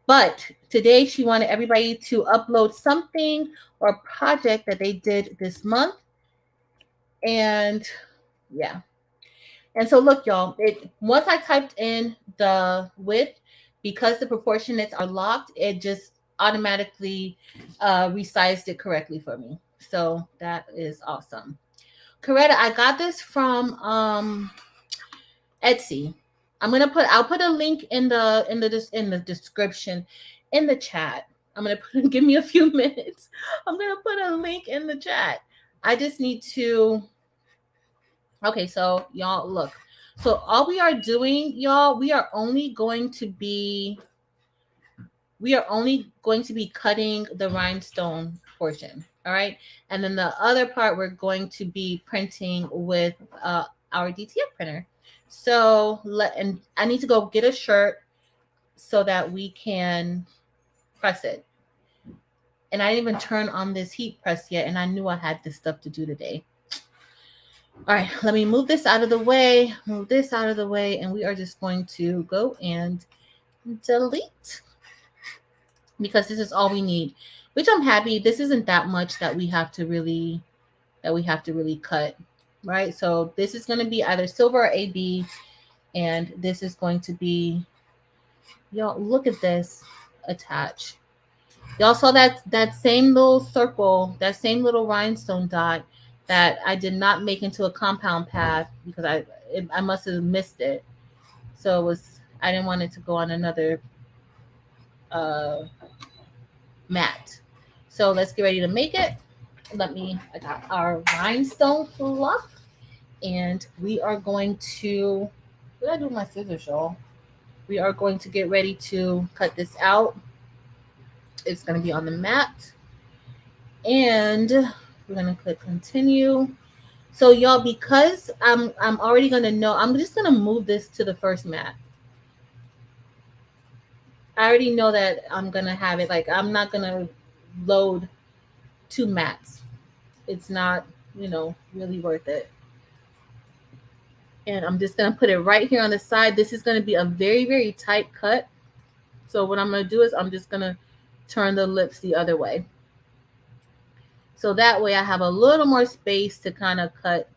But today she wanted everybody to upload something or project that they did this month. And yeah. And so look, y'all, once I typed in the width, because the proportionates are locked, it just automatically resized it correctly for me. So that is awesome. Coretta, I got this from Etsy. I'll put a link in the description, in the chat. Give me a few minutes. I'm gonna put a link in the chat. I just need to. Okay, so y'all look. So all we are doing, y'all, we are only going to be we are only going to be cutting the rhinestone portion. All right. And then the other part we're going to be printing with our DTF printer. So and I need to go get a shirt so that we can press it. And I didn't even turn on this heat press yet, and I knew I had this stuff to do today. All right, let me move this out of the way, and we are just going to go and delete, because this is all we need, which I'm happy. This isn't that much that we have to really cut, right? So this is going to be either silver or AB, and this is going to be, y'all look at this, attach. Y'all saw that same little circle, that same little rhinestone dot that I did not make into a compound path because I must have missed it. So it was, I didn't want it to go on another mat. So let's get ready to make it. I got our rhinestone fluff, and we are going to, what did I do with my scissors, y'all? We are going to get ready to cut this out. It's going to be on the mat, and we're going to click continue. So y'all, because I'm already going to know, I'm just going to move this to the first mat. I already know that I'm going to have it, like, I'm not going to load 2 mats. It's not, really worth it. And I'm just going to put it right here on the side. This is going to be a very, very tight cut. So what I'm going to do is I'm just going to turn the lips the other way. So that way I have a little more space to kind of cut,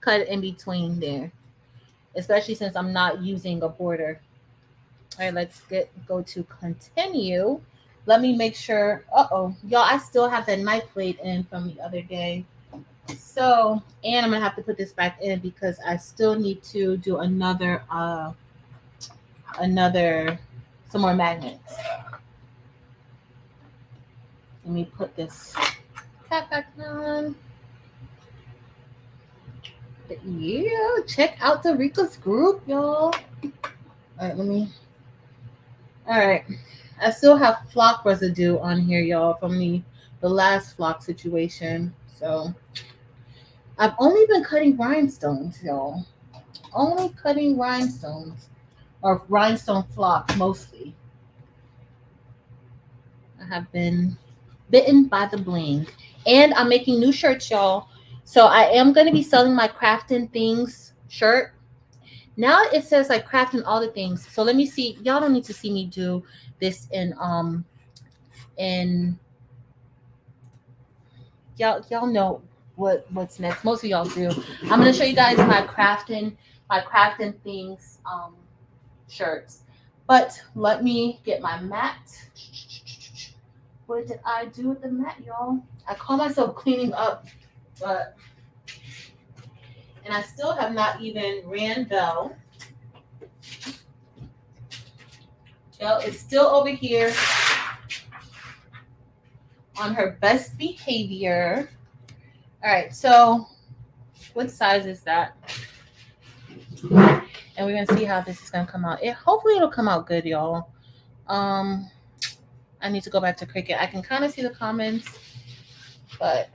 cut in between there, especially since I'm not using a border. All right, let's go to continue. Let me make sure. Y'all, I still have that knife blade in from the other day. So, and I'm gonna have to put this back in because I still need to do some more magnets. Let me put this cap back on. Yeah, check out the Rika's group, y'all. All right, I still have flock residue on here, y'all, from the last flock situation. So I've only been cutting rhinestones, y'all. Only cutting rhinestones, or rhinestone flock mostly. I have been bitten by the bling. And I'm making new shirts, y'all. So I am going to be selling my crafting things shirt. Now it says like crafting all the things. So let me see. Y'all don't need to see me do this in y'all know what's next. Most of y'all do. I'm gonna show you guys my crafting things shirts. But let me get my mat. What did I do with the mat, y'all? I call myself cleaning up, and I still have not even ran Belle. Belle is still over here on her best behavior. All right, so what size is that? And we're gonna see how this is gonna come out. Hopefully it'll come out good, y'all. I need to go back to Cricut. I can kind of see the comments, but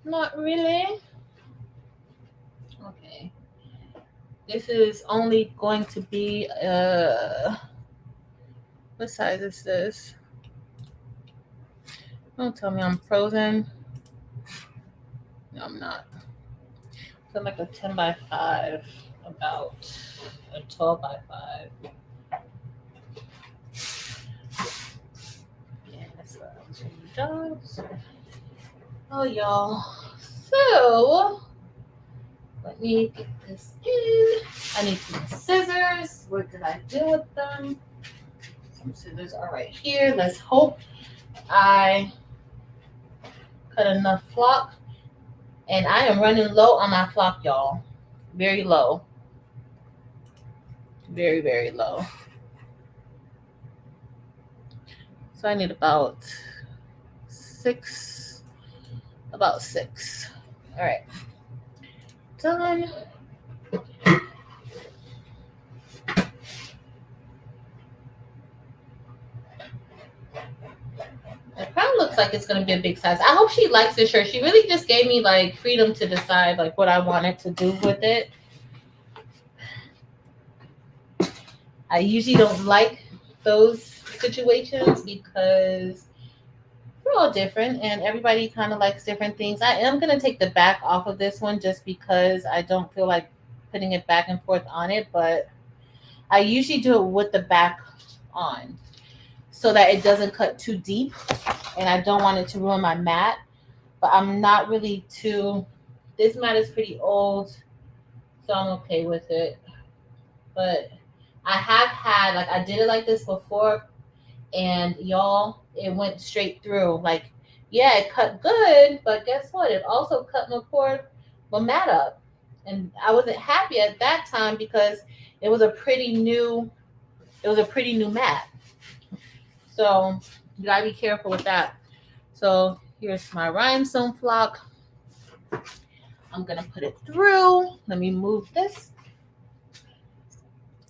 not really. Okay. This is only going to be what size is this? Don't tell me I'm frozen. No, I'm not. So like a 10 by 5, about a 12 by 5. Yeah, that's what I'll show you guys. Oh, y'all. So let me get this in. I need some scissors. What did I do with them? Some scissors are right here. Let's hope I cut enough flock. And I am running low on my flock, y'all. Very low. Very, very low. So I need about 6. About 6. All right. Done. It kind of looks like it's going to be a big size. I hope she likes this shirt. She really just gave me like freedom to decide like what I wanted to do with it. I usually don't like those situations because we're all different and everybody kind of likes different things. I am going to take the back off of this one just because I don't feel like putting it back and forth on it, but I usually do it with the back on so that it doesn't cut too deep, and I don't want it to ruin my mat, but I'm not really too, this mat is pretty old, so I'm okay with it. But I have had, like, I did it like this before, and y'all, it went straight through. Like, yeah, it cut good, but guess what? It also cut my mat up. And I wasn't happy at that time because it was a pretty new mat. So you gotta be careful with that. So here's my rhinestone flock. I'm gonna put it through. Let me move this.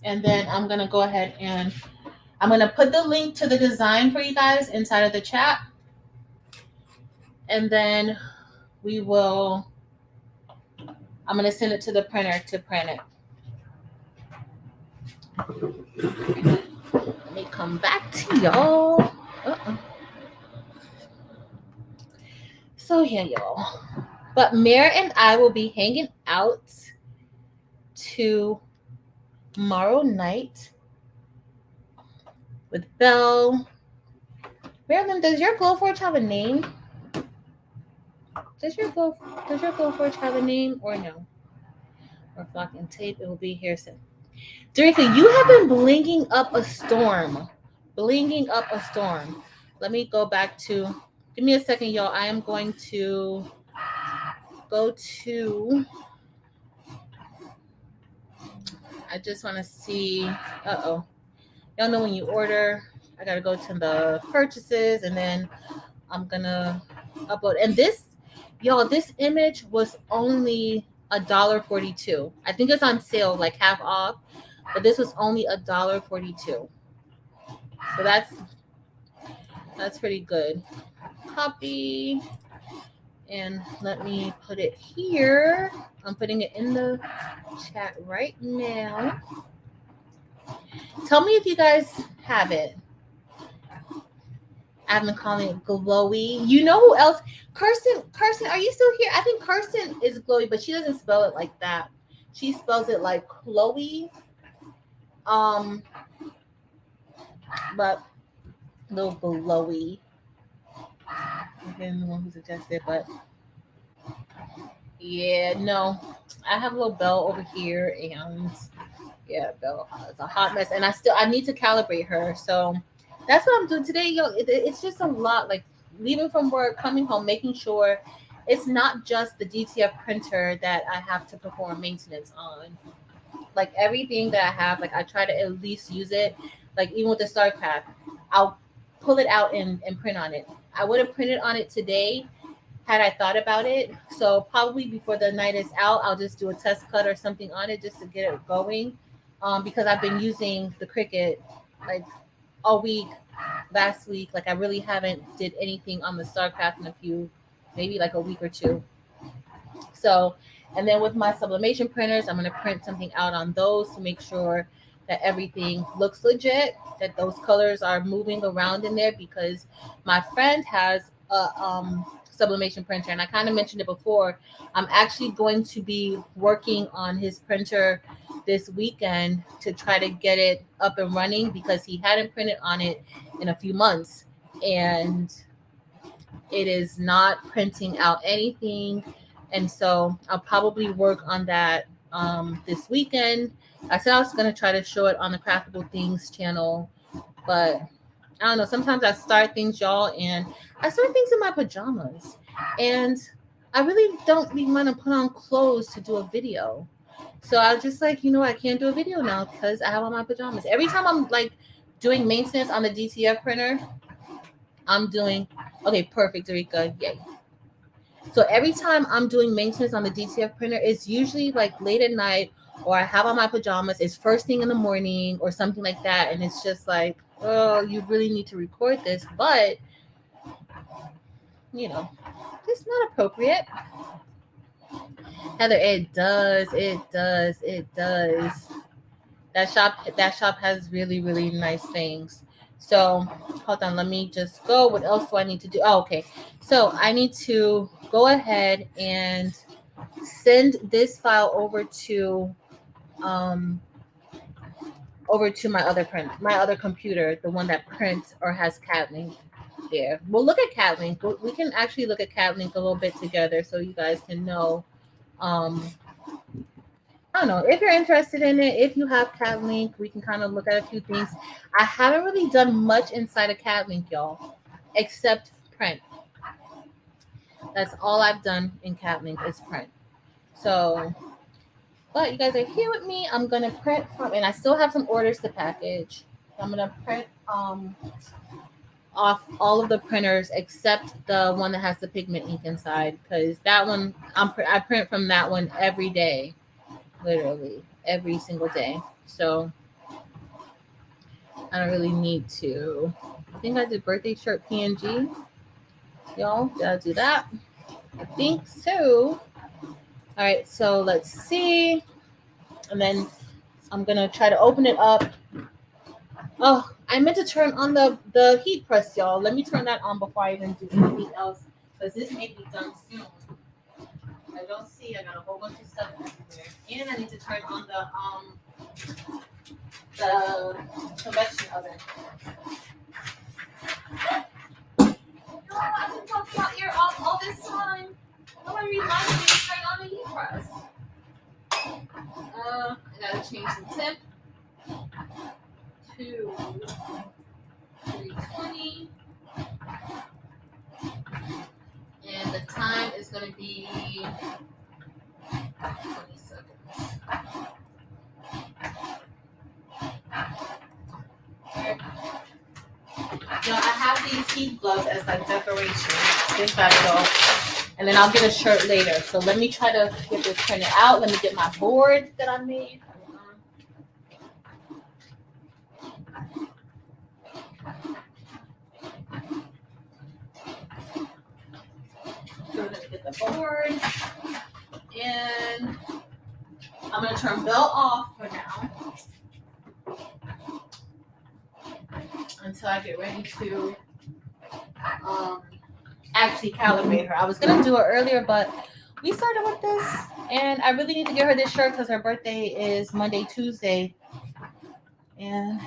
And then I'm gonna go ahead and I'm gonna put the link to the design for you guys inside of the chat. And then I'm gonna send it to the printer to print it. Let me come back to y'all. So yeah, y'all. But Mare and I will be hanging out tomorrow night with Belle. Marilyn, does your Glowforge have a name? Does your Glowforge have a name or no? Or flock and tape, it will be here soon. Dorica, you have been blinging up a storm. Blinging up a storm. Let me go back to, give me a second, y'all. I am going to go to, I just want to see, y'all know when you order, I got to go to the purchases and then I'm going to upload. And this, y'all, this image was only $1.42. I think it's on sale, like half off, but this was only $1.42. So that's pretty good. Copy, and let me put it here. I'm putting it in the chat right now. Tell me if you guys have it. I've been calling it glowy. You know who else? Kirsten, are you still here? I think Kirsten is glowy, but she doesn't spell it like that. She spells it like Chloe. But a little glowy. Again, the one who suggested, but yeah, no. I have a little Belle over here, and yeah, Belle is a hot mess, and I need to calibrate her. So that's what I'm doing today, yo. It's just a lot, like leaving from work, coming home, making sure it's not just the DTF printer that I have to perform maintenance on. Like everything that I have, like I try to at least use it. Like even with the StarCraft, I'll pull it out and print on it. I would have printed on it today had I thought about it. So probably before the night is out, I'll just do a test cut or something on it just to get it going. Because I've been using the Cricut like all week, last week. Like I really haven't did anything on the StarCraft in maybe like a week or two. So, and then with my sublimation printers, I'm going to print something out on those to make sure that everything looks legit, that those colors are moving around in there, because my friend has a sublimation printer, and I kind of mentioned it before. I'm actually going to be working on his printer this weekend to try to get it up and running, because he hadn't printed on it in a few months and it is not printing out anything. And so I'll probably work on that this weekend. I said I was going to try to show it on the Craftable Things channel, but I don't know. Sometimes I start things, y'all, and I start things in my pajamas. And I really don't even want to put on clothes to do a video. So I was just like, I can't do a video now because I have on my pajamas. Every time I'm like doing maintenance on the DTF printer, I'm doing, okay, perfect, Dorica, yay. So every time I'm doing maintenance on the DTF printer, it's usually like late at night or I have on my pajamas, it's first thing in the morning or something like that, and it's just like, oh, you really need to record this, but you know, it's not appropriate. Heather, it does, it does, it does. That shop has really, really nice things. So hold on, let me just go. What else do I need to do? Oh, okay. So I need to go ahead and send this file um over to my other computer, the one that prints or has CatLink there. We'll look at CatLink. We can actually look at CatLink a little bit together so you guys can know. I don't know if you're interested in it. If you have CatLink, we can kind of look at a few things. I haven't really done much inside of CatLink, y'all, except print. That's all I've done in CatLink is print. So, but you guys are here with me. I'm gonna print from, and I still have some orders to package. I'm gonna print off all of the printers except the one that has the pigment ink inside, because that one I print from that one every day, literally every single day. So I don't really need to. I think I did birthday shirt PNG. Y'all, did I do that? I think so. All right, so let's see. And then I'm gonna try to open it up. Oh, I meant to turn on the heat press, y'all. Let me turn that on before I even do anything else, because this may be done soon. I don't see. I got a whole bunch of stuff everywhere, and I need to turn on the convection oven. No, I've been talking about ear off all this time. Nobody reminded me to turn on the heat press. I gotta change the temp to 320, and the time is gonna be 20 seconds. You know, I have these heat gloves as like decoration. This gotta go. And then I'll get a shirt later. So let me try to get this printed out. Let me get my board that I made. So we're gonna get the board. And I'm gonna turn Bell off for now, until I get ready to actually calibrate her. I was gonna do it earlier, but we started with this, and I really need to get her this shirt because her birthday is Monday, Tuesday, and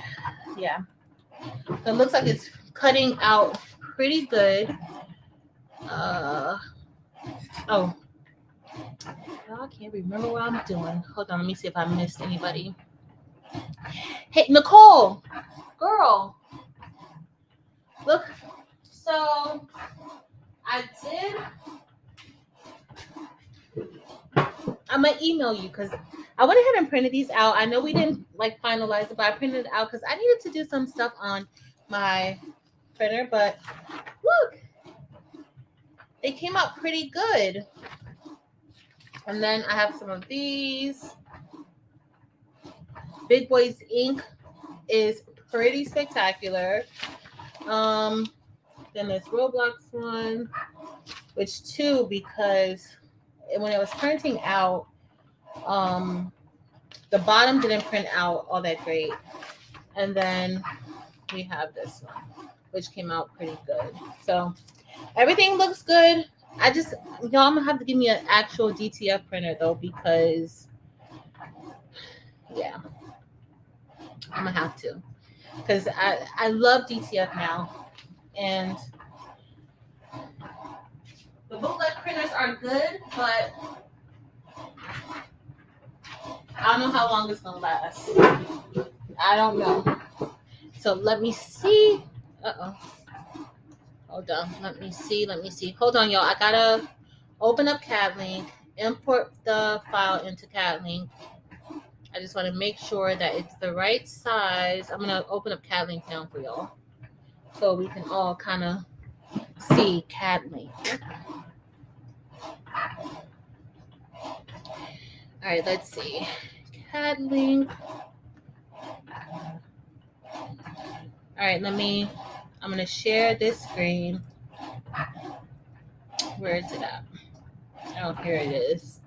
yeah, so it looks like it's cutting out pretty good. Oh, I can't remember what I'm doing. Hold on, let me see if I missed anybody. Hey, Nicole, girl, look. So I did. I'm gonna email you because I went ahead and printed these out. I know we didn't like finalize it, but I printed it out because I needed to do some stuff on my printer. But look, they came out pretty good. And then I have some of these. Big Boys Ink is pretty spectacular. Then this Roblox one, which too, because when it was printing out, the bottom didn't print out all that great. And then we have this one, which came out pretty good. So everything looks good. Y'all, I'm gonna have to give me an actual DTF printer though, because yeah, I'm gonna have to, because I love DTF now, and the bootleg printers are good, but I don't know how long it's gonna last. I don't know. So let me see. Hold on. Let me see. Hold on, y'all. I gotta open up CatLink, import the file into CatLink. I just want to make sure that it's the right size. I'm gonna open up CatLink now for y'all, so we can all kind of see CatLink. All right, let's see. CAD link. All right, I'm going to share this screen. Where is it at? Oh, here it is.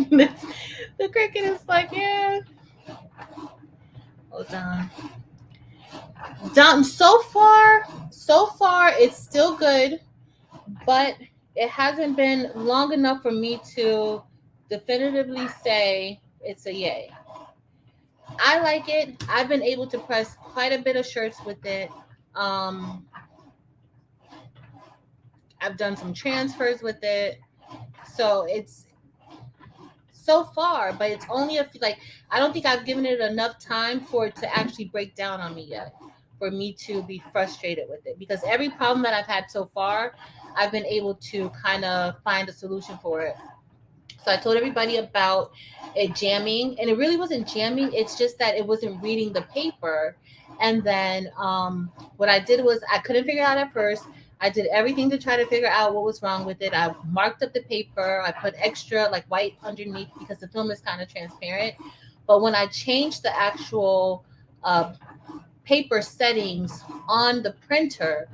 The cricket is like, yeah. Hold on. So far, it's still good, but it hasn't been long enough for me to definitively say it's a yay. I like it. I've been able to press quite a bit of shirts with it. I've done some transfers with it. So it's so far, but it's only I don't think I've given it enough time for it to actually break down on me yet, for me to be frustrated with it. Because every problem that I've had so far, I've been able to kind of find a solution for it. So I told everybody about it jamming, and it really wasn't jamming. It's just that it wasn't reading the paper. And then what I did was I couldn't figure it out at first. I did everything to try to figure out what was wrong with it. I marked up the paper. I put extra white underneath because the film is kind of transparent. But when I changed the actual paper settings on the printer,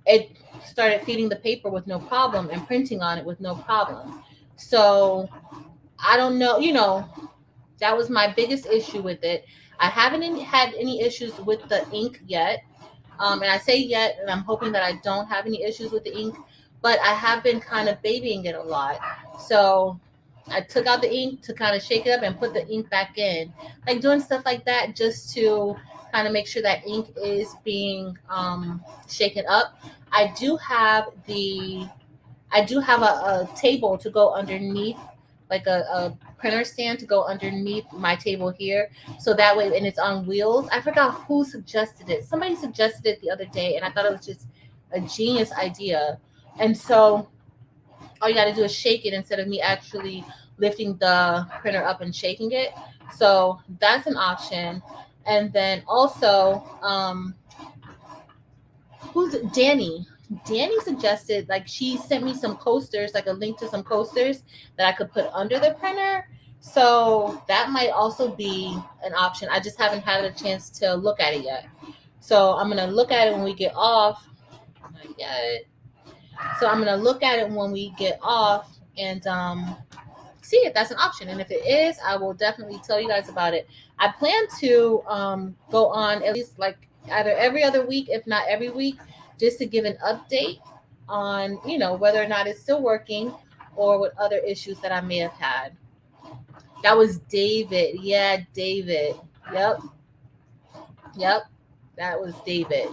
it started feeding the paper with no problem and printing on it with no problem. So I don't know, that was my biggest issue with it. I haven't had any issues with the ink yet. And I say yet, and I'm hoping that I don't have any issues with the ink, but I have been kind of babying it a lot. So I took out the ink to kind of shake it up and put the ink back in, doing stuff like that just to kind of make sure that ink is being shaken up. I do have a table to go underneath, like a printer stand to go underneath my table here. So that way, and it's on wheels. I forgot who suggested it. Somebody suggested it the other day, and I thought it was just a genius idea. And so all you got to do is shake it instead of me actually lifting the printer up and shaking it. So that's an option. And then also, who's Danny? Danny suggested, she sent me some coasters, a link to some coasters that I could put under the printer. So that might also be an option. I just haven't had a chance to look at it yet. So I'm going to look at it when we get off. Not yet. So I'm going to look at it when we get off and see if that's an option. And if it is, I will definitely tell you guys about it. I plan to go on at least either every other week, if not every week, just to give an update on, whether or not it's still working or what other issues that I may have had. That was David. Yeah, David. Yep. That was David.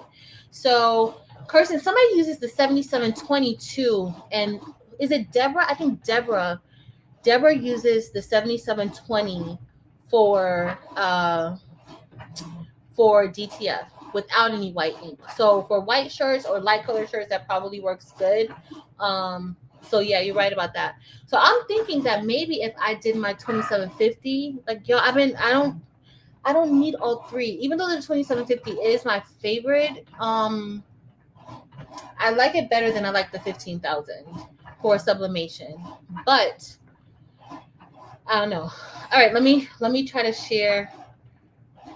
So, Kirsten, somebody uses the 7722, and is it Deborah? I think Deborah uses the 7720 for DTF without any white ink. So for white shirts or light color shirts, that probably works good. So yeah, you're right about that. So I'm thinking that maybe if I did my 2750, I don't need all three, even though the 2750 is my favorite. I like it better than I like the 15,000 for sublimation, but I don't know. All right, let me try to share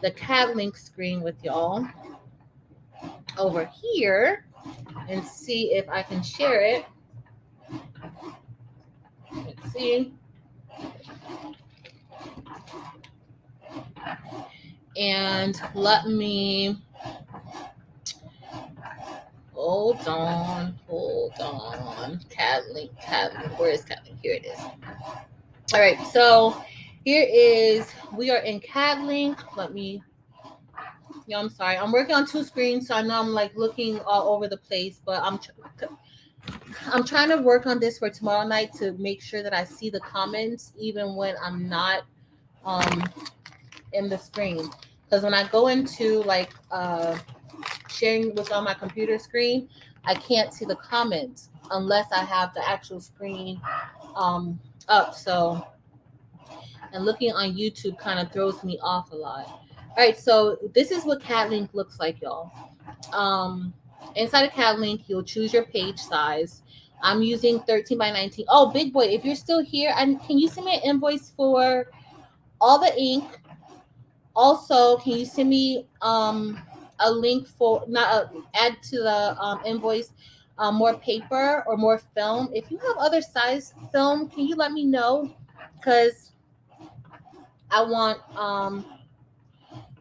the CAD link screen with y'all over here and see if I can share it. Let's see. And let me hold on. CAD link. Where is CAD link? Here it is. All right, so here is, we are in CAD link. I'm sorry. I'm working on two screens, so I know I'm looking all over the place, but I'm trying to work on this for tomorrow night to make sure that I see the comments even when I'm not in the screen. Because when I go into sharing what's on my computer screen, I can't see the comments unless I have the actual screen up. So, and looking on YouTube kind of throws me off a lot. All right, so this is what CAD link looks like, y'all. Inside of CAD link, you'll choose your page size. I'm using 13 by 19. Oh, big boy, if you're still here, and can you send me an invoice for all the ink? Also, can you send me a link for not add to the invoice more paper or more film? If you have other size film, can you let me know? Because I want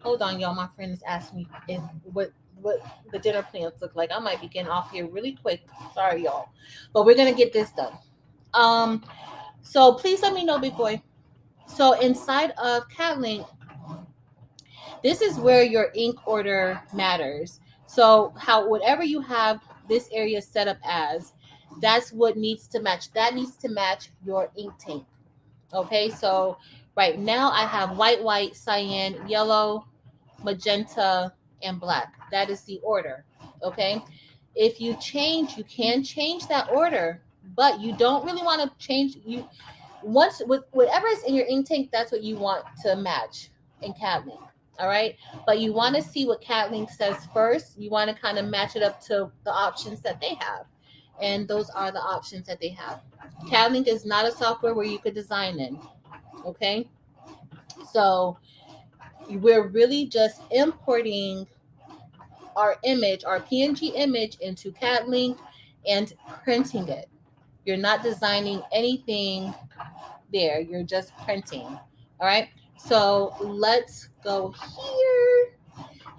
hold on, y'all. My friend is asking me if what the dinner plans look like. I might be getting off here really quick. Sorry, y'all, but we're gonna get this done. Um, so please let me know, big boy. So inside of CatLink, this is where your ink order matters. So how whatever you have this area set up as, that's what needs to match. That needs to match your ink tank. Okay, so right now I have white, cyan, yellow, magenta, and black. That is the order. Okay, if you change, you can change that order, but you don't really want to change. You once with whatever is in your ink tank, that's what you want to match in CatLink. All right, but you want to see what CatLink says first. You want to kind of match it up to the options that they have, and those are the options that they have. CatLink is not a software where you could design in. Okay, so we're really just importing our image, our PNG image, into CatLink and printing it. You're not designing anything there, you're just printing. All right, so let's go here,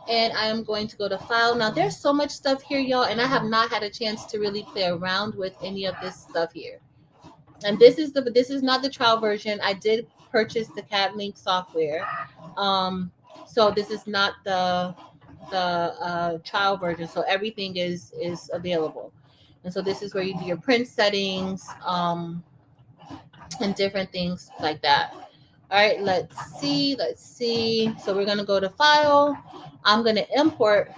and I'm going to go to file. Now there's so much stuff here, y'all, and I have not had a chance to really play around with any of this stuff here. And this is not the trial version. I did purchase the CatLink software, so this is not the trial version. So everything is available, and so this is where you do your print settings, and different things like that. All right, let's see. So we're gonna go to file. I'm gonna import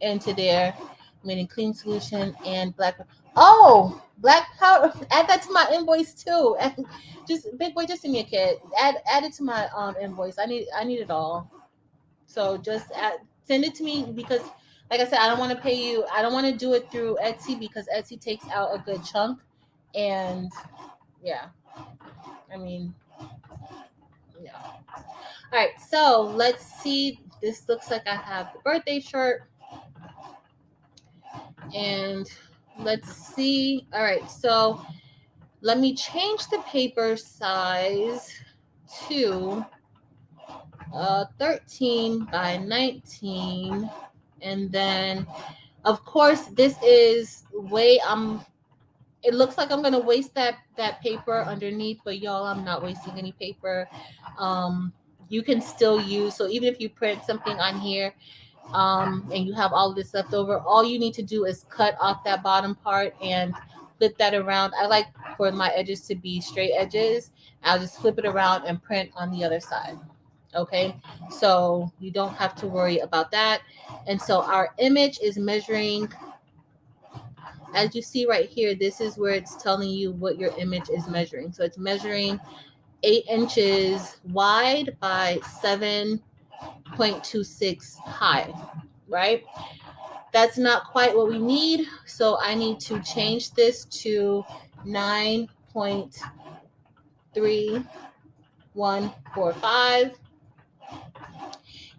into there, meaning clean solution and black. Oh, black powder. Add that to my invoice too. And just big boy, just send me a kit. Add it to my invoice. I need it all. So just send it to me, because like I said, I don't want to pay you. I don't want to do it through Etsy because Etsy takes out a good chunk, and yeah, I mean, yeah. All right, so let's see. This looks like I have the birthday shirt. And let's see. All right, so let me change the paper size to 13 by 19. And then, of course, this is way it looks like I'm gonna waste that paper underneath, but y'all, I'm not wasting any paper. You can still use, so even if you print something on here, and you have all of this left over, all you need to do is cut off that bottom part and flip that around. I like for my edges to be straight edges. I'll just flip it around and print on the other side. Okay, so you don't have to worry about that. And so our image is measuring, as you see right here, this is where it's telling you what your image is measuring. So it's measuring 8 inches wide by 7.26 high, right? That's not quite what we need, so I need to change this to 9.3145,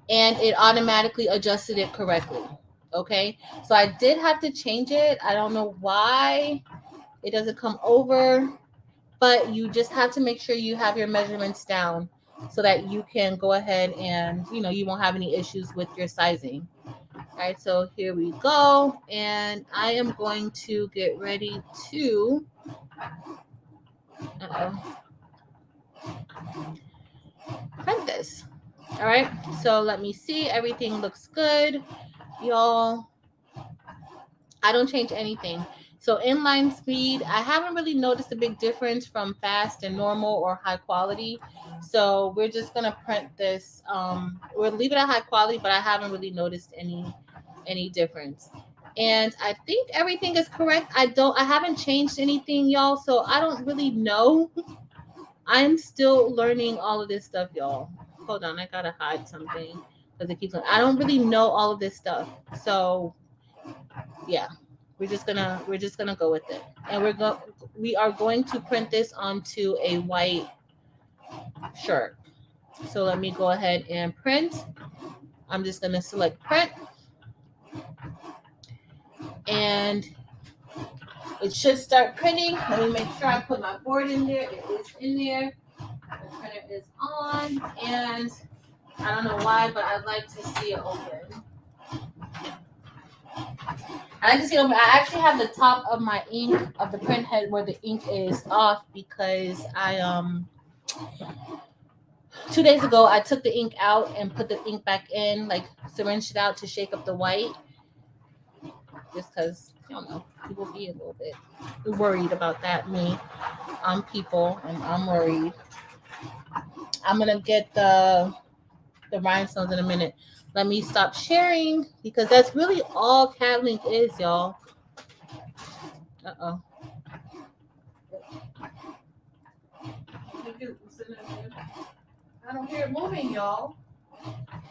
and it automatically adjusted it correctly. Okay, so I did have to change it. I don't know why it doesn't come over, but you just have to make sure you have your measurements down so that you can go ahead and, you won't have any issues with your sizing. All right, so here we go, and I am going to get ready to print this. All right, so let me see. Everything looks good, y'all. I don't change anything. So inline speed, I haven't really noticed a big difference from fast and normal or high quality. So we're just gonna print this. We'll leave it at high quality, but I haven't really noticed any difference. And I think everything is correct. I haven't changed anything, y'all, so I don't really know. I'm still learning all of this stuff, y'all. Hold on, I gotta hide something because it keeps on. I don't really know all of this stuff. So yeah. we're just gonna go with it, and we are going to print this onto a white shirt. So let me go ahead and print. I'm just gonna select print, and it should start printing. Let me make sure I put my board in there. It is in there. The printer is on, and I don't know why, but I'd like to see it open. I like to see it open. I actually have the top of my ink of the print head where the ink is off because I 2 days ago I took the ink out and put the ink back in, like syringed it out to shake up the white. Just because, I don't know, people be a little bit worried about that. Me, I'm people, and I'm worried. I'm gonna get the rhinestones in a minute. Let me stop sharing because that's really all CAD is, y'all. Uh-oh. I don't hear it moving, y'all.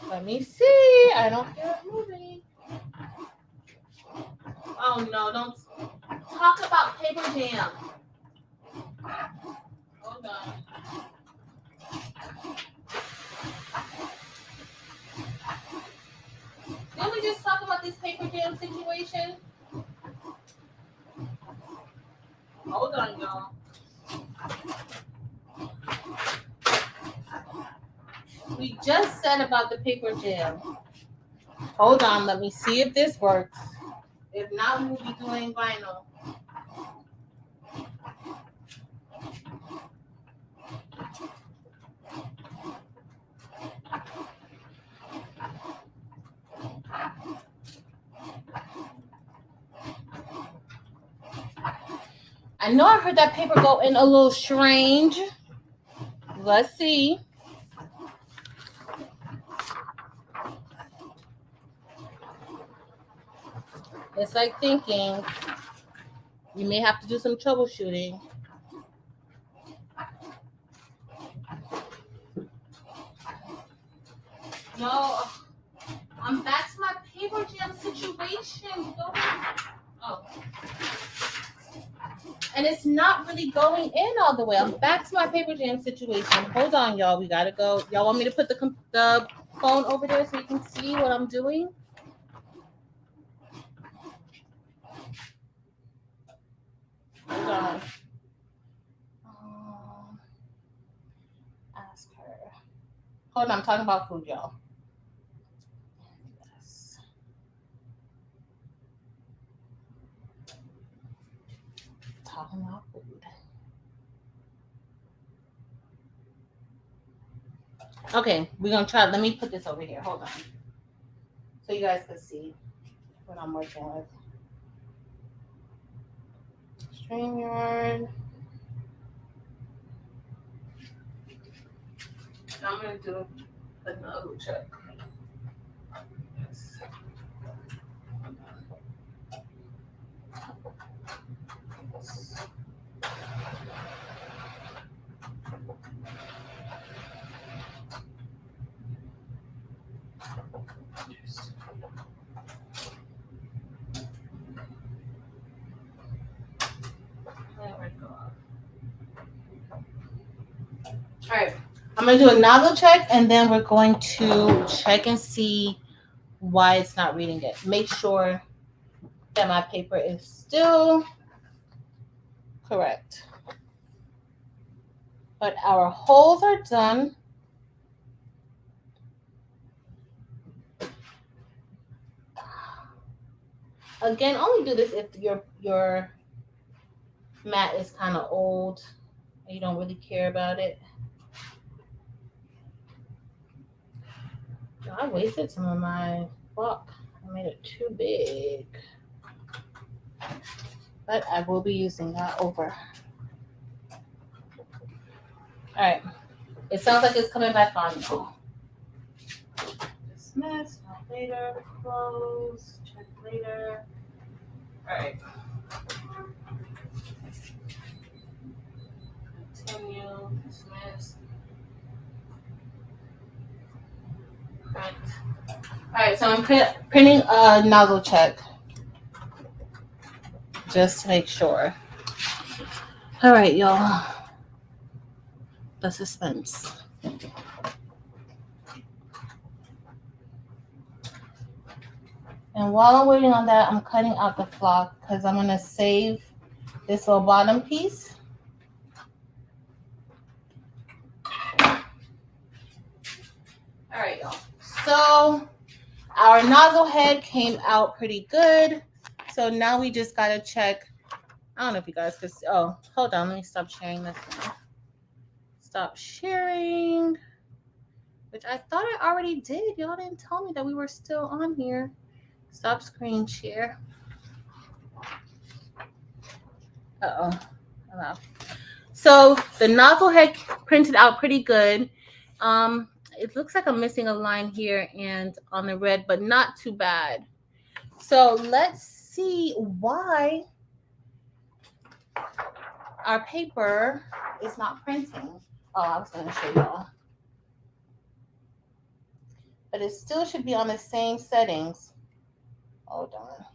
Let me see. I don't hear it moving. Oh no, don't talk about paper jam. Hold on. Didn't we just talk about this paper jam situation? Hold on, y'all. We just said about the paper jam. Hold on, let me see if this works. If not, we'll be doing vinyl. I know I heard that paper go in a little strange. Let's see. It's like thinking you may have to do some troubleshooting. No, I'm back to my paper jam situation. Oh. And it's not really going in all the way. I'm back to my paper jam situation. Hold on, y'all. We gotta go. Y'all want me to put the phone over there so you can see what I'm doing? Hold on. Ask her. Hold on, I'm talking about food, y'all. Yes. Talking about food. Okay, we're gonna try. Let me put this over here. Hold on. So you guys can see what I'm working with. StreamYard. I'm gonna do another check. Yes. All right, I'm gonna do a nozzle check, and then we're going to check and see why it's not reading it. Make sure that my paper is still correct. But our holes are done. Again, only do this if your mat is kind of old and you don't really care about it. I wasted some of my block. I made it too big. But I will be using that over. All right. It sounds like it's coming back on. Dismiss, not later, close, check later. All right. Continue, dismiss. Print. All right, so I'm printing a nozzle check. just to make sure. All right, y'all. The suspense. And while I'm waiting on that, I'm cutting out the flock because I'm going to save this little bottom piece. All right, y'all. So our nozzle head came out pretty good. So now we just got to check. I don't know if you guys could see. Oh, hold on. Let me stop sharing this now. Stop sharing. Which I thought I already did. Y'all didn't tell me that we were still on here. Stop screen share. Uh-oh. Hello. So the nozzle head printed out pretty good. It looks like I'm missing a line here and on the red, but not too bad. So let's see why our paper is not printing. Oh, I was going to show y'all. But it still should be on the same settings. Hold on.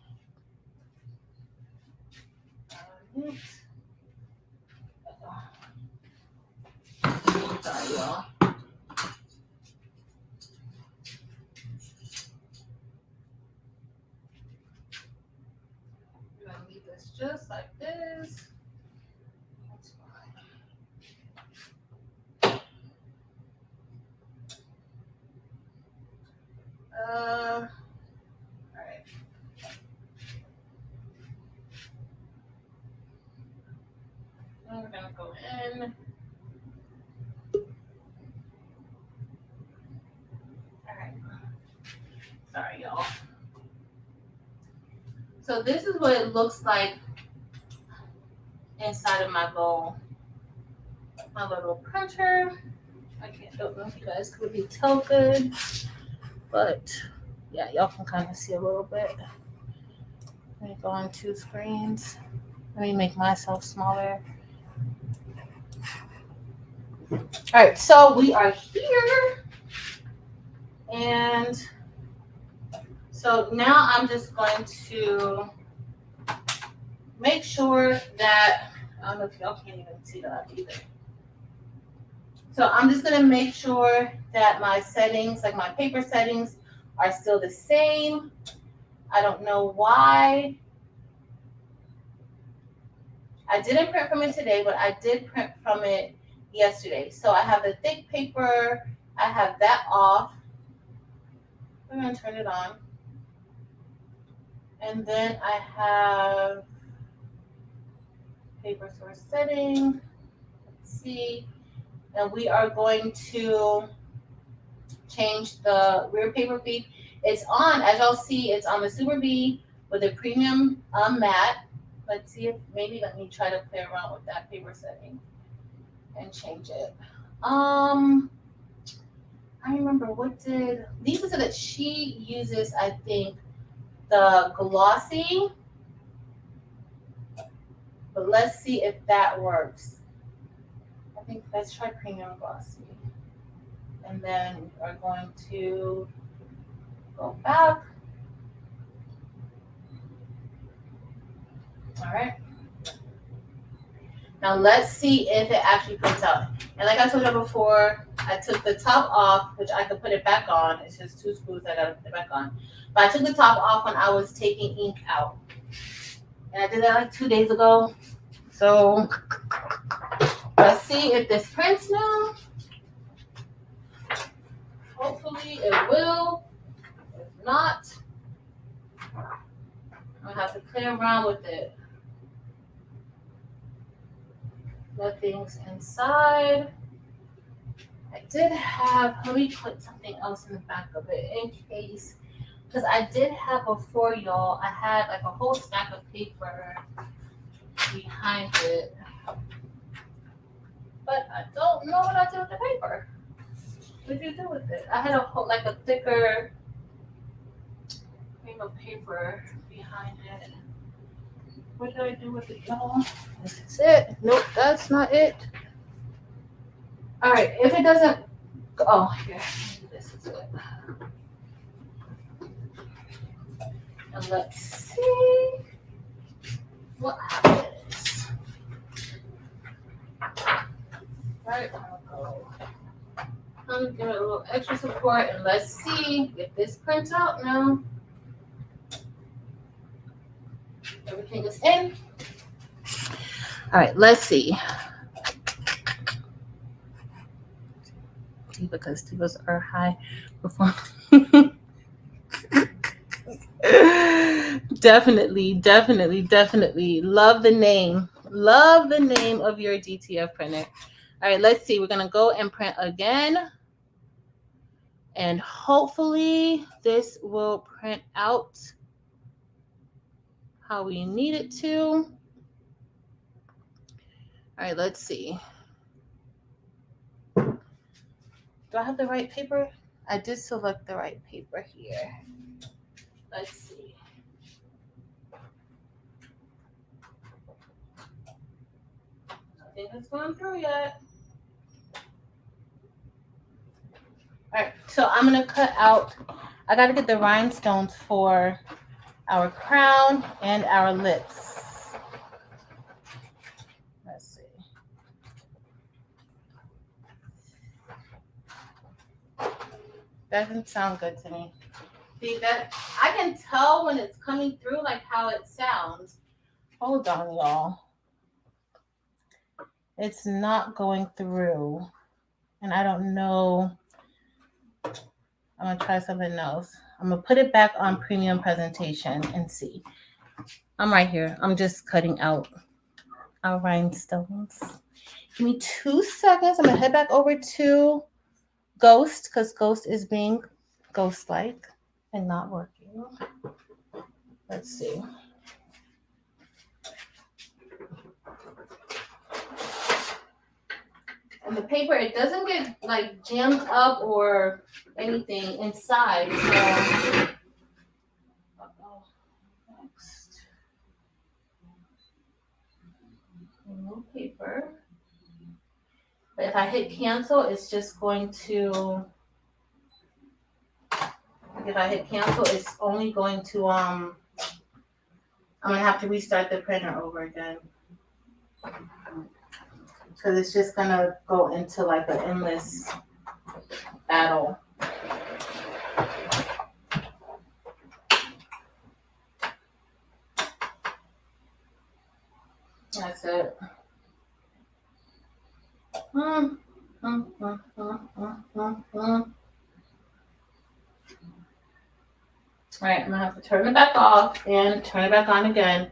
Sorry, y'all. We're going to leave this just like this. That's fine. All right. And we're going to go in. All right. Sorry, y'all. So this is what it looks like inside of my little printer. Don't know if you guys could really tell good, but yeah, y'all can kind of see a little bit. Let me go on 2 screens. Let me make myself smaller. All right, so we are here, and so now I'm just going to make sure that, I don't know if y'all can't even see that either. So I'm just going to make sure that my settings, like my paper settings, are still the same. I don't know why. I didn't print from it today, but I did print from it yesterday. So I have the thick paper. I have that off. I'm going to turn it on. And then I have paper source setting. Let's see. And we are going to change the rear paper feed. It's on, as y'all see, it's on the Super B with a premium matte. Let's see if let me try to play around with that paper setting and change it. I remember Lisa said that she uses, I think, the glossy, but let's see if that works. I think let's try premium glossy. And then we're going to go back. All right. Now let's see if it actually prints out. And like I told you before, I took the top off, which I could put it back on. It's just 2 screws I gotta put it back on. But I took the top off when I was taking ink out. And I did that like 2 days ago. So let's see if this prints now. Hopefully it will. If not, I'm gonna have to play around with it. Nothing's inside. I did have, let me put something else in the back of it in case, because I did have before, y'all, I had like a whole stack of paper behind it. But I don't know what I did with the paper. What did you do with it? I had a thicker thing of paper behind it. What did I do with it, y'all? This is it. Nope, that's not it. All right, if it doesn't, oh, here, this is it. And let's see. what happens. Right, I'll go. I'm gonna give it a little extra support and let's see if this prints out now. Everything is in. All right, let's see. Because divas are high performing. Definitely. Love the name. Love the name of your DTF printer. All right, let's see. We're going to go and print again. And hopefully this will print out how we need it to. All right, let's see. Do I have the right paper? I did select the right paper here. Let's see. Nothing has gone through yet. All right, so I'm going to cut out. I got to get the rhinestones for our crown and our lips. Let's see. That doesn't sound good to me. See that? I can tell when it's coming through, like how it sounds. Hold on, y'all. It's not going through. And I don't know. I'm going to try something else. I'm going to put it back on premium presentation and see. I'm right here. I'm just cutting out our rhinestones. Give me 2 seconds. I'm going to head back over to Ghost because Ghost is being ghost-like and not working. Let's see. And the paper, it doesn't get like jammed up or anything inside. So, next. Remove paper. But if I hit cancel, it's just going to. If I hit cancel, it's only going to I'm gonna have to restart the printer over again. Because it's just gonna go into like an endless battle. That's it. All right, I'm gonna have to turn it back off and turn it back on again.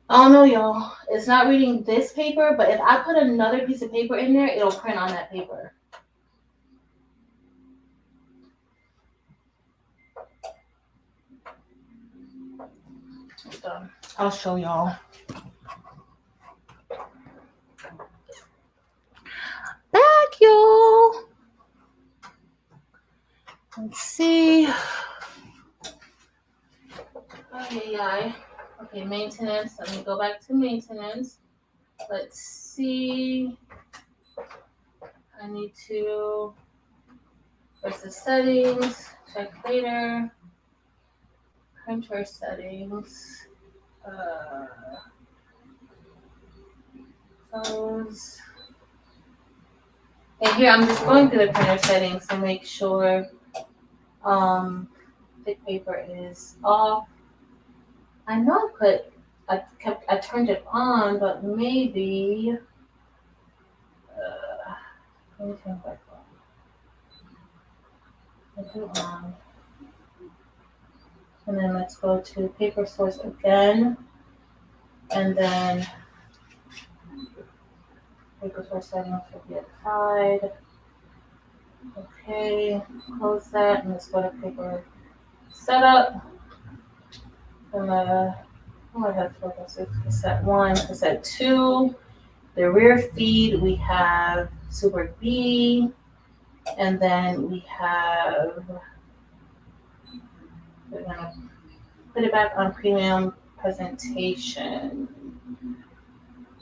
I don't know, y'all. It's not reading this paper, but if I put another piece of paper in there, it'll print on that paper. So I'll show y'all. Back, y'all. Let's see. Okay, maintenance. Let me go back to maintenance. Let's see. I need to. Where's the settings? Check later. Printer settings. Close. And here I'm just going through the printer settings to make sure thick paper is off. I know I turned it on, but maybe let me turn it back on. Put it on. And then let's go to paper source again. And then paper source settings will be applied. Okay, close that and let's go to paper setup. And cassette 1, cassette 2. The rear feed, we have Super B, and then we have, we're gonna put it back on premium presentation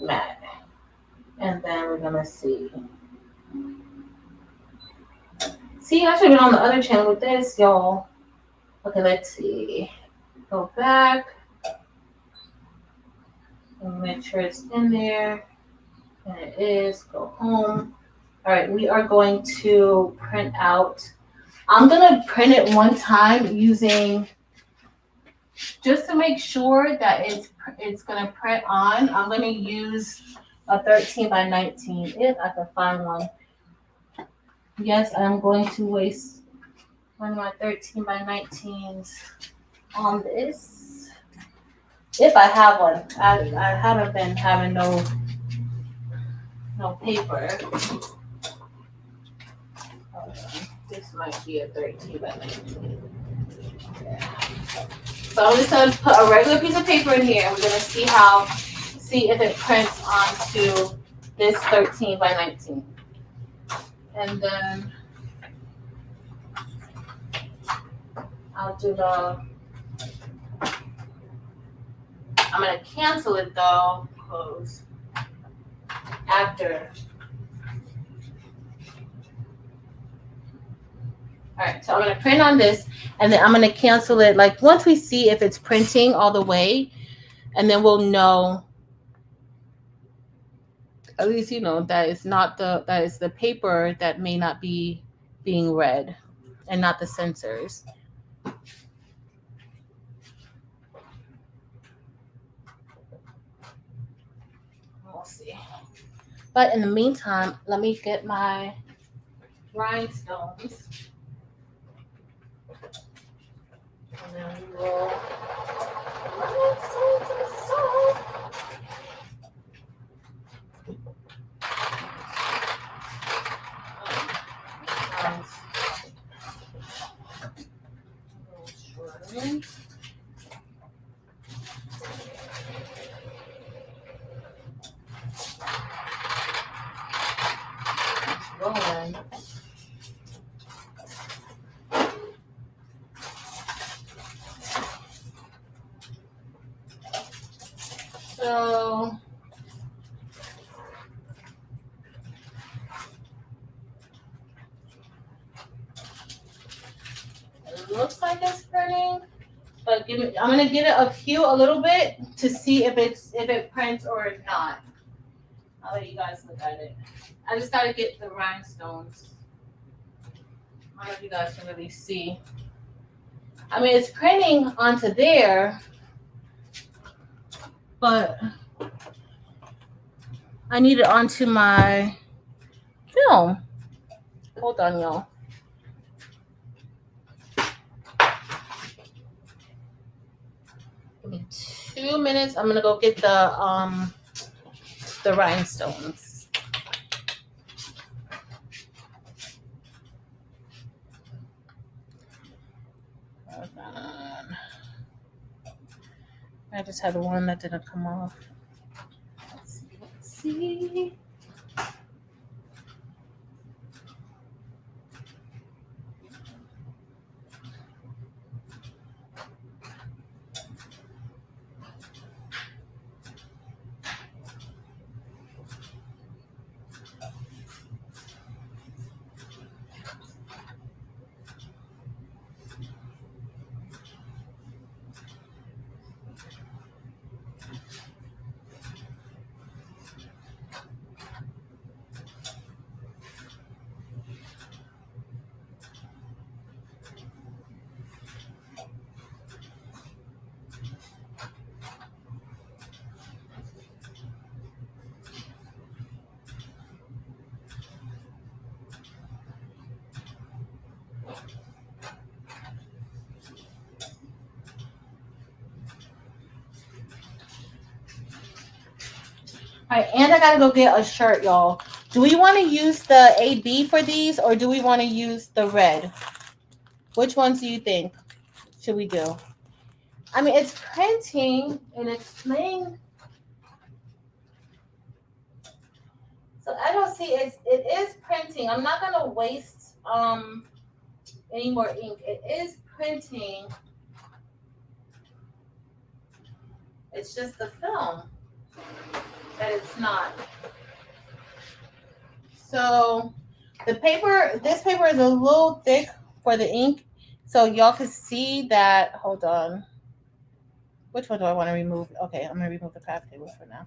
mat. And then we're gonna see. See, I should have been on the other channel with this, y'all. Okay, let's see. Go back. Make sure it's in there. And it is. Go home. All right, we are going to print out. I'm gonna print it one time using, just to make sure that it's gonna print on. I'm gonna use a 13 by 19 if I can find one. Yes, I'm going to waste one of my 13 by 19s on this. If I have one, I haven't been having no paper. This might be a 13 by 19. Yeah. So I'm just gonna put a regular piece of paper in here. We're gonna see if it prints onto this 13 by 19. And then I'll do I'm gonna cancel it though, close, after. All right, so I'm gonna print on this and then I'm gonna cancel it like once we see if it's printing all the way, and then we'll know, at least that is the paper that may not be being read and not the sensors. We'll see. But in the meantime, let me get my rhinestones. And then we will rhinestones and stuff. Rolling. So it looks like it's printing, but I'm gonna give it a little bit to see if it prints or not. I'll let you guys look at it. I just gotta get the rhinestones. I don't know if you guys can really see. I mean, it's printing onto there, but I need it onto my film. Hold on, y'all. Give me 2 minutes. I'm gonna go get the rhinestones. I just had one that didn't come off. Let's see. All right, and I gotta go get a shirt, y'all. Do we want to use the AB for these, or do we want to use the red? Which ones do you think should we do? I mean, it's printing and it's playing. So I don't see it is printing. I'm not gonna waste any more ink. It is printing. It's just the film that it's not. So this paper is a little thick for the ink. So y'all can see that, hold on. which one do I want to remove? Okay, I'm gonna remove the craft table for now.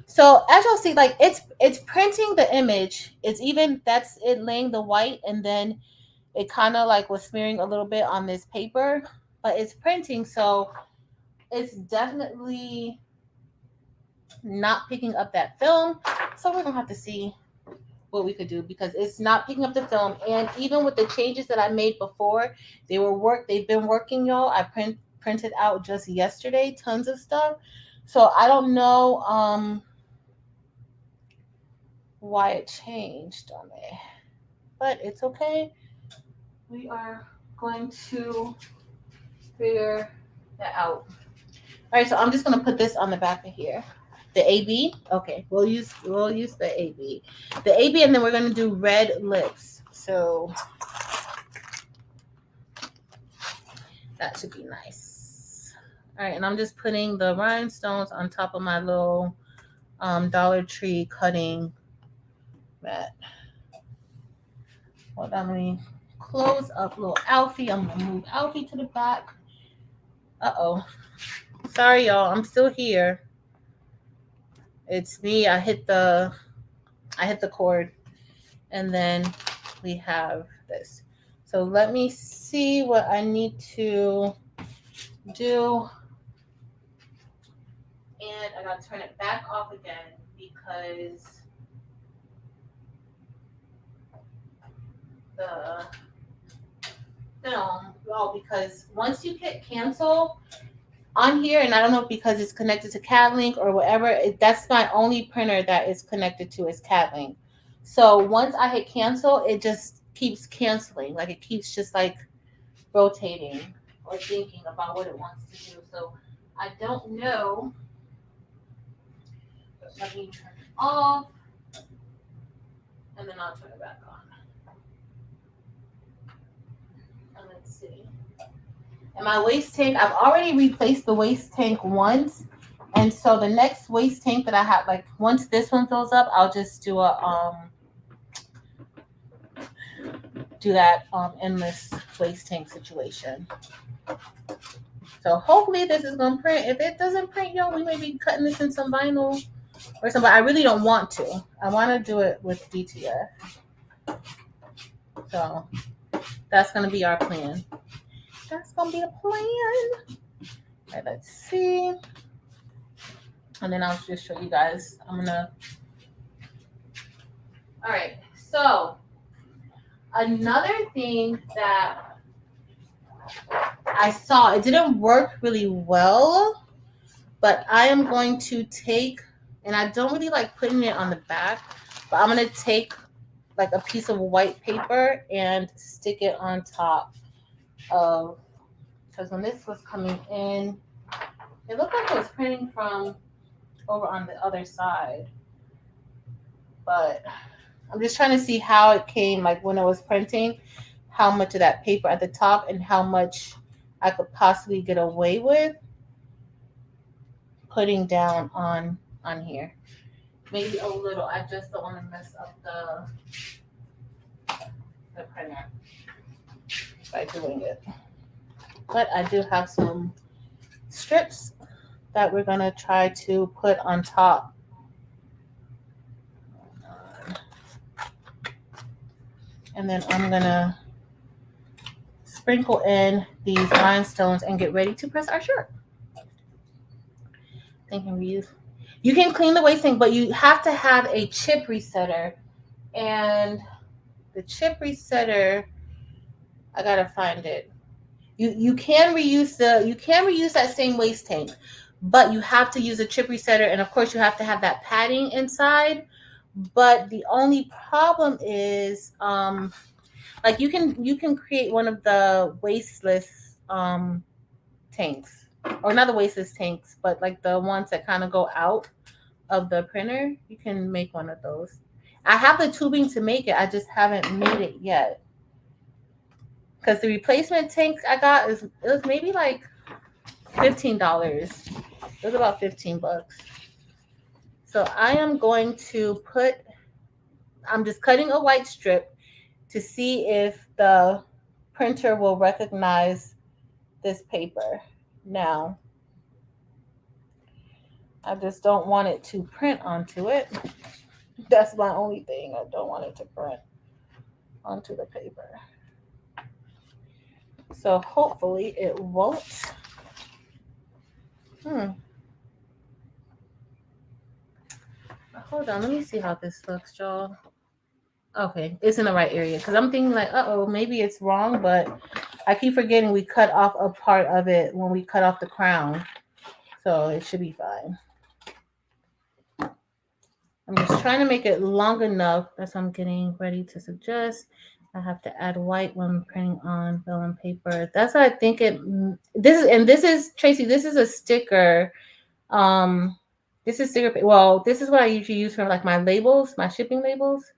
So as you'll see, like it's printing the image. It's even that's it laying the white, and then it kind of like was smearing a little bit on this paper, but it's printing, so it's definitely not picking up that film. So we're gonna have to see what we could do because it's not picking up the film. And even with the changes that I made before, they've been working, y'all. I printed out just yesterday tons of stuff. So I don't know why it changed on me. But it's okay. We are going to figure that out. All right, so I'm just gonna put this on the back of here. The AB. Okay, we'll use the AB. The AB, and then we're gonna do red lips. So that should be nice. All right, and I'm just putting the rhinestones on top of my little Dollar Tree cutting mat. Hold on, let me close up little Alfie. I'm gonna move Alfie to the back. Uh-oh. Sorry, y'all. I'm still here. It's me. I hit the cord, and then we have this. So let me see what I need to do. And I gotta turn it back off again because the film, because once you hit cancel on here, and I don't know if because it's connected to CADlink or whatever, that's my only printer that is connected to is CADlink. So once I hit cancel, it just keeps canceling. Like it keeps just like rotating or thinking about what it wants to do. So I don't know. But let me turn it off and then I'll turn it back on. And let's see. And my waste tank, I've already replaced the waste tank once. And so the next waste tank that I have, like once this one fills up, I'll just do that endless waste tank situation. So hopefully this is gonna print. If it doesn't print, y'all, we may be cutting this in some vinyl or something. I really don't want to. I want to do it with DTF. So that's gonna be our plan. That's gonna be a plan. All right, let's see. And then I'll just show you guys. All right, so another thing that I saw, it didn't work really well, but I am going to take, and I don't really like putting it on the back, but I'm going to take like a piece of white paper and stick it on top of, because when this was coming in, it looked like it was printing from over on the other side, but I'm just trying to see how it came, like when it was printing, how much of that paper at the top and how much I could possibly get away with putting down on here. Maybe a little. I just don't want to mess up the printer by doing it. But I do have some strips that we're gonna try to put on top. And then I'm gonna sprinkle in these rhinestones and get ready to press our shirt. You can clean the waste tank, but you have to have a chip resetter. And the chip resetter, I gotta find it. You can reuse that same waste tank, but you have to use a chip resetter, and of course you have to have that padding inside. But the only problem is like you can create one of the wasteless tanks, or not the wasteless tanks, but like the ones that kind of go out of the printer. You can make one of those. I have the tubing to make it. I just haven't made it yet. Because the replacement tanks I got it was maybe like $15. It was about $15. So I am going to I'm just cutting a white strip to see if the printer will recognize this paper. Now, I just don't want it to print onto it. That's my only thing. I don't want it to print onto the paper. So hopefully it won't. Hold on, let me see how this looks, y'all. Okay, it's in the right area because I'm thinking like, uh-oh, maybe it's wrong, but I keep forgetting we cut off a part of it when we cut off the crown. So it should be fine. I'm just trying to make it long enough. That's what I'm getting ready to suggest. I have to add white when printing on vellum paper. That's what I think it. This is Tracy. This is a sticker. This is sticker. Well, this is what I usually use for like my labels, my shipping labels.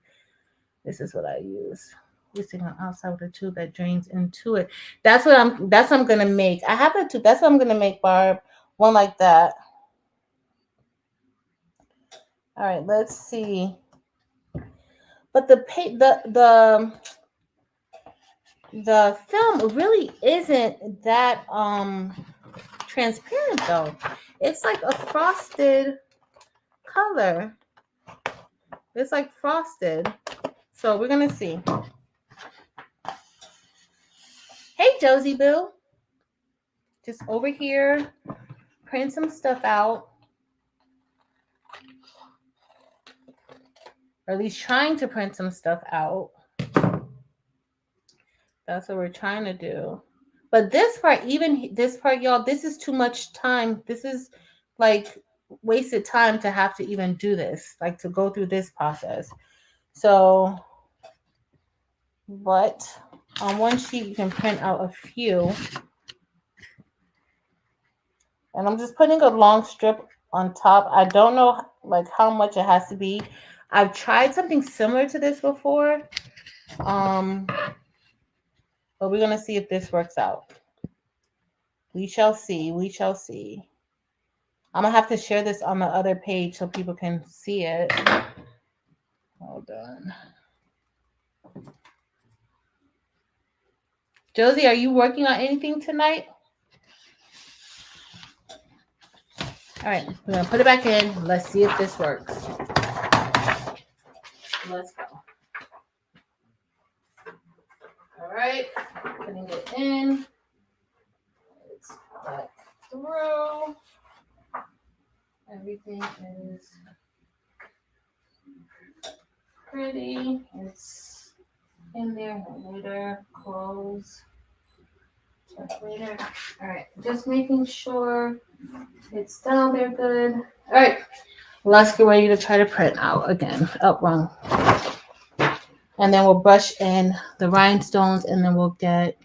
This is what I use. Using on outside with a tube that drains into it. That's what I'm gonna make. I have a tube. That's what I'm gonna make, Barb. One like that. All right, let's see. But the film really isn't that transparent though. It's like a frosted color. It's like frosted. So we're gonna see. Hey Josie Boo. Just over here, print some stuff out. Or at least trying to print some stuff out. That's what we're trying to do. But this part, y'all, this is too much time. This is like wasted time to have to even do this, like to go through this process. So, but on one sheet, you can print out a few. And I'm just putting a long strip on top. I don't know like how much it has to be. I've tried something similar to this before. But we're going to see if this works out. We shall see. We shall see. I'm going to have to share this on the other page so people can see it. Hold on. Josie, are you working on anything tonight? All right, we're going to put it back in. Let's see if this works. Let's go. All right, putting it in. It's back through. Everything is pretty. It's in there. Later, close. Check later. All right, just making sure it's down there good. All right, let's get ready to try to print out again. Oh, wrong. And then we'll brush in the rhinestones, and then we'll get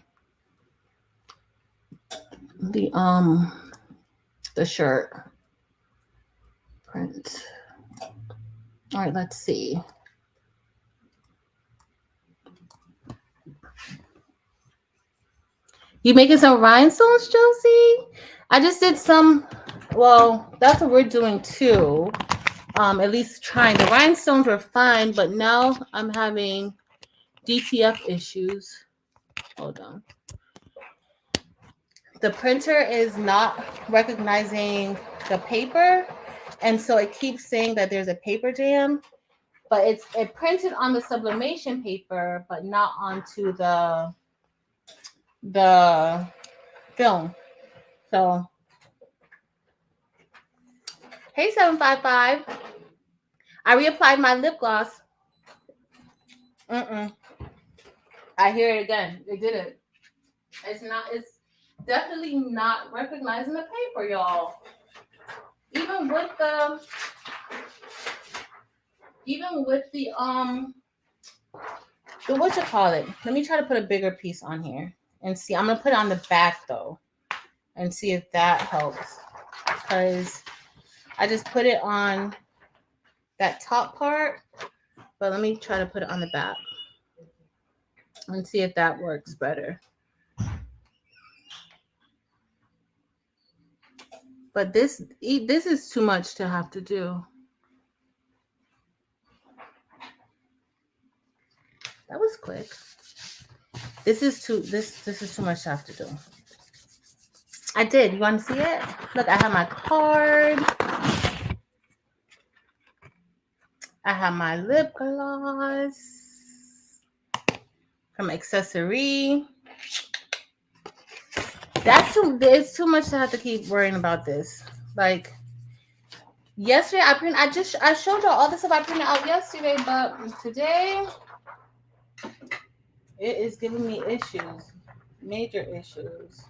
the shirt print. All right, let's see. You making some rhinestones, Josie? I just did some. Well, that's what we're doing too. At least trying. The rhinestones were fine, but now I'm having DTF issues. Hold on. The printer is not recognizing the paper, and so it keeps saying that there's a paper jam, but it printed on the sublimation paper, but not onto the film. So, hey 755. I reapplied my lip gloss. I hear it again. It didn't. It's definitely not recognizing the paper, y'all. Even with the what you call it? Let me try to put a bigger piece on here and see. I'm gonna put it on the back though and see if that helps. Because I just put it on that top part, but let me try to put it on the back and see if that works better. But this is too much to have to do. That was quick. This is too much to have to do. I did. You want to see it? Look, I have my card. I have my lip gloss from Accessory. It's too much to have to keep worrying about this. Like yesterday, I showed y'all all the stuff I printed out yesterday, but today it is giving me issues, major issues.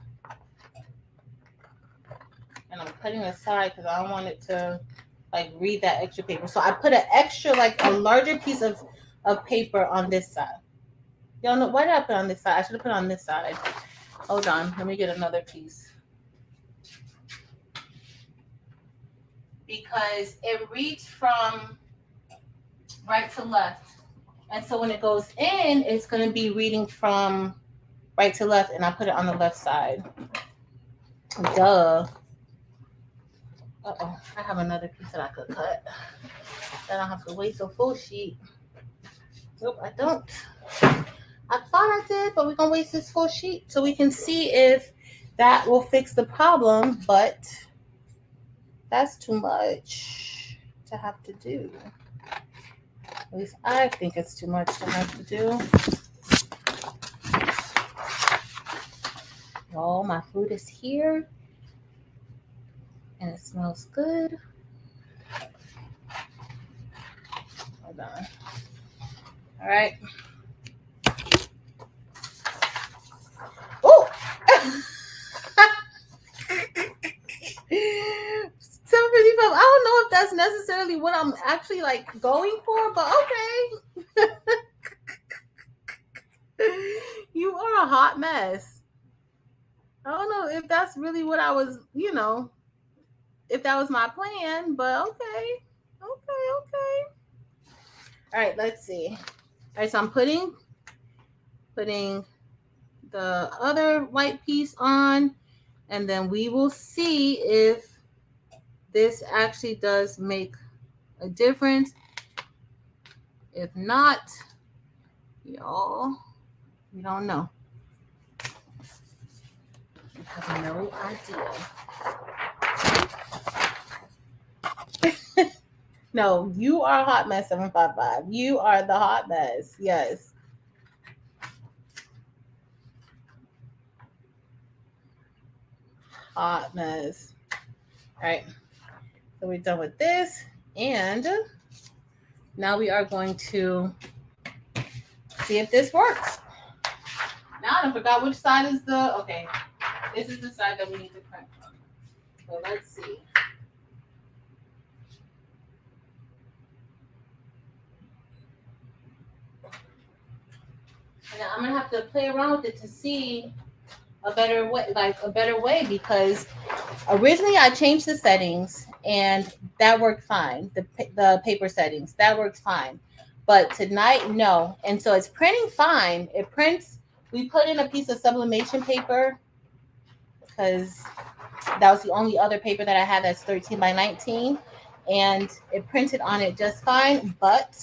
And I'm cutting aside because I don't want it to like read that extra paper. So I put an extra, like a larger piece of paper on this side. Y'all know, why did I put on this side? I should have put on this side. Hold on, let me get another piece. Because it reads from right to left. And so when it goes in, it's going to be reading from right to left, and I put it on the left side. Duh. Uh-oh, I have another piece that I could cut. I don't have to waste a full sheet. Nope, I don't. I thought I did, but we're going to waste this full sheet so we can see if that will fix the problem, but that's too much to have to do. At least I think it's too much to have to do. Oh, my food is here. And it smells good. Hold on. All right. Oh! 755. I don't know if that's necessarily what I'm actually like going for, but okay. You are a hot mess. I don't know if that's really what I was, if that was my plan, but okay. Okay. All right, let's see. All right, so I'm putting the other white piece on, and then we will see if this actually does make a difference. If not, y'all, we don't know. We have no idea. No, you are a hot mess, 755. You are the hot mess. Yes. Hot mess. All right. So we're done with this. And now we are going to see if this works. Now I forgot which side is the, okay. This is the side that we need to print from. So let's see. And I'm gonna have to play around with it to see a better way, because originally I changed the settings and that worked fine. The paper settings, that works fine. But tonight, no. And so it's printing fine. It prints. We put in a piece of sublimation paper because that was the only other paper that I had that's 13 by 19, and it printed on it just fine. But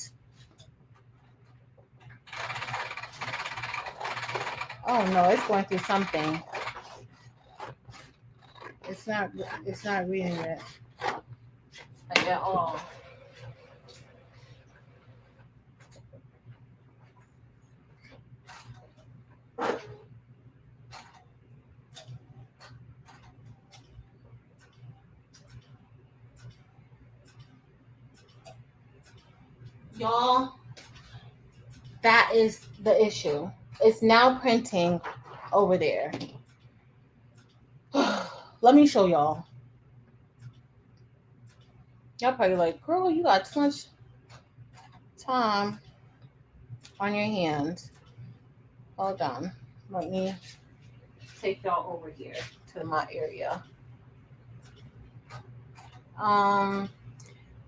oh no, it's going through something. It's not reading it like at all. Y'all, that is the issue. It's now printing over there. Let me show y'all. Y'all probably like, girl, you got too much time on your hands. Hold on. Let me take y'all over here to my area.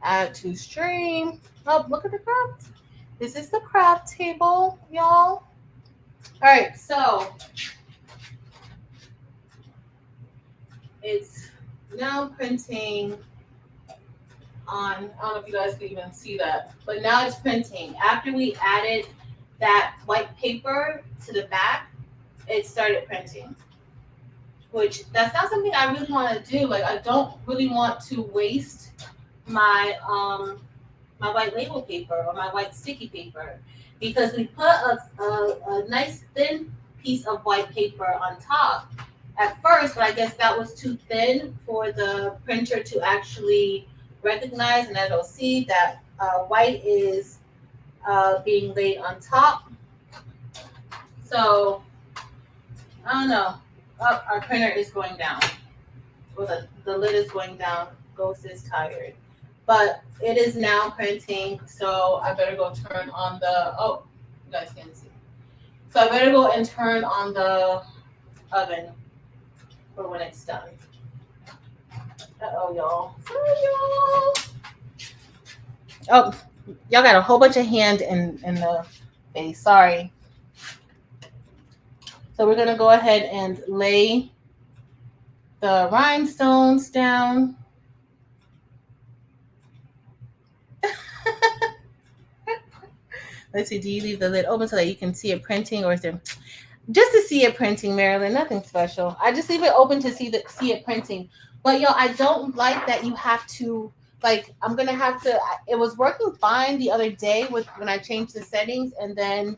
Add to stream. Oh, look at the craft. This is the craft table, y'all. All right, so it's now printing on, I don't know if you guys can even see that, but now it's printing. After we added that white paper to the back, it started printing, which that's not something I really want to do. Like, I don't really want to waste my my white label paper or my white sticky paper, because we put a nice thin piece of white paper on top at first, but I guess that was too thin for the printer to actually recognize, and it'll see that white is being laid on top. So I don't know. Oh, our printer is going down. Or the lid is going down. Ghost is tired. But it is now printing, so I better go turn on the, oh, you guys can't see. So I better go and turn on the oven for when it's done. Uh-oh, y'all. Sorry, y'all. Oh, y'all got a whole bunch of hand in the face. Sorry. So we're going to go ahead and lay the rhinestones down. Let's see, do you leave the lid open so that you can see it printing, or is there just to see it printing, Marilyn? Nothing special. I just leave it open to see it printing. But yo, I don't like that you have to, like, I'm gonna have to. It was working fine the other day with when I changed the settings, and then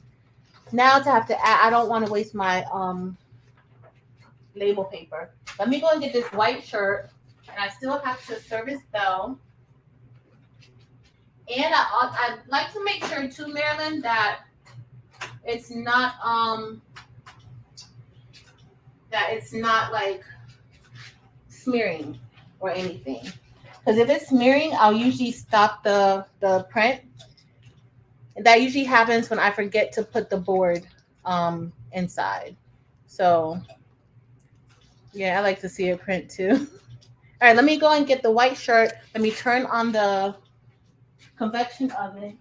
now to have to add, I don't want to waste my label paper. Let me go and get this white shirt, and I still have to service Belle. And I'd like to make sure too, Marilyn, that it's not like smearing or anything. Because if it's smearing, I'll usually stop the print. And that usually happens when I forget to put the board inside. So yeah, I like to see it print too. All right, let me go and get the white shirt. Let me turn on the convection oven.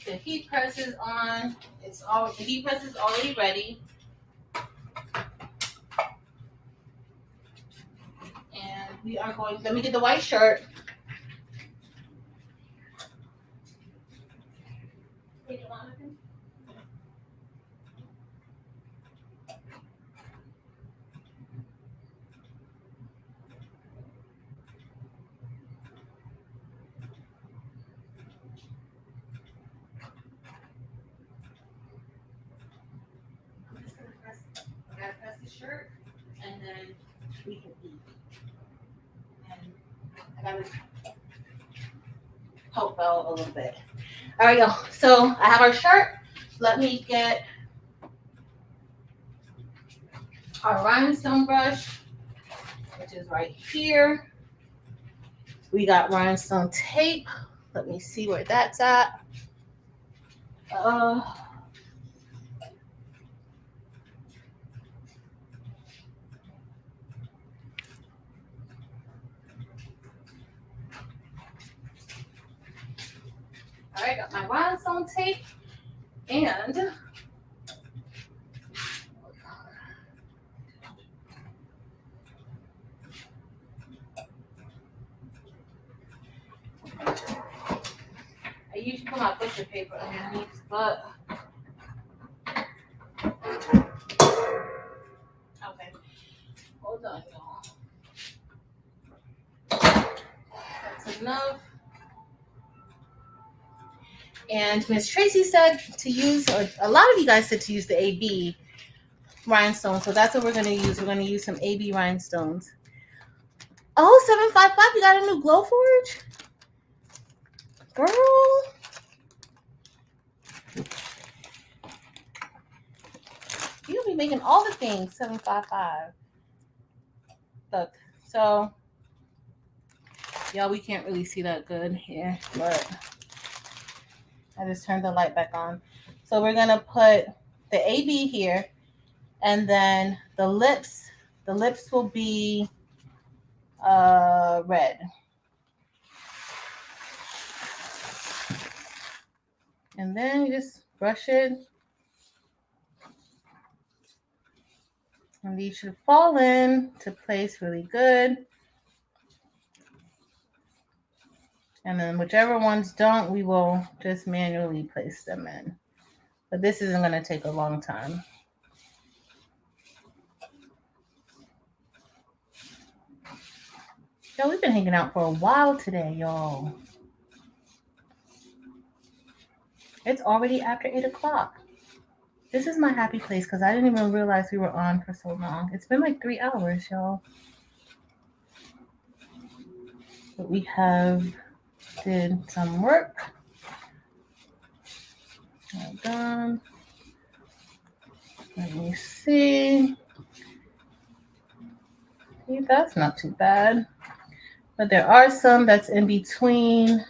The heat press is on. The heat press is already ready. And we are going, let me get the white shirt. I gotta press the shirt, and then we can eat. And I gotta help Belle a little bit. All right, y'all. So I have our shirt. Let me get our rhinestone brush, which is right here. We got rhinestone tape. Let me see where that's at. All right, got my rhinestone tape, and I usually put my butcher paper underneath, but okay. Hold on, y'all. That's enough. And Miss Tracy said to use, or a lot of you guys said to use the AB rhinestone. So that's what we're going to use. We're going to use some AB rhinestones. Oh, 755, you got a new Glowforge? Girl. You'll be making all the things, 755. Look, so, y'all, we can't really see that good here, but I just turned the light back on. So we're going to put the AB here, and then the lips will be red. And then you just brush it. And these should fall in to place really good. And then whichever ones don't, we will just manually place them in. But this isn't going to take a long time. Yo, we've been hanging out for a while today, y'all. It's already after 8 o'clock. This is my happy place because I didn't even realize we were on for so long. It's been like 3 hours, y'all. But we have did some work. Well done. Let me see. See, that's not too bad. But there are some that's in between.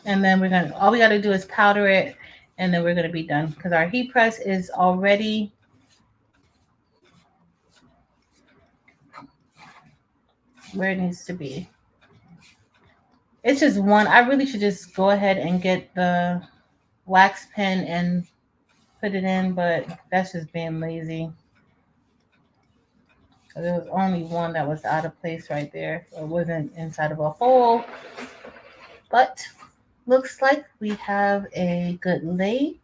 And then all we got to do is powder it, and then we're going to be done because our heat press is already where it needs to be. It's just one. I really should just go ahead and get the wax pen and put it in, but that's just being lazy. So there was only one that was out of place right there. It wasn't inside of a hole, but looks like we have a good lay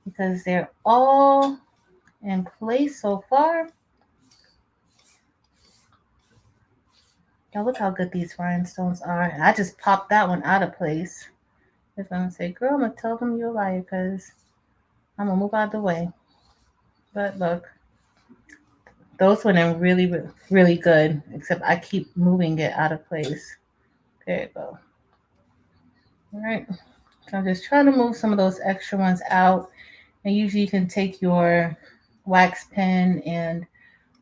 because they're all in place so far. Now look how good these rhinestones are. And I just popped that one out of place. I'm gonna say, girl, I'm gonna tell them you're a liar because I'm gonna move out of the way. But look, those went in really, really good, except I keep moving it out of place. There you go. All right. So I'm just trying to move some of those extra ones out. And usually you can take your wax pen and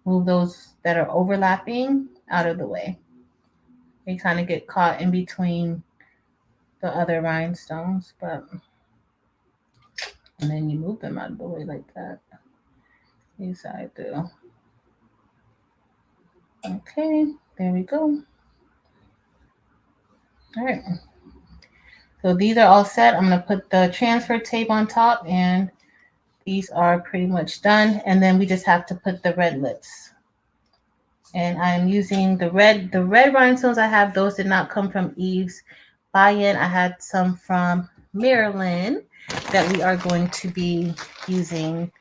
move those that are overlapping out of the way. They kind of get caught in between the other rhinestones, and then you move them out of the way like that. Yes, I do. Okay, there we go. All right. So these are all set. I'm going to put the transfer tape on top, and these are pretty much done. And then we just have to put the red lips. And I'm using the red rhinestones I have. Those did not come from Eve's buy-in. I had some from Maryland that we are going to be using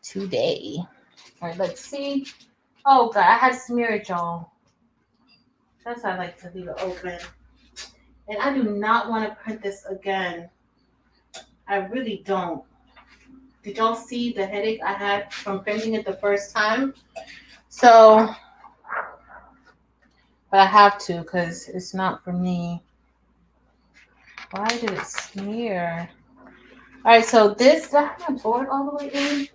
today. All right, let's see. Oh God, I had smeared, y'all. That's why I like to leave it open. And I do not want to print this again. I really don't. Did y'all see the headache I had from printing it the first time? So, but I have to because it's not for me. Why did it smear? All right, so this, do I have my board all the way in?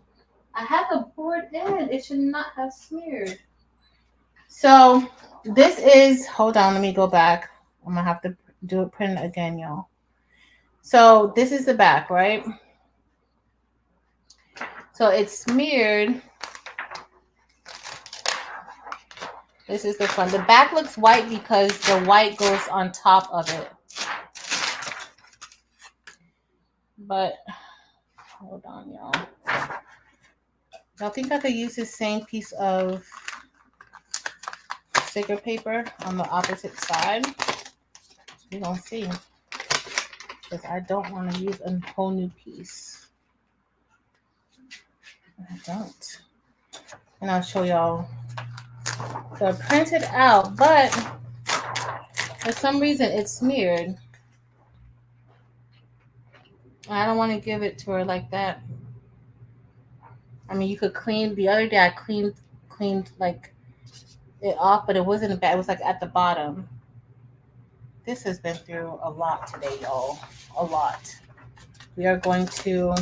I have the board in. It should not have smeared. So this is, hold on, let me go back. I'm going to have to print it again, y'all. So this is the back, right? So it's smeared. This is the front. The back looks white because the white goes on top of it. But hold on, y'all. Y'all think I could use this same piece of sticker paper on the opposite side? We're going to see. Because I don't want to use a whole new piece. I don't. And I'll show y'all. So I printed out, but for some reason it's smeared. I don't want to give it to her like that. I mean, you could clean. The other day I cleaned like it off, but it wasn't bad. It was like at the bottom. This has been through a lot today, y'all. A lot. We are going to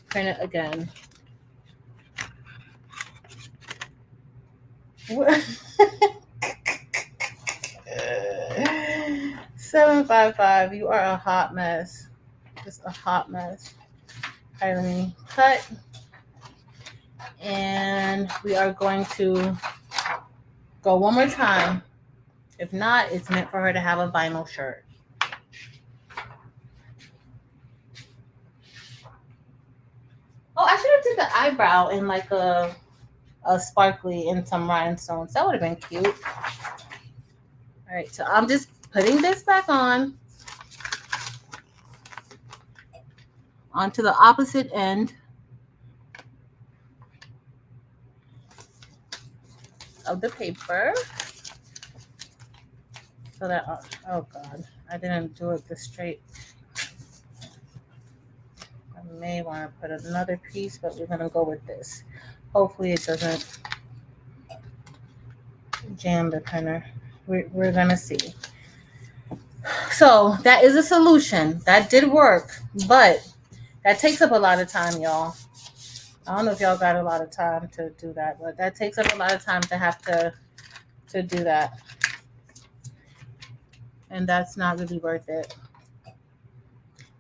print it again. 755, you are a hot mess. Just a hot mess. All right, let me cut. And we are going to go one more time. If not, it's meant for her to have a vinyl shirt. Oh, I should have did the eyebrow in like a sparkly in some rhinestones. That would have been cute. All right, so I'm just putting this back on onto the opposite end of the paper. So that, oh God, I didn't do it this straight. I may want to put another piece, but we're gonna go with this. Hopefully it doesn't jam the printer. We're gonna see. So that is a solution. That did work, but that takes up a lot of time, y'all. I don't know if y'all got a lot of time to do that, but that takes up a lot of time to have to do that. And that's not really worth it.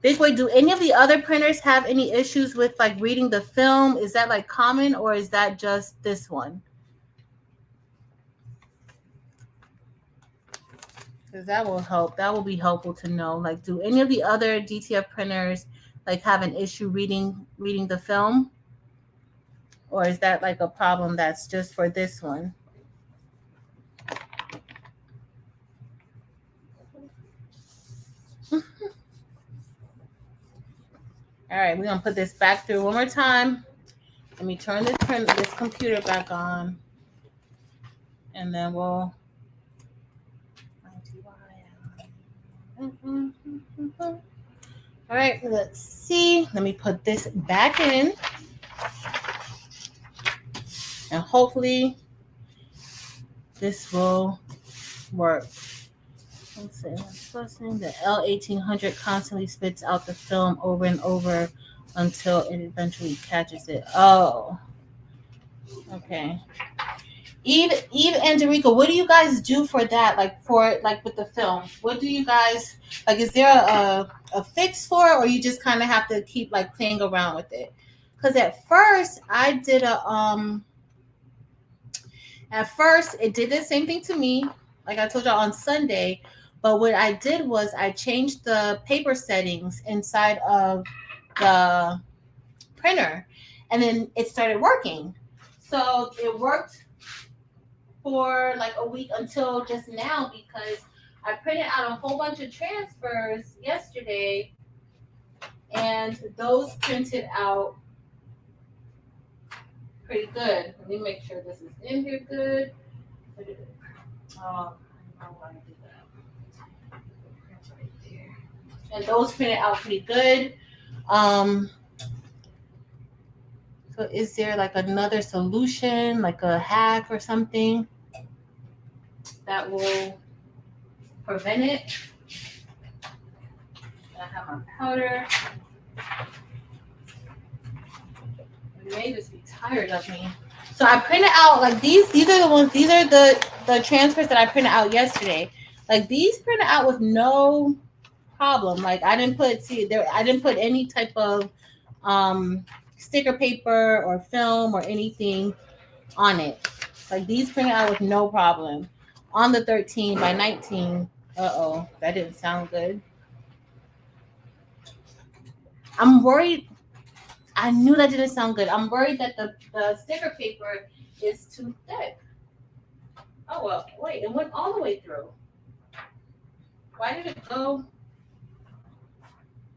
Big Way, do any of the other printers have any issues with like reading the film? Is that like common, or is that just this one? Because that will help. That will be helpful to know. Like, do any of the other DTF printers like have an issue reading the film? Or is that like a problem that's just for this one? All right, we're gonna put this back through one more time. Let me turn this computer back on, and then we'll. All right, let's see. Let me put this back in, and hopefully this will work. Let's see. The L1800 constantly spits out the film over and over until it eventually catches it. Oh, okay. Eve and Derica, what do you guys do for that? Like with the film, what do you guys like? Is there a fix for it, or you just kind of have to keep like playing around with it? Because at first I did At first it did the same thing to me, like I told y'all on Sunday. But what I did was I changed the paper settings inside of the printer, and then it started working. So it worked for like a week until just now, because I printed out a whole bunch of transfers yesterday, and those printed out pretty good. Let me make sure this is in here good. Oh, I don't want to do that. Right there. And those printed out pretty good. So is there like another solution, like a hack or something that will prevent it? I have my powder. You may just be tired of me. So I printed out like these are the ones, these are the transfers that I printed out yesterday. Like these printed out with no problem. Like I didn't put any type of sticker paper or film or anything on it. Like these printed out with no problem. On the 13 by 19. Uh-oh, that didn't sound good. I'm worried. I knew that didn't sound good. I'm worried that the sticker paper is too thick. Oh, well, wait, it went all the way through. Why did it go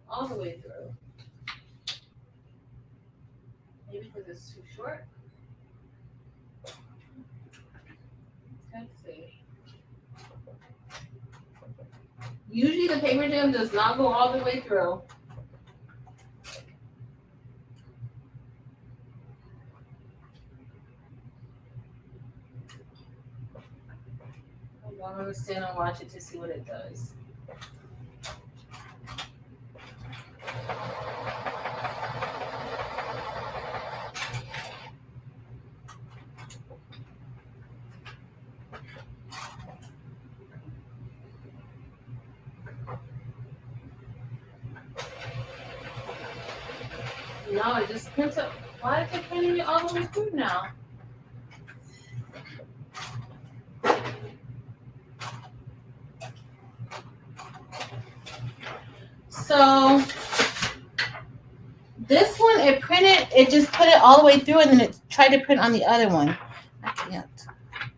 all the way through? Maybe because it's too short? Let's see. Usually the paper jam does not go all the way through. I'm going to stand and watch it to see what it does. No, it just prints up. Why is it printing it all the way through now? So This one, it printed, it just put it all the way through and then it tried to print on the other one. I can't.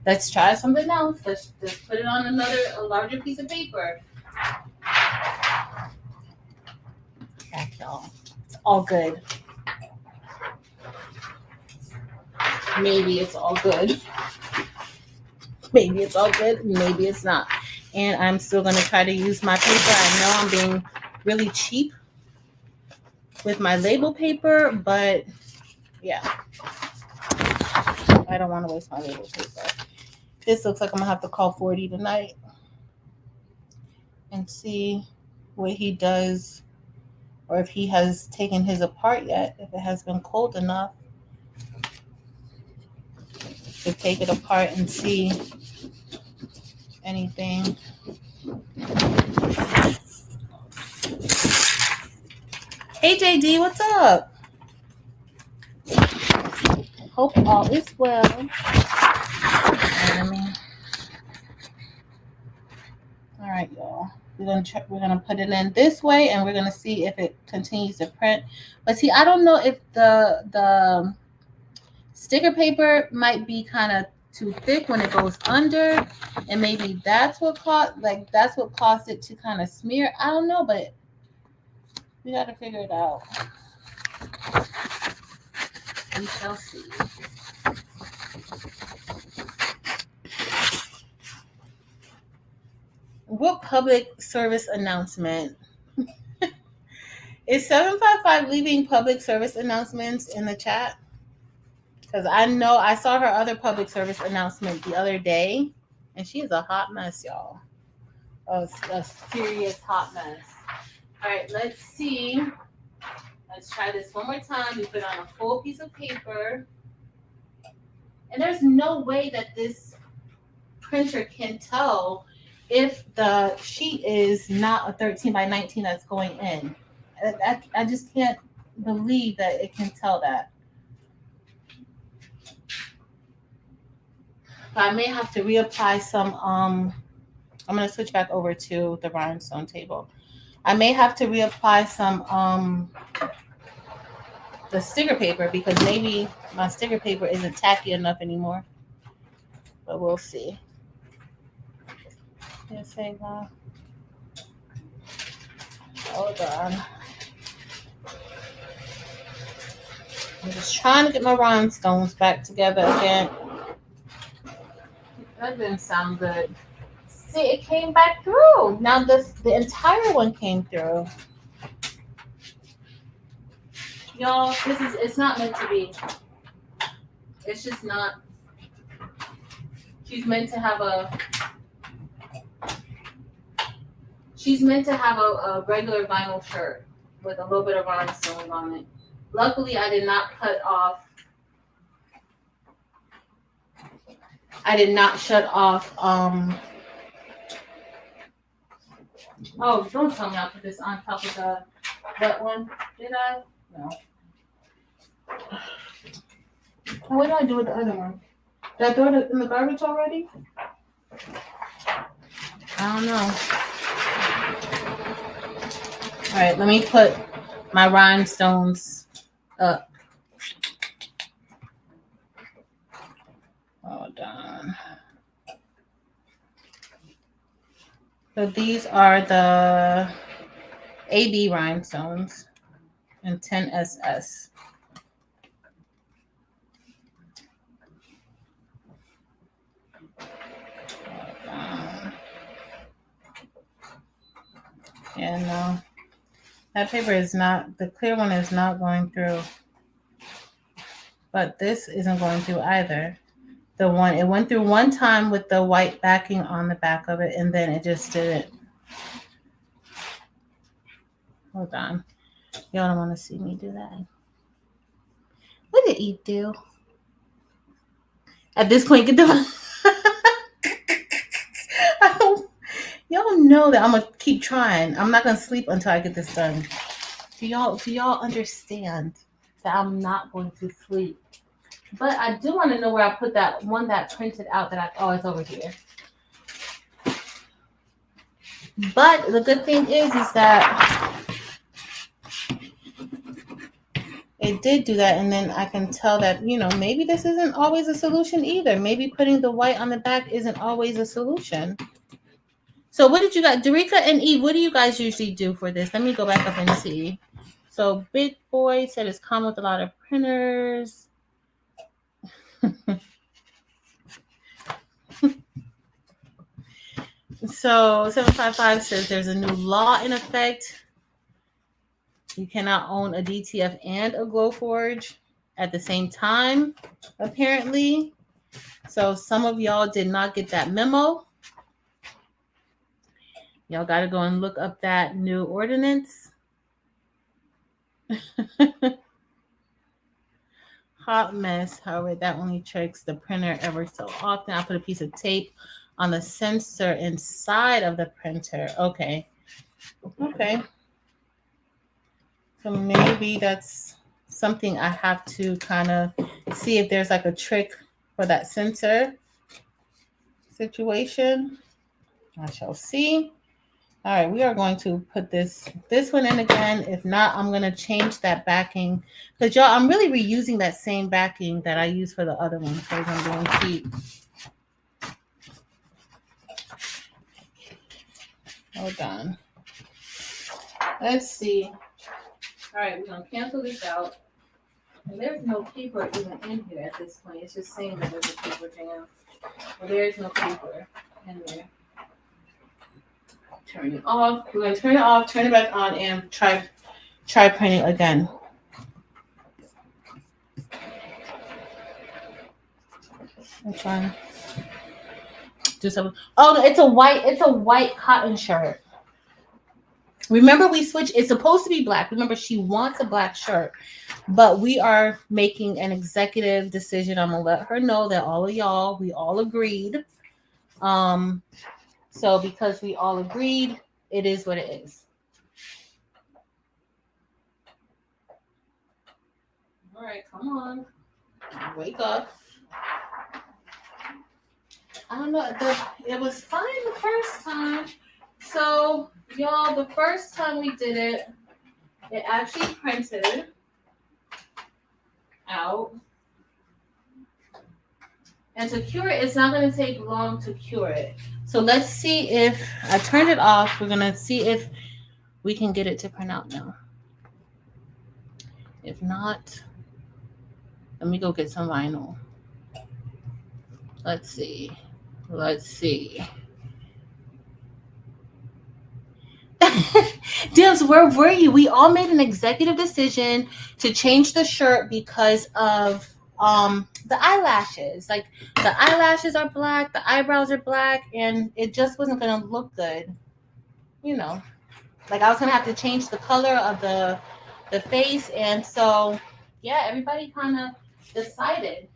Let's try something else. Let's just put it on a larger piece of paper. Back, y'all. It's all good. Maybe it's all good. Maybe it's all good. Maybe it's not. And I'm still going to try to use my paper. I know I'm being really cheap with my label paper, but yeah. I don't want to waste my label paper. This looks like I'm going to have to call 40 tonight and see what he does, or if he has taken his apart yet, if it has been cold enough to take it apart and see anything. Hey JD, what's up? Hope all is well. All right, y'all. We're gonna put it in this way, and we're gonna see if it continues to print. But see, I don't know if the sticker paper might be kind of too thick when it goes under, and maybe that's what caused it to kind of smear. I don't know, but we got to figure it out. We shall see. What public service announcement? Is 755 leaving public service announcements in the chat? Because I know I saw her other public service announcement the other day, and she is a hot mess, y'all. A serious hot mess. All right, let's see. Let's try this one more time. We put on a full piece of paper. And there's no way that this printer can tell if the sheet is not a 13 by 19 that's going in. I just can't believe that it can tell that. I may have to reapply some, I'm going to switch back over to the Rhinestone table. I may have to reapply some, the sticker paper, because maybe my sticker paper isn't tacky enough anymore. But we'll see. Yes, hang on. Hold on. I'm just trying to get my rhinestones back together again. That didn't sound good. See, it came back through. Now the entire one came through. Y'all, it's not meant to be. It's just not. She's meant to have a regular vinyl shirt with a little bit of rhinestones on it. Luckily, I did not cut off. I did not shut off. Oh, don't tell me I'll put this on top of the wet one. Did I? No. What do I do with the other one? Did I throw it in the garbage already? I don't know. All right, let me put my rhinestones up. Hold on. So these are the AB rhinestones and 10SS. Yeah, no. That paper is not, the clear one is not going through. But this isn't going through either. It went through one time with the white backing on the back of it, and then it just didn't. Hold on. Y'all don't want to see me do that. What did you do? At this point, get the... Y'all know that I'm gonna keep trying. I'm not gonna sleep until I get this done. Do y'all understand that I'm not going to sleep? But I do want to know where I put that one that printed out that it's over here. But the good thing is that it did do that, and then I can tell that, maybe this isn't always a solution either. Maybe putting the white on the back isn't always a solution. So what did you guys, Derica and Eve, what do you guys usually do for this? Let me go back up and see. So Big Boy said it's common with a lot of printers. So 755 says there's a new law in effect. You cannot own a DTF and a Glowforge at the same time, apparently. So some of y'all did not get that memo. Y'all got to go and look up that new ordinance. Hot mess. However, that only checks the printer ever so often. I'll put a piece of tape on the sensor inside of the printer. Okay. So maybe that's something I have to kind of see if there's like a trick for that sensor situation. I shall see. All right, we are going to put this one in again. If not, I'm going to change that backing. Because, y'all, I'm really reusing that same backing that I used for the other one. So I'm going to keep. Hold on. Let's see. All right, we're going to cancel this out. And there's no paper even in here at this point. It's just saying that there's a paper jam. Well, there's no paper in there. Turn it off. We're going to turn it off, turn it back on, and try printing again. I'm trying to do something. Oh, no, it's a white cotton shirt. Remember, we switched. It's supposed to be black. Remember, she wants a black shirt, but we are making an executive decision. I'm gonna let her know that all of y'all, we all agreed. So because we all agreed, it is what it is. All right, come on, wake up. I don't know. It was fine the first time. So, y'all, the first time we did it, it actually printed out. And to cure it, it's not going to take long to cure it. So let's see if I turned it off. We're going to see if we can get it to print out now. If not, let me go get some vinyl. Let's see. Dibs, where were you? We all made an executive decision to change the shirt because of the eyelashes. Like, the eyelashes are black, the eyebrows are black, and it just wasn't gonna look good. Like, I was gonna have to change the color of the face, and so yeah, everybody kind of decided.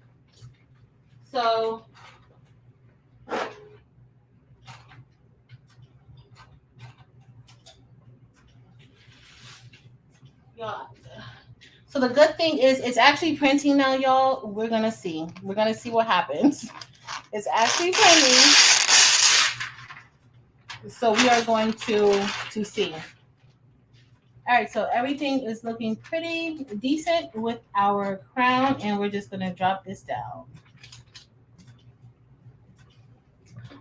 So y'all. So the good thing is it's actually printing now, y'all. We're gonna see. We're gonna see what happens. It's actually printing. So we are going to see. All right, so everything is looking pretty decent with our crown, and we're just gonna drop this down.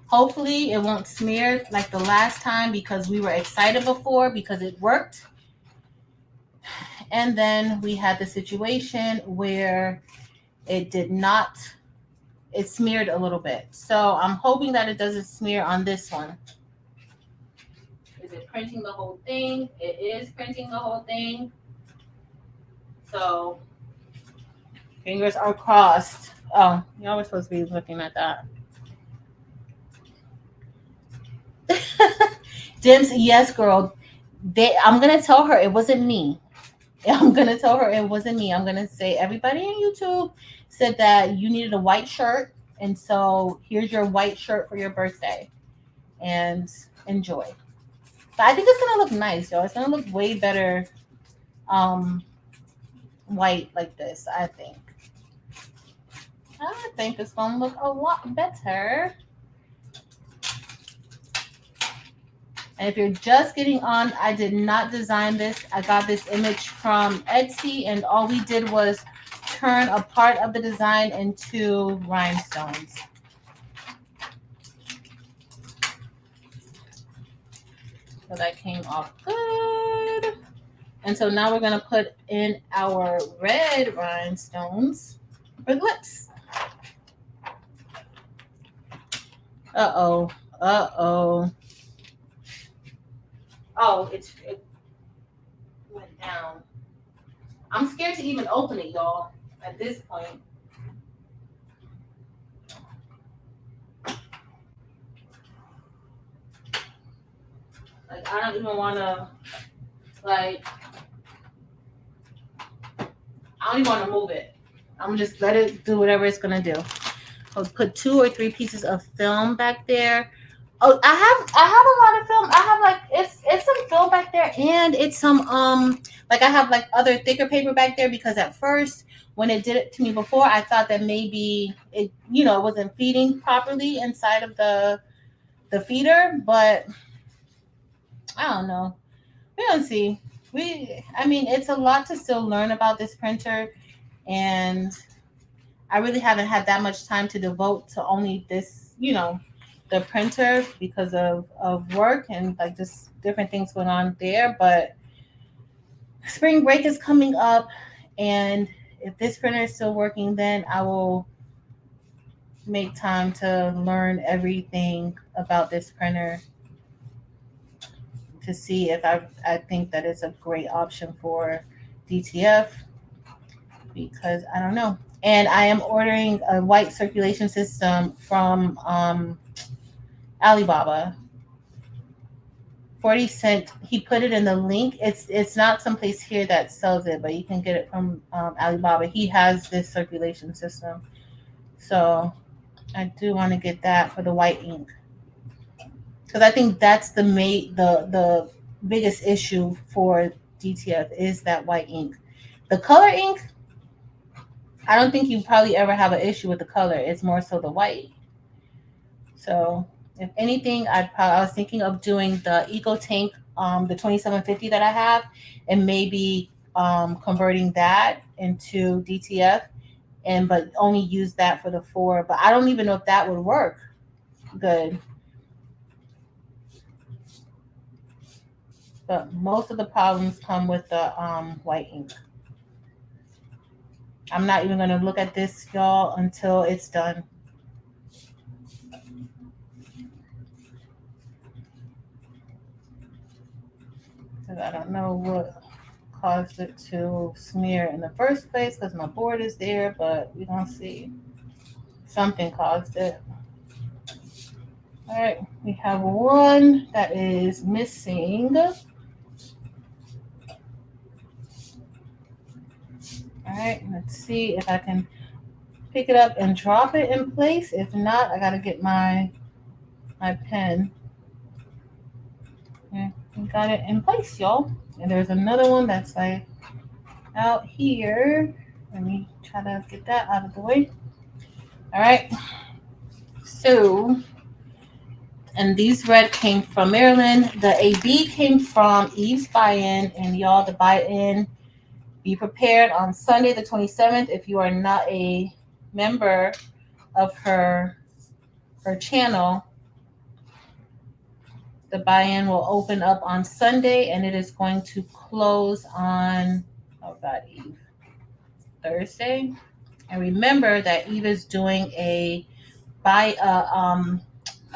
Hopefully it won't smear like the last time because we were excited before because it worked. And then we had the situation where it did not, it smeared a little bit. So I'm hoping that it doesn't smear on this one. Is it printing the whole thing? It is printing the whole thing. So fingers are crossed. Oh, y'all were supposed to be looking at that. Dims, yes, girl. I'm going to tell her it wasn't me. I'm going to tell her it wasn't me. I'm going to say everybody on YouTube said that you needed a white shirt. And so here's your white shirt for your birthday. And enjoy. But I think it's going to look nice, y'all. It's going to look way better white like this, I think. I think it's going to look a lot better. And if you're just getting on, I did not design this. I got this image from Etsy, and all we did was turn a part of the design into rhinestones. So that came off good. And so now we're going to put in our red rhinestones for the lips. Uh-oh. Uh-oh. Oh, it went down. I'm scared to even open it, y'all, at this point. Like, I don't even want to, like, I don't even want to move it. I'm going to just let it do whatever it's going to do. I'll put 2 or 3 pieces of film back there. Oh, I have a lot of film. I have like it's some film back there, and it's some like I have like other thicker paper back there, because at first when it did it to me before, I thought that maybe it wasn't feeding properly inside of the feeder, but I don't know. We don't see. I mean, it's a lot to still learn about this printer, and I really haven't had that much time to devote to only this, the printer, because of work and like just different things going on there. But spring break is coming up, and if this printer is still working, then I will make time to learn everything about this printer to see if I think that it's a great option for DTF, because I don't know. And I am ordering a white circulation system from Alibaba. 40 cents. He put it in the link. It's not someplace here that sells it, but you can get it from Alibaba. He has this circulation system, so I do want to get that for the white ink, because I think that's the biggest issue for DTF is that white ink. The color ink, I don't think you probably ever have an issue with the color. It's more so the white. So if anything, I was thinking of doing the Eco Tank, the 2750 that I have, and maybe converting that into DTF, but only use that for the 4. But I don't even know if that would work good. But most of the problems come with the white ink. I'm not even going to look at this, y'all, until it's done. Because I don't know what caused it to smear in the first place, because my board is there, but we don't see. Something caused it. All right, we have one that is missing. All right, let's see if I can pick it up and drop it in place. If not, I gotta get my pen. Yeah, we got it in place, y'all. And there's another one that's like out here. Let me try to get that out of the way. All right. So, and these red came from Maryland. The AB came from Eve's Buy-In, and y'all, the buy-in, be prepared on Sunday the 27th. If you are not a member of her channel, the buy-in will open up on Sunday, and it is going to close on, Eve, Thursday. And remember that Eve is doing a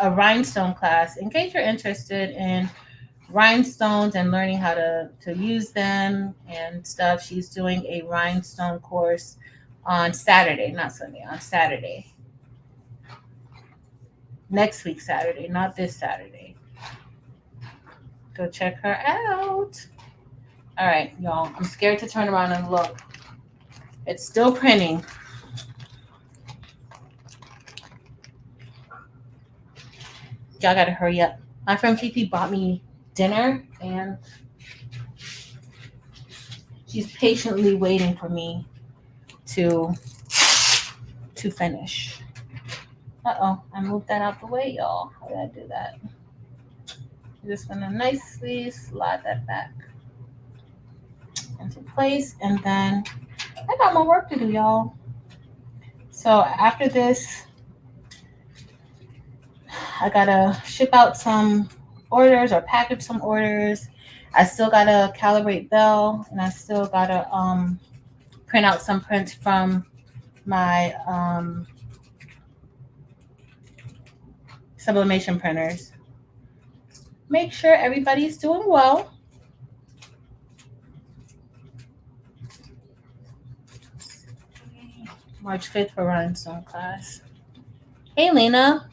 rhinestone class. In case you're interested in rhinestones and learning how to use them and stuff, she's doing a rhinestone course on Saturday, not Sunday, on Saturday. Next week Saturday, not this Saturday. Go check her out. All right, y'all, I'm scared to turn around and look. It's still printing. Y'all gotta hurry up. My friend Fifi bought me dinner, and she's patiently waiting for me to finish. I moved that out the way, y'all. How did I do that? I'm just gonna nicely slide that back into place, and then I got more work to do, y'all. So after this, I gotta ship out some orders or package some orders. I still gotta calibrate Bell, and I still gotta print out some prints from my sublimation printers. Make sure everybody's doing well. March 5th for Rhinestone class. Hey, Lena.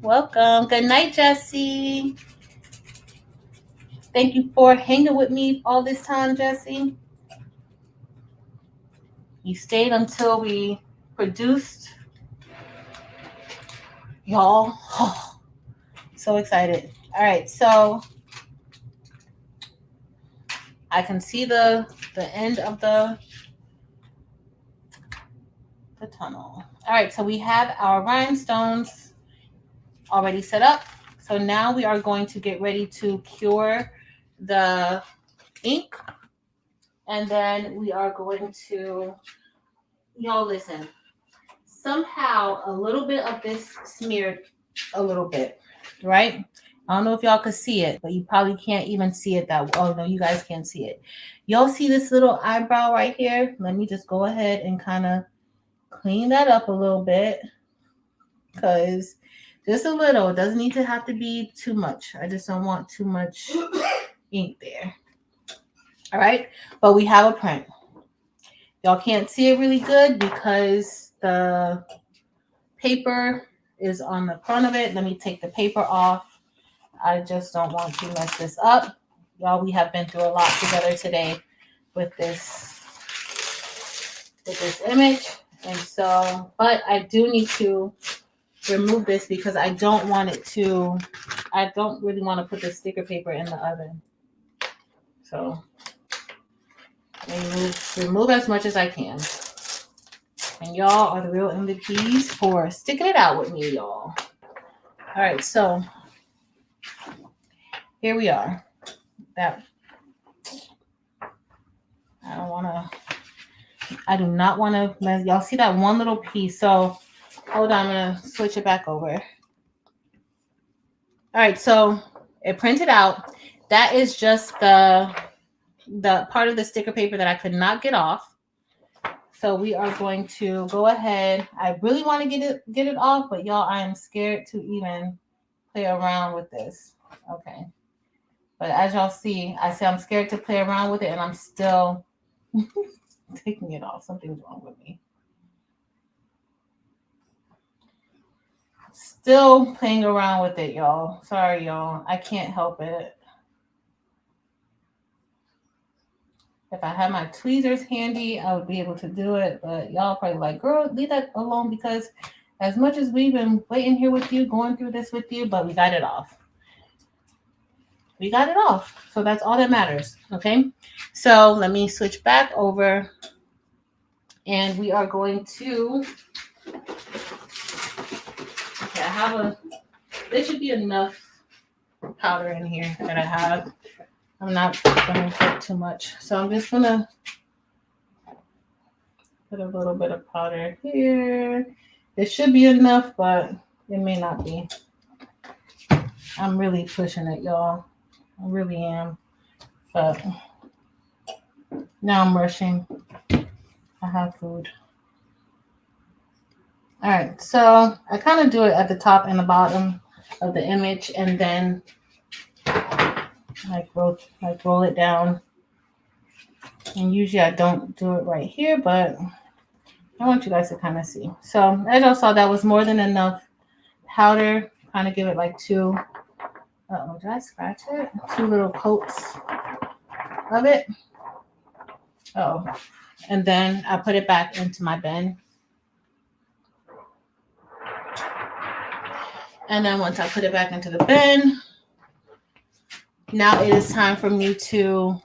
Welcome. Good night, Jessie. Thank you for hanging with me all this time, Jessie. You stayed until we produced. Y'all. Oh, so excited. All right, so I can see the end of the tunnel. All right, so we have our rhinestones already set up. So now we are going to get ready to cure the ink. And then we are going to, y'all listen, somehow a little bit of this smeared a little bit, right? I don't know if y'all could see it, but you probably can't even see it that well. Oh, no, you guys can't see it. Y'all see this little eyebrow right here? Let me just go ahead and kind of clean that up a little bit, because just a little. It doesn't need to have to be too much. I just don't want too much ink there. All right, but we have a print. Y'all can't see it really good because the paper is on the front of it. Let me take the paper off. I just don't want to mess this up. Y'all, we have been through a lot together today with this image. And so, but I do need to remove this because I don't want it to, I don't really want to put the sticker paper in the oven. So remove as much as I can. And y'all are the real MVPs for sticking it out with me, y'all. All right, so here we are. That I do not want to mess. Y'all see that one little piece? So hold on, I'm gonna switch it back over. All right, so it printed out. That is just the part of the sticker paper that I could not get off. So we are going to go ahead. I really want to get it off, but y'all, I am scared to even play around with this. Okay. But as y'all see, I say I'm scared to play around with it, and I'm still taking it off. Something's wrong with me. Still playing around with it, y'all. Sorry, y'all. I can't help it. If I had my tweezers handy, I would be able to do it. But y'all probably like, girl, leave that alone, because as much as we've been waiting here with you, going through this with you, but we got it off. We got it off. So that's all that matters. Okay. So let me switch back over. And we are going to, okay, I have there should be enough powder in here that I have. I'm not going to put too much. So I'm just going to put a little bit of powder here. It should be enough, but it may not be. I'm really pushing it, y'all. I really am. But now I'm rushing. I have food. All right, so I kind of do it at the top and the bottom of the image, and then roll it down. And usually I don't do it right here, but I want you guys to kind of see. So as y'all saw, that was more than enough powder. Kind of give it like two. Uh-oh, did I scratch it? 2 little coats of it. Oh, and then I put it back into my bin. And then once I put it back into the bin, now it is time for me to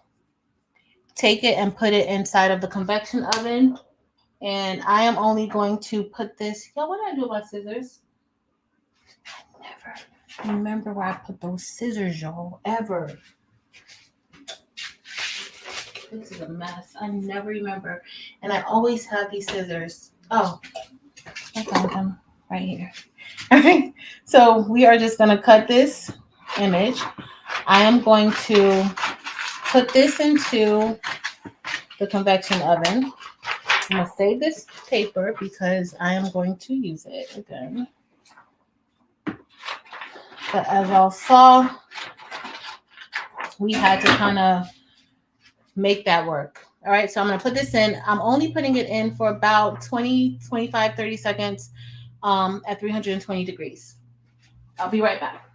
take it and put it inside of the convection oven. And I am only going to put this. Yo, what did I do with my scissors? remember where I put those scissors, y'all, ever. This is a mess. I never remember. And I always have these scissors. Oh, I found them right here. All right. So we are just going to cut this image. I am going to put this into the convection oven. I'm going to save this paper because I am going to use it again. But as y'all saw, we had to kind of make that work. All right, so I'm going to put this in. I'm only putting it in for about 20, 25, 30 seconds at 320 degrees. I'll be right back.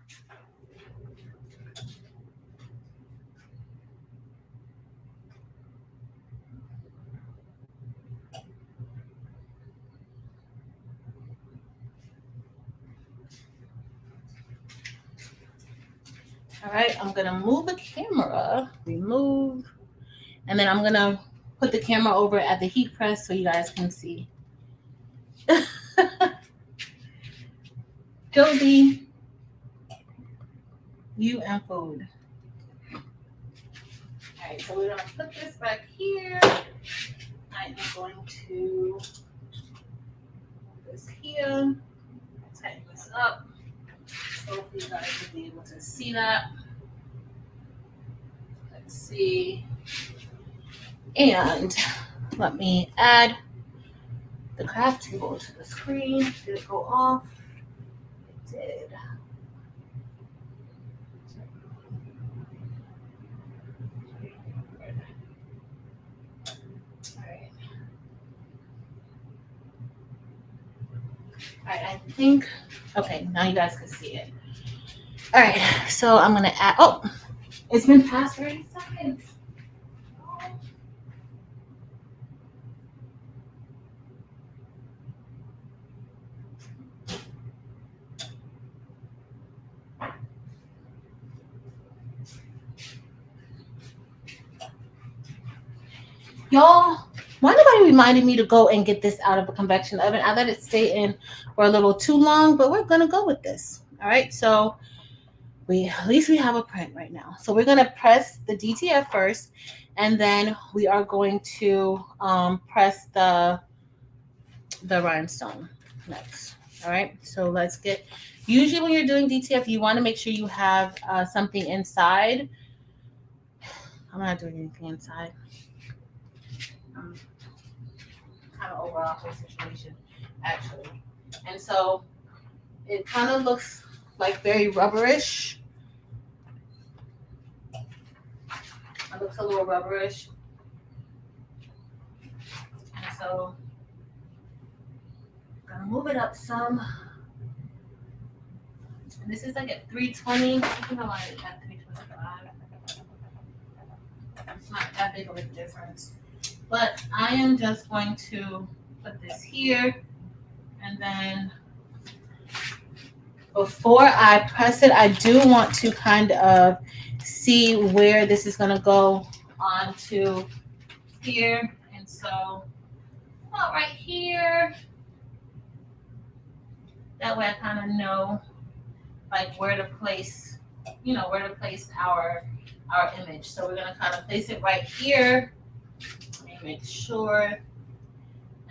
All right, I'm going to move the camera, remove, and then I'm going to put the camera over at the heat press so you guys can see. Josie, you and food. All right, so we're going to put this back here. I am going to put this here, tighten this up. Hopefully you guys will be able to see that. Let's see. And let me add the craft table to the screen. Did it go off? It did. All right, I think, okay, now you guys can see it. All right, so I'm gonna add, oh, it's been past 30 seconds. Y'all, why nobody reminded me to go and get this out of the convection oven? I let it stay in for a little too long, but we're gonna go with this. All right, so at least we have a print right now. So we're gonna press the DTF first, and then we are going to press the rhinestone next. All right, so let's get, usually when you're doing DTF, you want to make sure you have something inside. I'm not doing anything inside. Kind of over our whole situation, actually. And so it kind of looks like very rubberish. It looks a little rubberish. And so I'm gonna move it up some. And this is like at 320. I think I want it at 325. It's not that big of a difference. But I am just going to put this here, and then before I press it, I do want to kind of see where this is going to go onto here. And so about right here, that way I kind of know like where to place, where to place our image. So we're going to kind of place it right here. Make sure,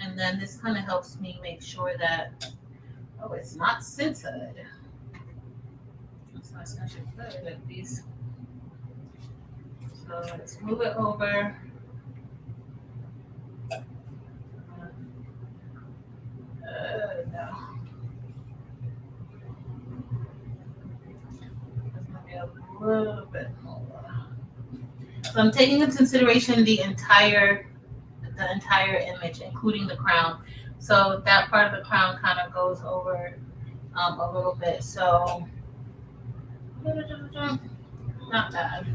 and then this kind of helps me make sure that, oh, it's not centered. It's not centered at least. So let's move it over. No. That's gonna be a little bit more. So I'm taking into consideration the entire image, including the crown. So that part of the crown kind of goes over a little bit. So not bad.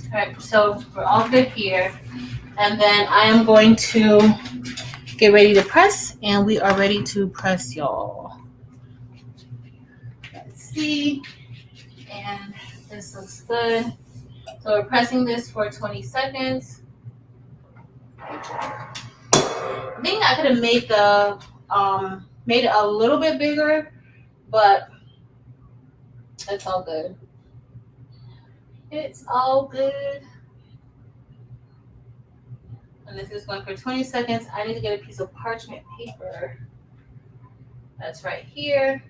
All right, so we're all good here. And then I am going to get ready to press, and we are ready to press, y'all. Let's see. And this looks good. So we're pressing this for 20 seconds. I think I could have made Made it a little bit bigger, but it's all good. It's all good. And this is going for 20 seconds. I need to get a piece of parchment paper. That's right here.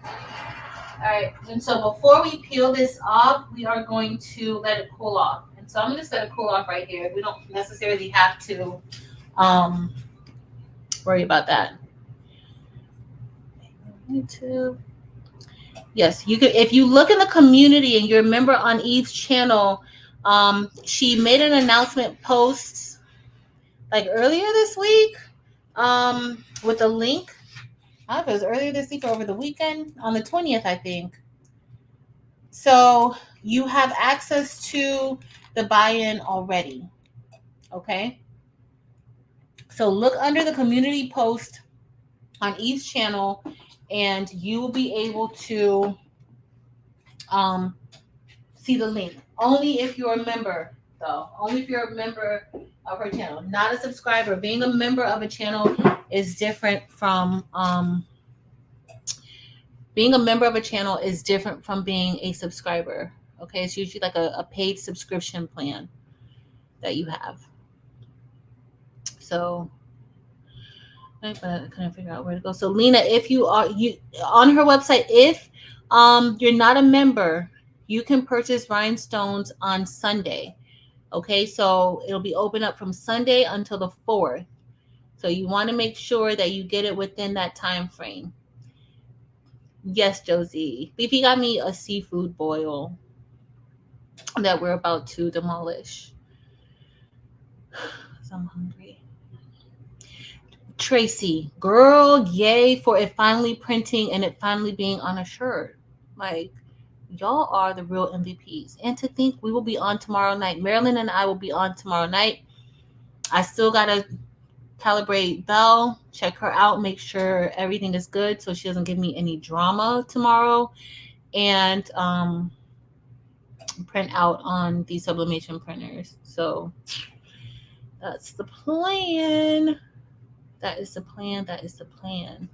All right, and so before we peel this off, we are going to let it cool off. And so I'm going to let it cool off right here. We don't necessarily have to worry about that. YouTube. Yes, you could. If you look in the community and you're a member on Eve's channel, she made an announcement post like earlier this week with a link. I don't know if it was earlier this week or over the weekend on the 20th, I think. So you have access to the buy-in already. Okay. So look under the community post on Eve's channel and you will be able to see the link. Only if you're a member, though. Only if you're a member of her channel, not a subscriber. Being a member of a channel is different from being a member of a channel is different from being a subscriber. Okay, it's usually like a paid subscription plan that you have. So I couldn't figure out where to go. So Lena, if you are on her website, if you're not a member, you can purchase rhinestones on Sunday. Okay, so it'll be open up from Sunday until the 4th. So you want to make sure that you get it within that time frame. Yes, Josie. Beefy got me a seafood boil that we're about to demolish. I'm hungry. Tracy, girl, yay for it finally printing and it finally being on a shirt. Like, y'all are the real MVPs. And to think we will be on tomorrow night. Marilyn and I will be on tomorrow night. I still got to calibrate Belle, check her out, make sure everything is good so she doesn't give me any drama tomorrow. And print out on the sublimation printers. So that's the plan. That is the plan. That is the plan.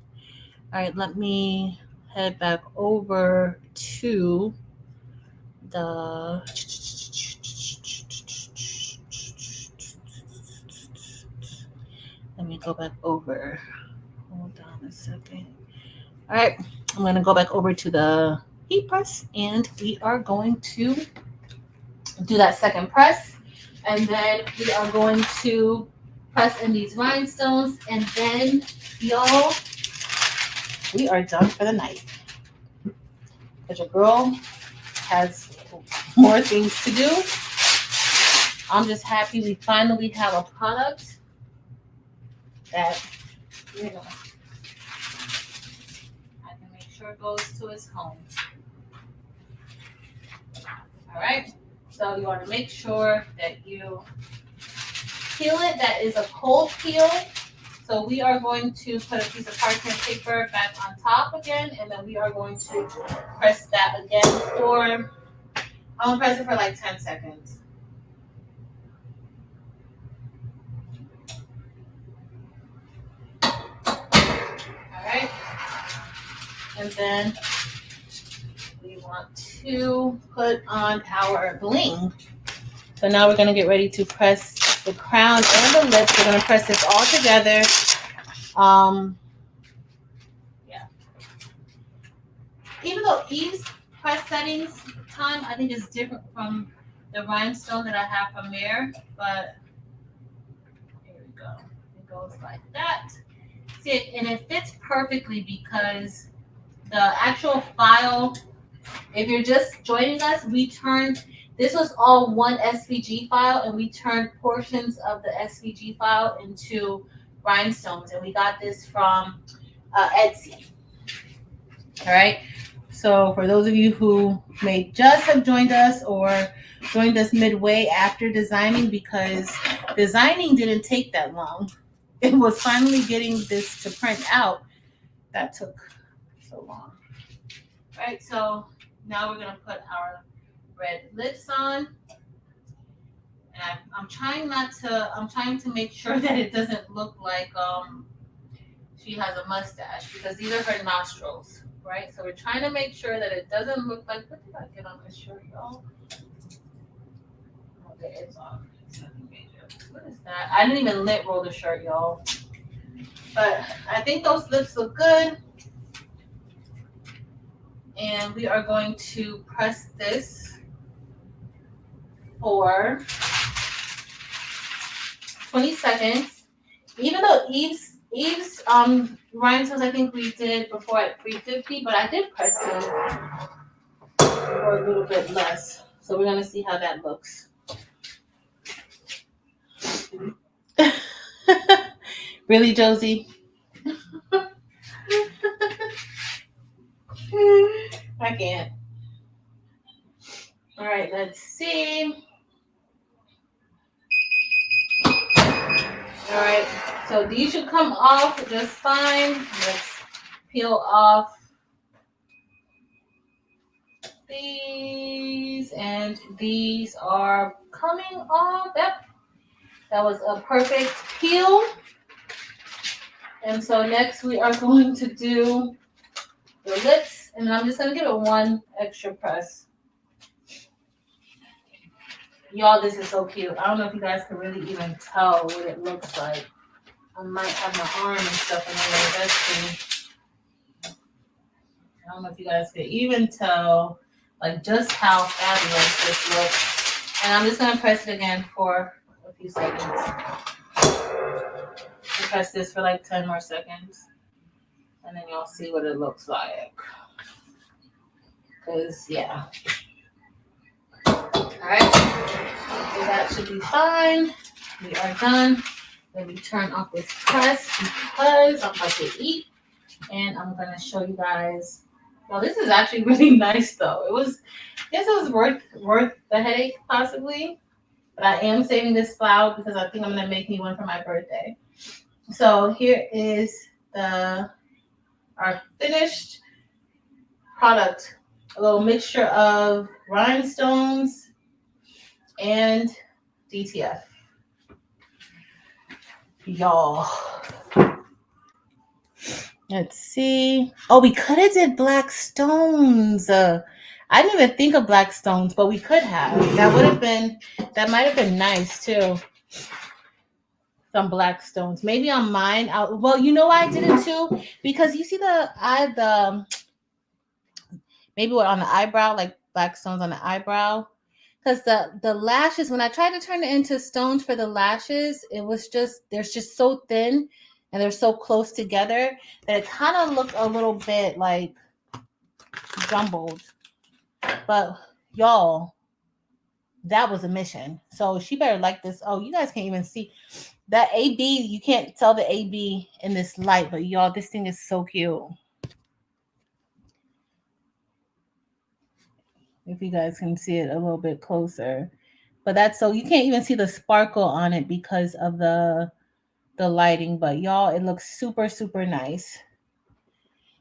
All right, let me head back over to the let me go back over. Hold on a second. All right, I'm going to go back over to the heat press and we are going to do that second press. And then we are going to press in these rhinestones. And then, y'all, we are done for the night. Because your girl has more things to do. I'm just happy we finally have a product that, you know, I can make sure it goes to its home. All right. So you want to make sure that you peel it. That is a cold peel. So we are going to put a piece of parchment paper back on top again, and then we are going to press that again for, I'm going to press it for like 10 seconds. All right. And then we want to put on our bling. So now we're going to get ready to press the crown and the lips. We're going to press this all together. Yeah. Even though Eve's press settings time, I think is different from the rhinestone that I have from Mare, but here we go. It goes like that. See, and it fits perfectly because the actual file, if you're just joining us, this was all one SVG file, and we turned portions of the SVG file into rhinestones, and we got this from Etsy. All right. So for those of you who may just have joined us or joined us midway after designing, because designing didn't take that long. It was finally getting this to print out that took so long. All right. So now we're going to put our red lips on. And I'm trying not to. I'm trying to make sure that it doesn't look like she has a mustache because these are her nostrils, right? So we're trying to make sure that it doesn't look like. What did I get on this shirt, y'all? Okay, it's off. It's nothing major. What is that? I didn't even lint roll the shirt, y'all. But I think those lips look good. And we are going to press this for 20 seconds. Even though Eve's rhinestones I think we did before at 350, but I did press them for a little bit less. So we're gonna see how that looks. Really, Josie? I can't. All right, let's see. All right, so these should come off just fine. Let's peel off these, and these are coming off. Yep, that was a perfect peel. And so next we are going to do the lips, and I'm just gonna give it one extra press. Y'all, this is so cute. I don't know if you guys can really even tell what it looks like. I might have my arm and stuff in there. That's cool. I don't know if you guys can even tell like just how fabulous this looks. And I'm just gonna press it again for a few seconds. I'll press this for like 10 more seconds. And then y'all see what it looks like. Cause yeah. Alright. So that should be fine. We are done. Let me turn off this press because I'm about to eat. And I'm gonna show you guys. Well, this is actually really nice though. I guess it was worth the headache possibly. But I am saving this flower because I think I'm gonna make me one for my birthday. So here is our finished product. A little mixture of rhinestones and DTF. Y'all. Let's see. Oh, we could have did black stones. I didn't even think of black stones, but we could have. That might have been nice too. Some black stones. Maybe on mine. Well, you know why I did it too? Because you see maybe what on the eyebrow, like black stones on the eyebrow. Because the lashes, when I tried to turn it into stones for the lashes, they're just so thin and they're so close together that it kind of looked a little bit like jumbled. But y'all, that was a mission. So she better like this. Oh, you guys can't even see that AB. You can't tell the AB in this light, but y'all, this thing is so cute. If you guys can see it a little bit closer. But that's so you can't even see the sparkle on it because of the lighting. But y'all, it looks super, super nice.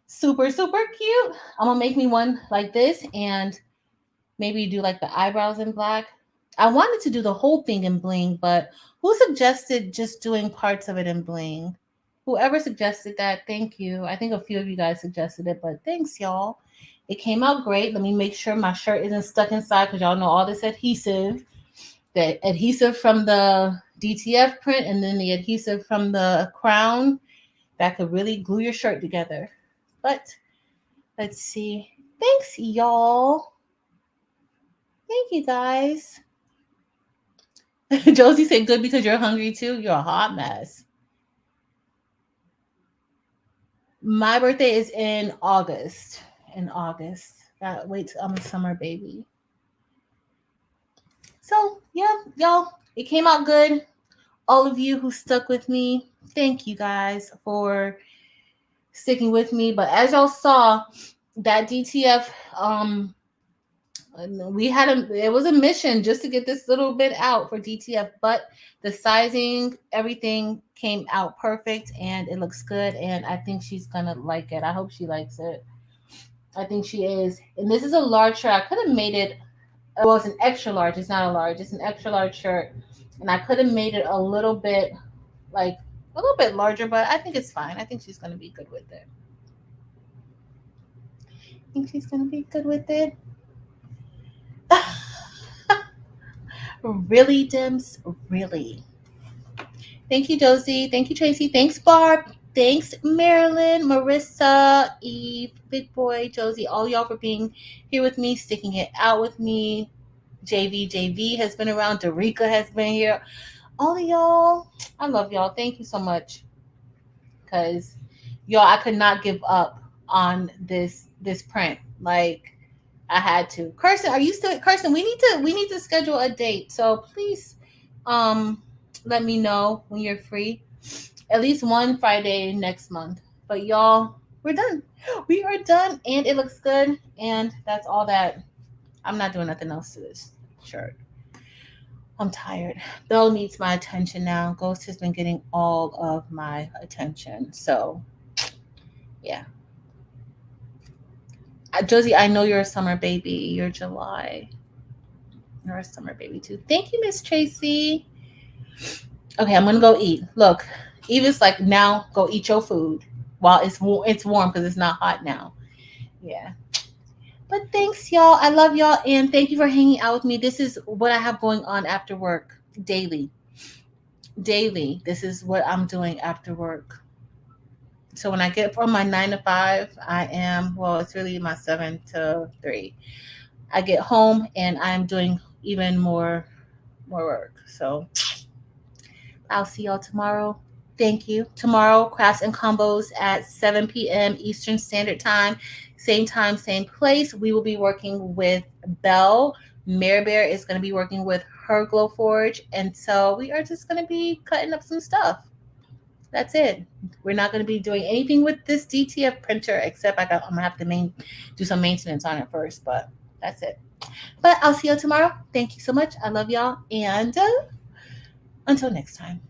Super, super cute. I'm gonna make me one like this and maybe do like the eyebrows in black. I wanted to do the whole thing in bling, but who suggested just doing parts of it in bling? Whoever suggested that, thank you. I think a few of you guys suggested it, but thanks, y'all. It came out great. Let me make sure my shirt isn't stuck inside because y'all know all this adhesive. The adhesive from the DTF print and then the adhesive from the crown that could really glue your shirt together. But let's see. Thanks, y'all. Thank you, guys. Josie said good because you're hungry too. You're a hot mess. My birthday is in August. Wait till I'm a summer baby. So yeah, y'all, it came out good. All of you who stuck with me, thank you guys for sticking with me. But as y'all saw, that DTF, it was a mission just to get this little bit out for DTF, but the sizing, everything came out perfect and it looks good. And I think she's gonna like it. I hope she likes it. I think she is. And this is a large shirt. I could have made it well, it's an extra large. It's not a large. It's an extra large shirt, and I could have made it a little bit like a little bit larger, but I think it's fine. I think she's gonna be good with it. I think she's gonna be good with it. Really, Dims? Really? Thank you, Josie. Thank you, Tracy. Thanks, Barb. Thanks, Marilyn, Marissa, Eve, Big Boy, Josie, all y'all for being here with me, sticking it out with me. JV has been around. Darika has been here. All of y'all, I love y'all. Thank you so much. Cause y'all, I could not give up on this print. Like I had to. Kirsten, are you still Kirsten? We need to schedule a date. So please let me know when you're free. At least one Friday next month. But y'all, we're done. We are done and it looks good. And that's all that I'm not doing nothing else to this shirt. I'm tired. Belle needs my attention now. Ghost has been getting all of my attention. So yeah. Josie, I know you're a summer baby. You're July. You're a summer baby too. Thank you, Miss Tracy. Okay, I'm gonna go eat. Look, Eva's like, now go eat your food while it's warm because it's not hot now. Yeah. But thanks, y'all. I love y'all and thank you for hanging out with me. This is what I have going on after work daily. Daily. This is what I'm doing after work. So when I get from my 9 to 5, it's really my 7 to 3. I get home and I'm doing even more work. So I'll see y'all tomorrow. Thank you. Tomorrow, Crafts and Combos at 7 p.m. Eastern Standard Time. Same time, same place. We will be working with Belle. Mare Bear is going to be working with her Glow Forge. And so we are just going to be cutting up some stuff. That's it. We're not going to be doing anything with this DTF printer except I'm going to have to do some maintenance on it first. But that's it. But I'll see you tomorrow. Thank you so much. I love y'all. And until next time.